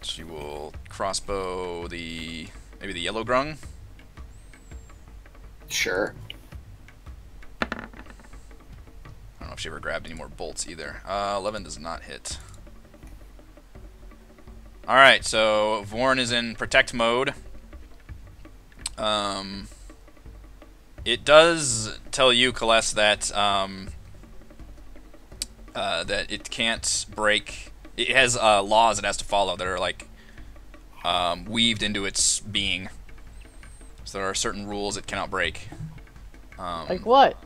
She will crossbow maybe the yellow grung. Sure. I don't know if she ever grabbed any more bolts either. 11 does not hit. Alright, so V.O.R.N is in protect mode. It does tell you, Kaless, that that it can't break. It has laws it has to follow that are like weaved into its being. So there are certain rules it cannot break. Like what?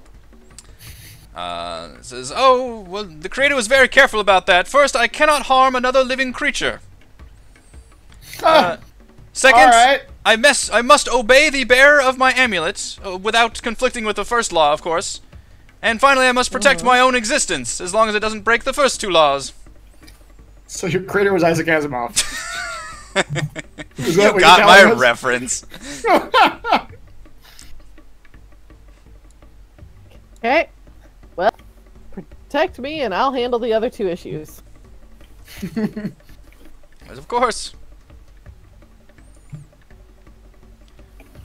It says, "Oh, well, the creator was very careful about that. First, I cannot harm another living creature. Second, All right. I must obey the bearer of my amulet, without conflicting with the first law, of course. And finally, I must protect my own existence, as long as it doesn't break the first two laws." So your creator was Isaac Asimov. Is You that what got you're my telling us? reference. Okay. Well, protect me and I'll handle the other two issues. Yes, of course.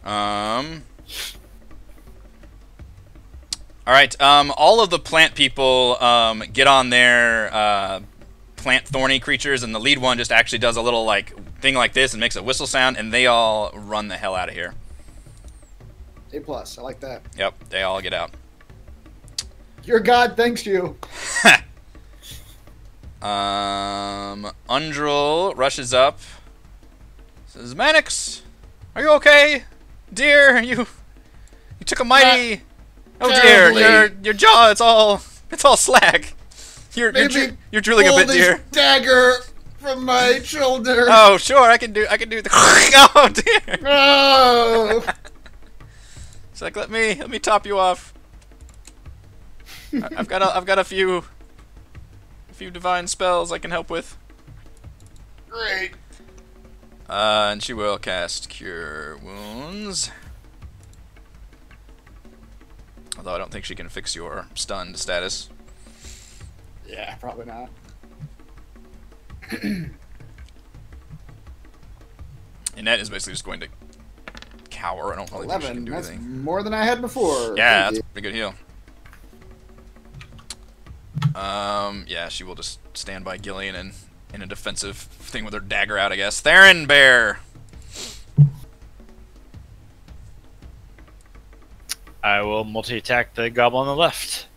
Alright, all of the plant people, get on their, plant thorny creatures, and the lead one just actually does a little, like, thing like this and makes a whistle sound, and they all run the hell out of here. A+, I like that. Yep, they all get out. Your god thanks you. Undril rushes up. Says, "Mannix, are you okay? Dear, you took a mighty... Oh dear, your jaw, it's all slack. You're drooling a bit, dear. Dagger from my shoulder. Oh, sure, I can do the... Oh dear. Oh. It's like, let me top you off. I've got a few divine spells I can help with. Great. And she will cast Cure Wounds. Although I don't think she can fix your stunned status. Yeah, probably not. Annette is basically just going to cower. I don't really think she can 11. do That's anything. more than I had before. Yeah, Thank that's you. a pretty good heal. Yeah, she will just stand by Gillian and in a defensive thing with her dagger out, I guess. Theron Bear. I will multi-attack the goblin on the left.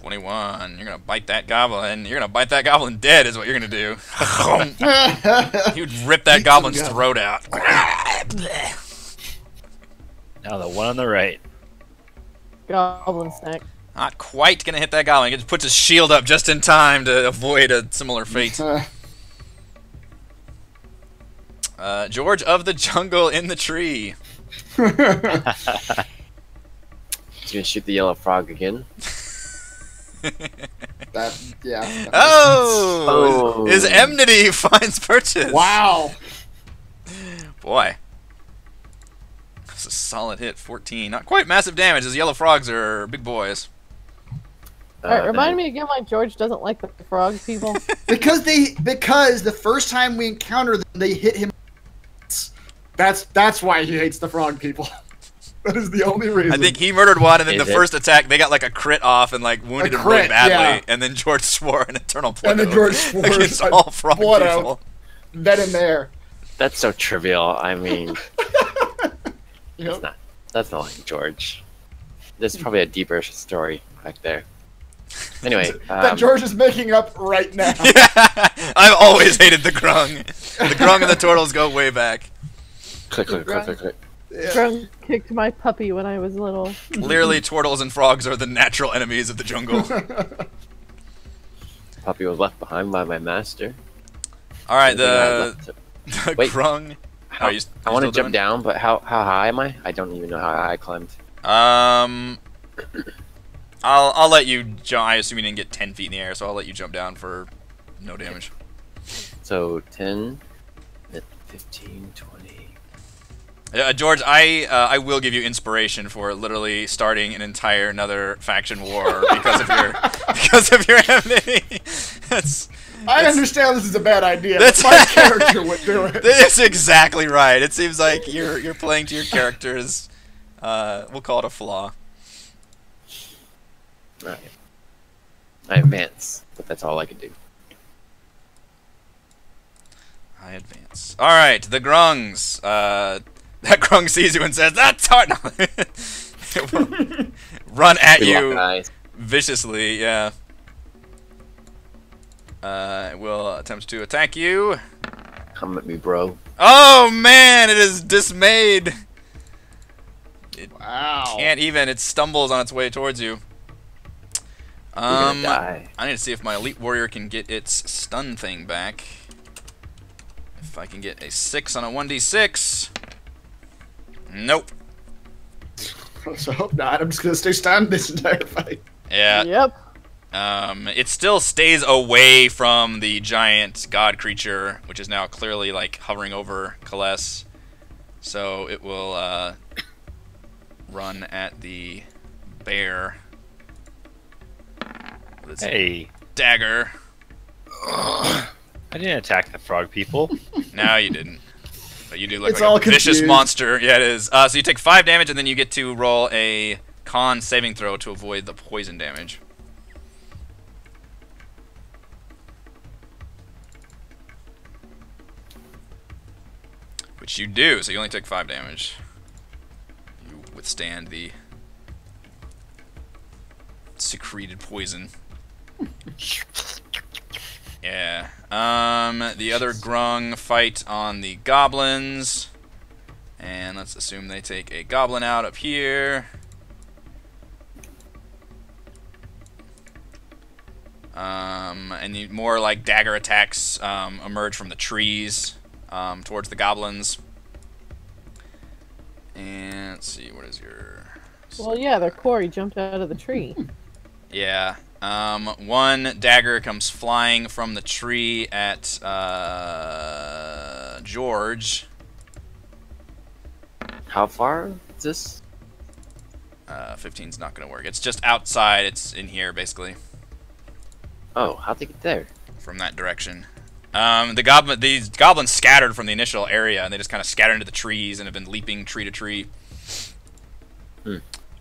"21. You're gonna bite that goblin. You're gonna bite that goblin dead, is what you're gonna do." You'd rip that goblin's throat out. Now the one on the right. Goblin snack. Not quite gonna hit that goblin. He just puts his shield up just in time to avoid a similar fate. George of the jungle in the tree. He's gonna shoot the yellow frog again. Yeah. Oh! His enmity finds purchase. Wow. Boy. That's a solid hit. 14. Not quite massive damage, as yellow frogs are big boys. Alright, remind me again why George doesn't like the frog people. Because the first time we encounter them, they hit him. That's why he hates the frog people. That is the only reason. I think he murdered one, and then Is the it? first attack, they got like a crit off and like wounded him really crit, badly, yeah. and then George swore an eternal blood And then George swore against an all frog blood oath. people. Then and there. That's so trivial. I mean, Yep. that's not like George. There's probably a deeper story back there. Anyway, That George is making up right now. I've always hated the grung. The grung and the turtles go way back. click. Drunk kicked my puppy when I was little. Clearly, turtles and frogs are the natural enemies of the jungle. Puppy was left behind by my master. All right, Anything the Wait. grung. I want to jump down, but how high am I? I don't even know how high I climbed. I'll let you jump. I assume you didn't get 10 feet in the air, so I'll let you jump down for no damage. So 10, 15, 20. George, I will give you inspiration for literally starting an entire another faction war because of your enmity. I understand this is a bad idea, but my character would do it. That's exactly right. It seems like you're playing to your character's we'll call it a flaw. Alright. I advance, but that's all I can do. I advance. All right, the grungs. That grung sees you and says, "That's hard." It will run at We lock you eyes. viciously. Yeah. It will attempt to attack you. Come at me, bro. Oh man, it is dismayed. Wow. Can't even. It stumbles on its way towards you. You're gonna die. I need to see if my elite warrior can get its stun thing back. If I can get a 6 on a 1d6. Nope. So hope not. I'm just gonna stay stunned this entire fight. Yeah. Yep. It still stays away from the giant god creature, which is now clearly like hovering over Kaless. So it will run at the bear. With its Hey, dagger. I didn't attack the frog people. No, you didn't. But you do look It's like all a vicious confused. monster. Yeah, it is. So you take 5 damage, and then you get to roll a con saving throw to avoid the poison damage. Which you do, so you only take 5 damage. You withstand the secreted poison. Yeah. The other grung fight on the goblins. And let's assume they take a goblin out up here. And more like dagger attacks emerge from the trees towards the goblins. And let's see, what is your... Well, yeah, their quarry jumped out of the tree. Yeah. One dagger comes flying from the tree at George. How far is this? 15's not gonna work. It's just outside. It's in here, basically, Oh, how'd they get there? from that direction. These goblins scattered from the initial area, and they just kind of scattered into the trees and have been leaping tree to tree.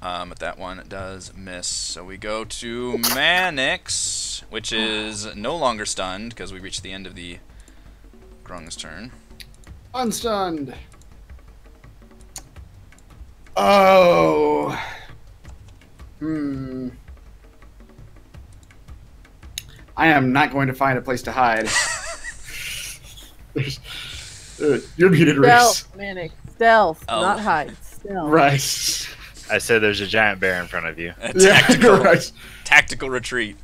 But that one does miss. So we go to Manix, which is no longer stunned because we reached the end of the Grung's turn. Unstunned. Oh. I am not going to find a place to hide. You're muted, Reese. Stealth, Manic. Stealth, Oh. not hide. Stealth. Right. I said there's a giant bear in front of you. A Yeah, tactical, right. tactical retreat.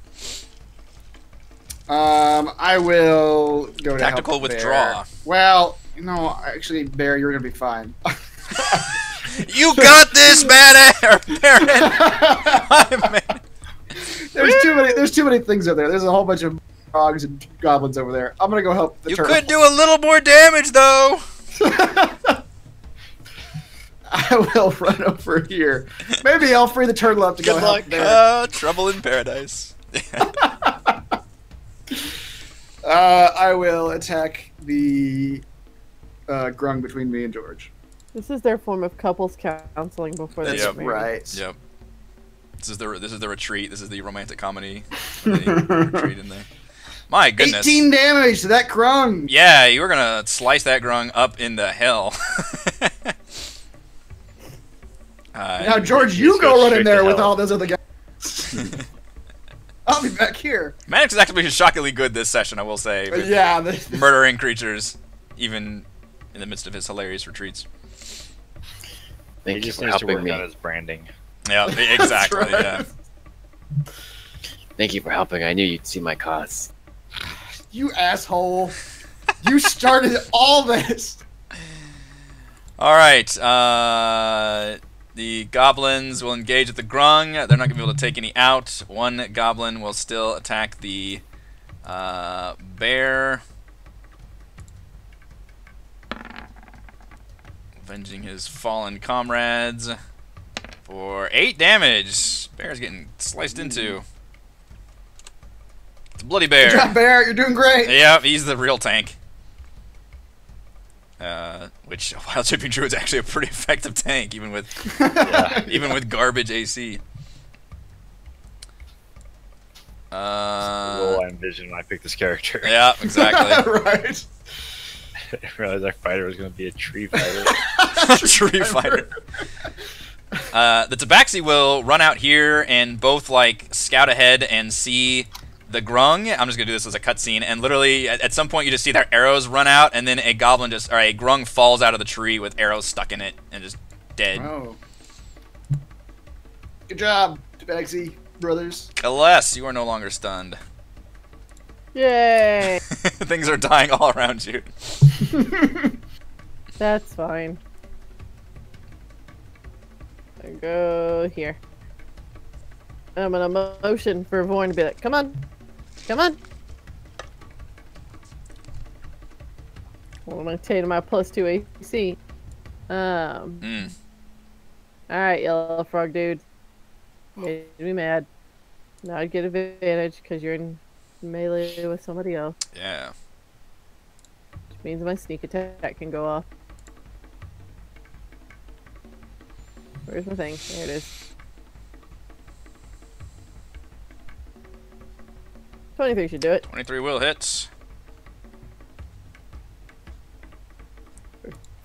I will go to Tactical help the withdraw. bear. Well, no, actually, Bear, you're gonna be fine. You got this, Baron! There's too many things over there. There's a whole bunch of frogs and goblins over there. I'm gonna go help the You turtle. could do a little more damage, though! I will run over here. Maybe I'll free the turtle up to go Good help luck. Bear. Trouble in paradise. I will attack the grung between me and George. This is their form of couples counseling before they That's get married. right. Yep. This is the retreat. This is the romantic comedy. They retreat in there. My goodness. 18 damage to that grung. Yeah, you were gonna slice that grung up into hell. Now, George, you Just go go run straight in there to with hell. all those other guys. I'll be back here. Manix is actually shockingly good this session, I will say. But with yeah, murdering creatures, even in the midst of his hilarious retreats. He Thank you just for needs to helping work me. on his branding. Yeah, exactly. right. Yeah. Thank you for helping. I knew you'd see my cause. you asshole. You started all this. All right. The goblins will engage with the grung. They're not going to be able to take any out. One goblin will still attack the bear, avenging his fallen comrades for 8 damage. Bear's getting sliced into. It's a bloody bear. Good job, Bear. You're doing great. Yep, he's the real tank. Which Wild Chipping Druid is actually a pretty effective tank, even with even with garbage AC. The role I envisioned when I picked this character. Yeah, exactly. Right. I realized our fighter was going to be a tree fighter. Tree fighter. The Tabaxi will run out here and both like scout ahead and see the grung, I'm just gonna do this as a cutscene, and literally at some point you just see their arrows run out, and then a grung falls out of the tree with arrows stuck in it and just dead. Oh. Good job, Tabaxi brothers. Alas, you are no longer stunned. Yay! Things are dying all around you. That's fine. I go here. I'm gonna motion for Vorn to be like, come on! Come on! Well, I'm taking my +2 AC. Alright, yellow frog dude. Made me mad. Now I get advantage because you're in melee with somebody else. Yeah. Which means my sneak attack can go off. Where's my thing? There it is. 23 should do it. 23 will hit.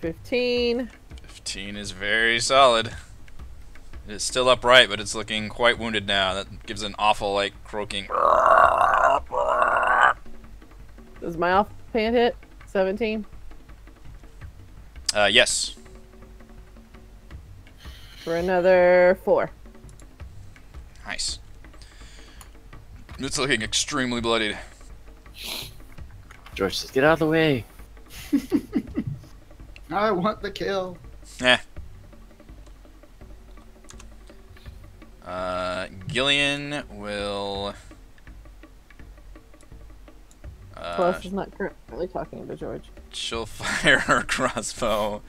15. 15 is very solid. It is still upright, but it's looking quite wounded now. That gives an awful, like, croaking. Does my offhand hit? 17? Yes. For another 4. Nice. It's looking extremely bloodied. George says, get out of the way. I want the kill. Eh. Gillian will... Plus is not currently talking to George. she'll fire her crossbow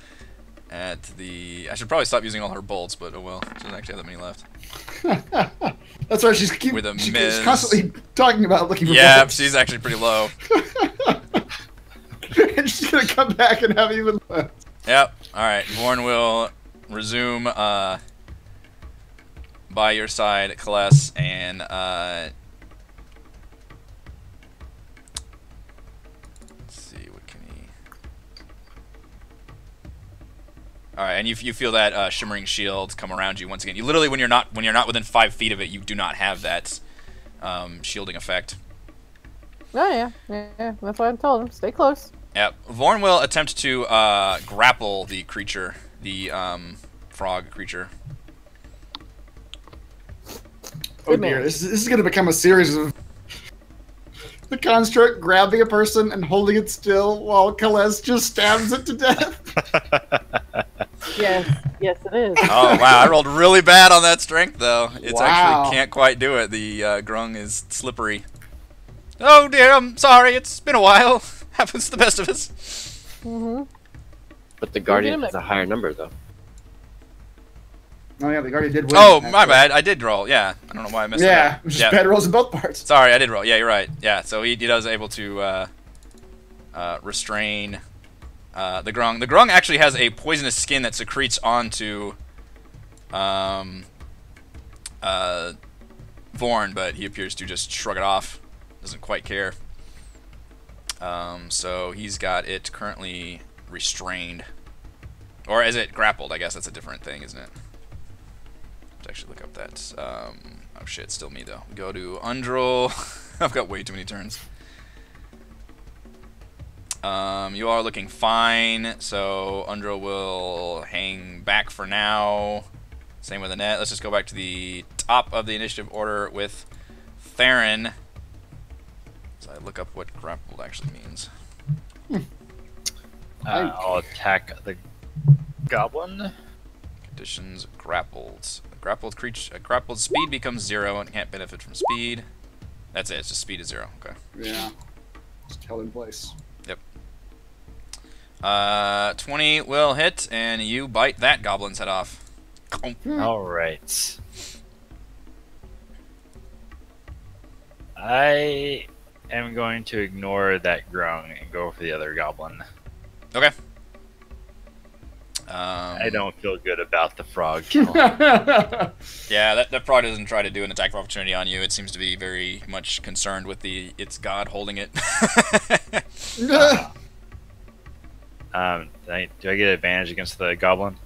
at the... I should probably stop using all her bolts, but oh well. She doesn't actually have that many left. That's why she's With a she's miss. constantly talking about looking for Yeah, bullets. she's actually pretty low. And she's gonna come back and have even less. Yep. Alright, V.O.R.N will resume by your side, Kaless, and let's see, what can he... Alright, and you feel that shimmering shield come around you once again. You literally, when you're not within 5 feet of it, you do not have that shielding effect. Oh yeah, yeah. That's why I told him stay close. Yep. V.O.R.N will attempt to grapple the creature, the frog creature. Oh dear, this is going to become a series of the construct grabbing a person and holding it still while Kalez just stabs it to death. Yes, yes it is. Oh wow, I rolled really bad on that strength though. It's Wow. actually can't quite do it. The grung is slippery. Oh dear, I'm sorry. It's been a while. Happens to the best of us. Mm-hmm. But the Guardian has a higher number, though. Oh yeah, the Guardian did win. Oh, my bad. I did roll. Yeah, I don't know why I missed Yeah, that. it was just bad rolls in both parts. Sorry, I did roll. Yeah, you're right. Yeah, so he does able to restrain the grung. The grung actually has a poisonous skin that secretes onto V.O.R.N, but he appears to just shrug it off. Doesn't quite care. So he's got it currently restrained. Or is it grappled? I guess that's a different thing, isn't it? Let's actually look up that. Oh shit, still me though. Go to Undril. I've got way too many turns. You are looking fine, so Undril will hang back for now. Same with Annette. Let's just go back to the top of the initiative order with Theron. So I look up what grappled actually means. I'll attack the goblin. Conditions grappled. Grappled speed becomes 0 and can't benefit from speed. That's it. It's just speed is 0. Okay. Yeah, just held in place. Yep. 20 will hit, and you bite that goblin's head off. All right. I am going to ignore that grung and go for the other goblin. Okay. I don't feel good about the frog kill. Yeah, that frog doesn't try to do an attack of opportunity on you. It seems to be very much concerned with its god holding it. Do I get advantage against the goblin?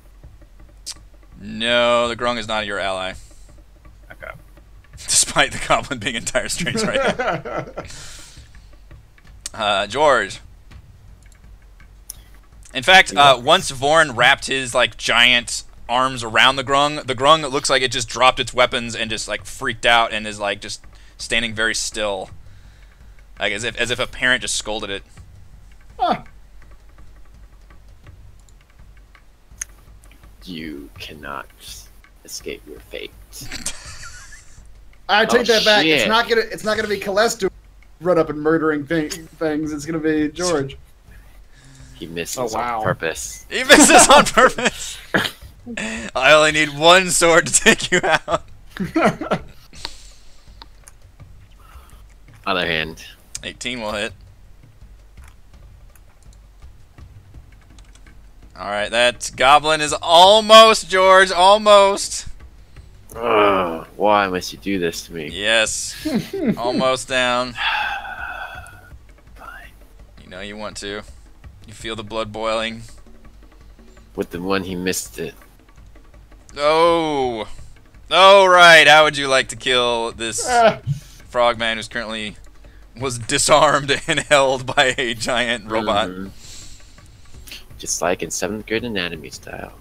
No, the grung is not your ally. Okay. Despite despite the goblin being in dire straits right now. George. In fact, once Vorn wrapped his like giant arms around the grung looks like it just dropped its weapons and just like freaked out and is like just standing very still, like as if a parent just scolded it. Huh. You cannot escape your fate. I take that back. Shit. It's not gonna be Calesto run up and murdering things. It's gonna be George. He misses Oh, wow. on purpose. He misses on purpose. I only need one sword to take you out. Other hand. 18 will hit. Alright, that goblin is almost, George, almost. Ugh, why must you do this to me? Yes. Almost down. Fine. You know you want to. You feel the blood boiling. With the one he missed it. Oh. Oh, right. How would you like to kill this frogman who's currently was disarmed and held by a giant robot? Just like in 7th grade anatomy style.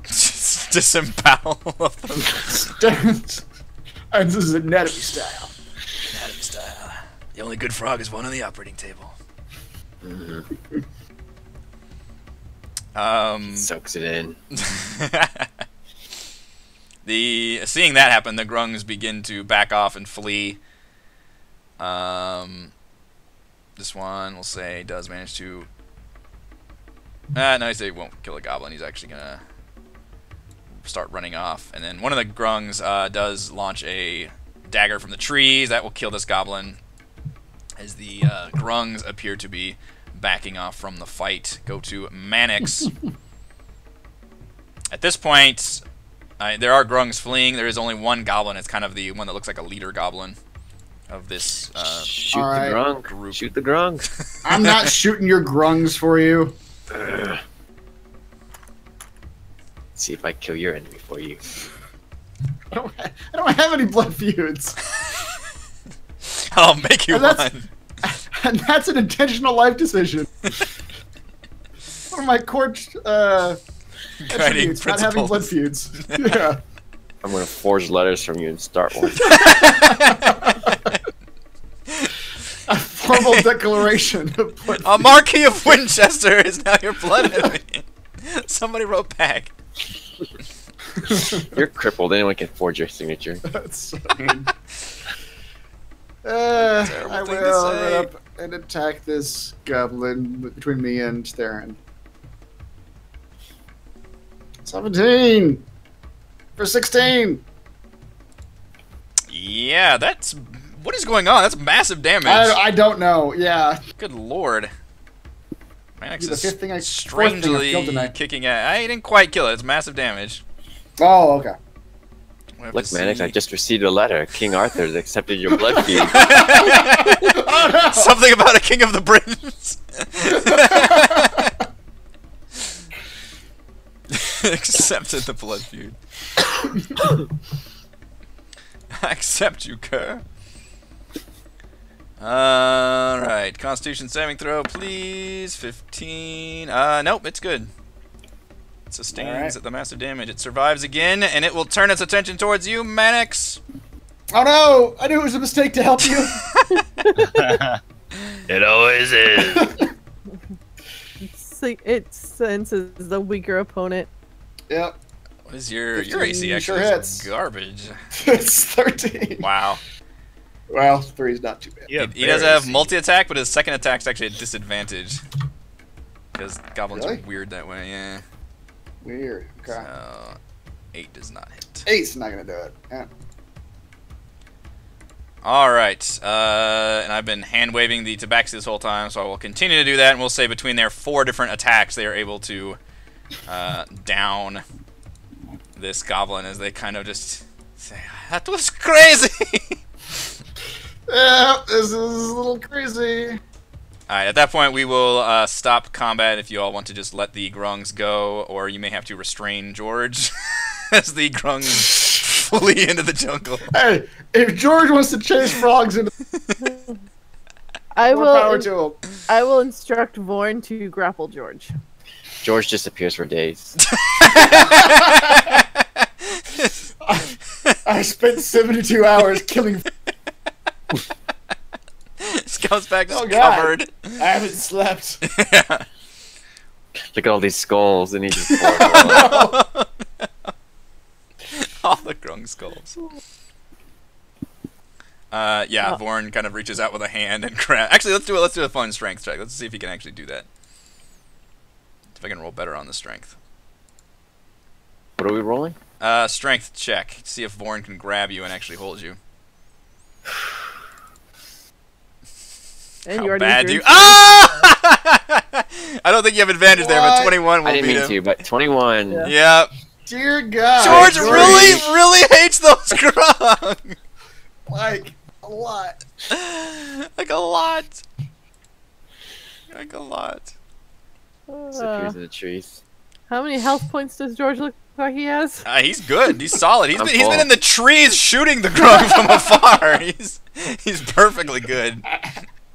Just disembowel of them. And this is anatomy style. Anatomy style. The only good frog is one on the operating table. Soaks it in. Seeing that happen, the grungs begin to back off and flee. This one, we'll say, does manage to... no, he won't kill a goblin. He's actually gonna start running off. And then one of the grungs does launch a dagger from the trees. That will kill this goblin. As the grungs appear to be backing off from the fight. Go to Mannix. At this point, there are grungs fleeing. There is only one goblin. It's kind of the one that looks like a leader goblin of this Shoot Alright. the grung. group. Shoot the grung. I'm not shooting your grungs for you. See if I kill your enemy for you. I don't have any blood feuds. I'll make you And that's- one. And that's an intentional life decision. One of my core attributes, not having blood feuds. Yeah. I'm gonna forge letters from you and start one. A formal declaration of blood A Marquis of Winchester is now your blood enemy. Somebody wrote back. You're crippled. Anyone can forge your signature. That's mean. I thing to will say. run up and attack this goblin between me and Theron. 17 for 16. Yeah, that's... What is going on? That's massive damage. I don't know. Yeah. Good lord. Mannix The is fourth thing I killed strangely tonight. kicking at... I didn't quite kill it. It's massive damage. Oh, okay. We'll have Look, to Mannix, see. I just received a letter. King Arthur has accepted your blood feud. Oh, no! Something about a king of the Britons. Accepted the blood feud. I accept you, Kerr. Alright, Constitution saving throw, please. 15. Nope, it's good. It sustains the massive damage. It survives again, and it will turn its attention towards you, Mannix. Oh no! I knew it was a mistake to help you. It always is. It senses the weaker opponent. Yep. What is your 15 AC? Actually, sure is hits. garbage. It's 13. Wow. Well, 3's not too bad. Yeah, He does have multi-attack, but his second attack's actually at disadvantage. Because goblins Really? are weird that way, yeah. Weird. Okay. So, 8 does not hit. 8's not gonna do it. Yeah. Alright, and I've been hand-waving the tabaxi this whole time, so I will continue to do that, and we'll say between their 4 different attacks, they are able to down this goblin as they kind of just say, that was crazy! Yeah, this is a little crazy. Alright, at that point we will stop combat if you all want to just let the grungs go, or you may have to restrain George as the grungs flee into the jungle. Hey, if George wants to chase frogs into I more will. power to him. I will instruct Vorn to grapple George. George disappears for days. I spent 72 hours killing. This comes back Oh, God. covered. I haven't slept. Yeah. Look at all these skulls, and he just poured it all out. All the grung skulls. Yeah, Vorn kind of reaches out with a hand and grab. Actually, let's do a fun strength check. Let's see if he can actually do that. If I can roll better on the strength. What are we rolling? Strength check. See if Vorn can grab you and actually hold you. And How you already bad do used you? your Ah! I don't think you have advantage there, but What? 21 will I didn't beat mean him. to, but 21. Yeah. Yep. Dear God. George really hates those grung. Like, a lot. Like a lot. Like a lot. Disappears in the trees. How many health points does George look like he has? He's good. He's solid. He's I'm been full. in the trees shooting the grung from afar. He's perfectly good.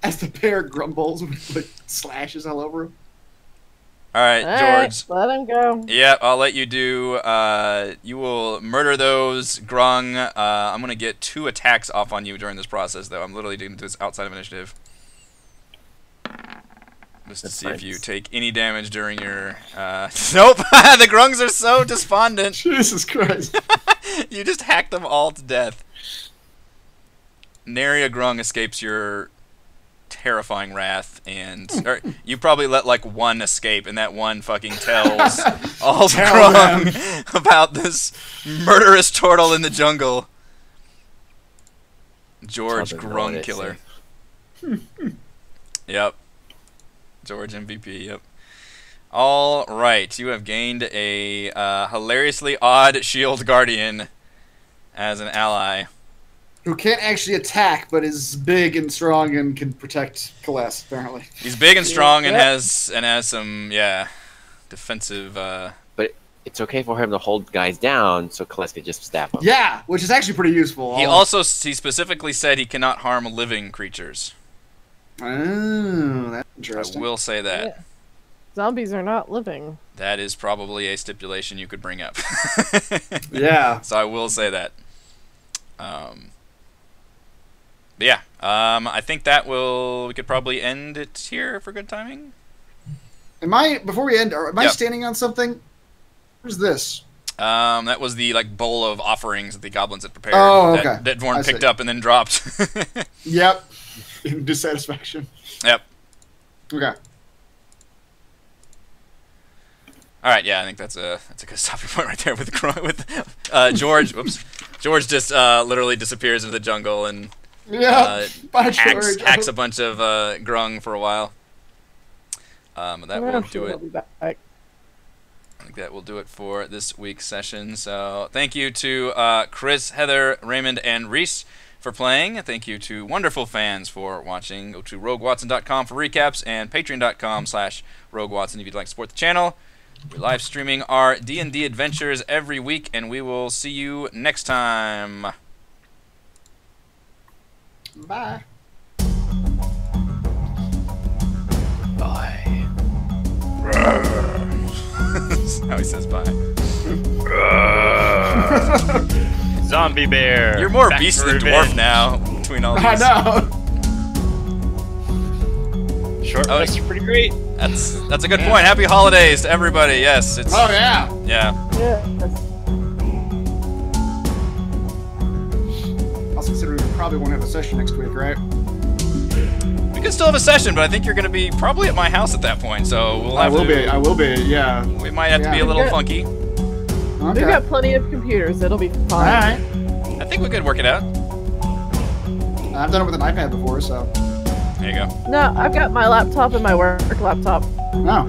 As the bear grumbles with like slashes all over him. All right, George. Let him go. Yep, I'll let you do. You will murder those grung. I'm gonna get 2 attacks off on you during this process, though. I'm literally doing this outside of initiative, just to That's see if you nice. take any damage during your. Nope, the grungs are so despondent. Jesus Christ. You just hack them all to death. Nary a grung escapes your terrifying wrath, and or you probably let like one escape, and that one fucking tells all the Tell grung about this murderous turtle in the jungle. George Tell them Grung what Killer. Yep. George MVP, yep. All right, you have gained a hilariously odd shield guardian as an ally. Who can't actually attack, but is big and strong and can protect Celeste, apparently. He's big and strong and Yep. has some defensive. But it's okay for him to hold guys down, so Celeste can just stab him. Yeah, which is actually pretty useful. He specifically said he cannot harm living creatures. Oh, that's I interesting. will say that. Yeah. Zombies are not living. That is probably a stipulation you could bring up. Yeah. So I will say that. But yeah, I think we could probably end it here for good timing. Before we end, am I Yep. standing on something? What's this? That was the bowl of offerings that the goblins had prepared. Oh, okay. That Vorn I picked see. up and then dropped. Yep. Dissatisfaction. Yep. Okay. All right, yeah, I think that's a good stopping point right there with George. Whoops, George just literally disappears into the jungle and Yeah. Bye, George. hacks a bunch of grung for a while. That will I'm do sure it. he'll be back. I think that will do it for this week's session. So thank you to Chris, Heather, Raymond, and Reese for playing. Thank you to wonderful fans for watching. Go to roguewatson.com for recaps and patreon.com/roguewatson if you'd like to support the channel. We're live streaming our D&D adventures every week, and we will see you next time. Bye. Bye. That's how he says bye. Zombie bear. You're more back beast for than dwarf revenge. now between all these. I know. Short Oh, rests are pretty great. That's a good point. Happy holidays to everybody. Yes, it's Oh, yeah. yeah. Yeah. Also considering we probably won't have a session next week, right? We can still have a session, but I think you're going to be probably at my house at that point. So we'll have I will be, yeah. We might have to be a Yeah. little Good. funky. Okay. We've got plenty of computers. It'll be fine. Alright. I think we could work it out. I've done it with an iPad before, so. There you go. No, I've got my laptop and my work laptop. No.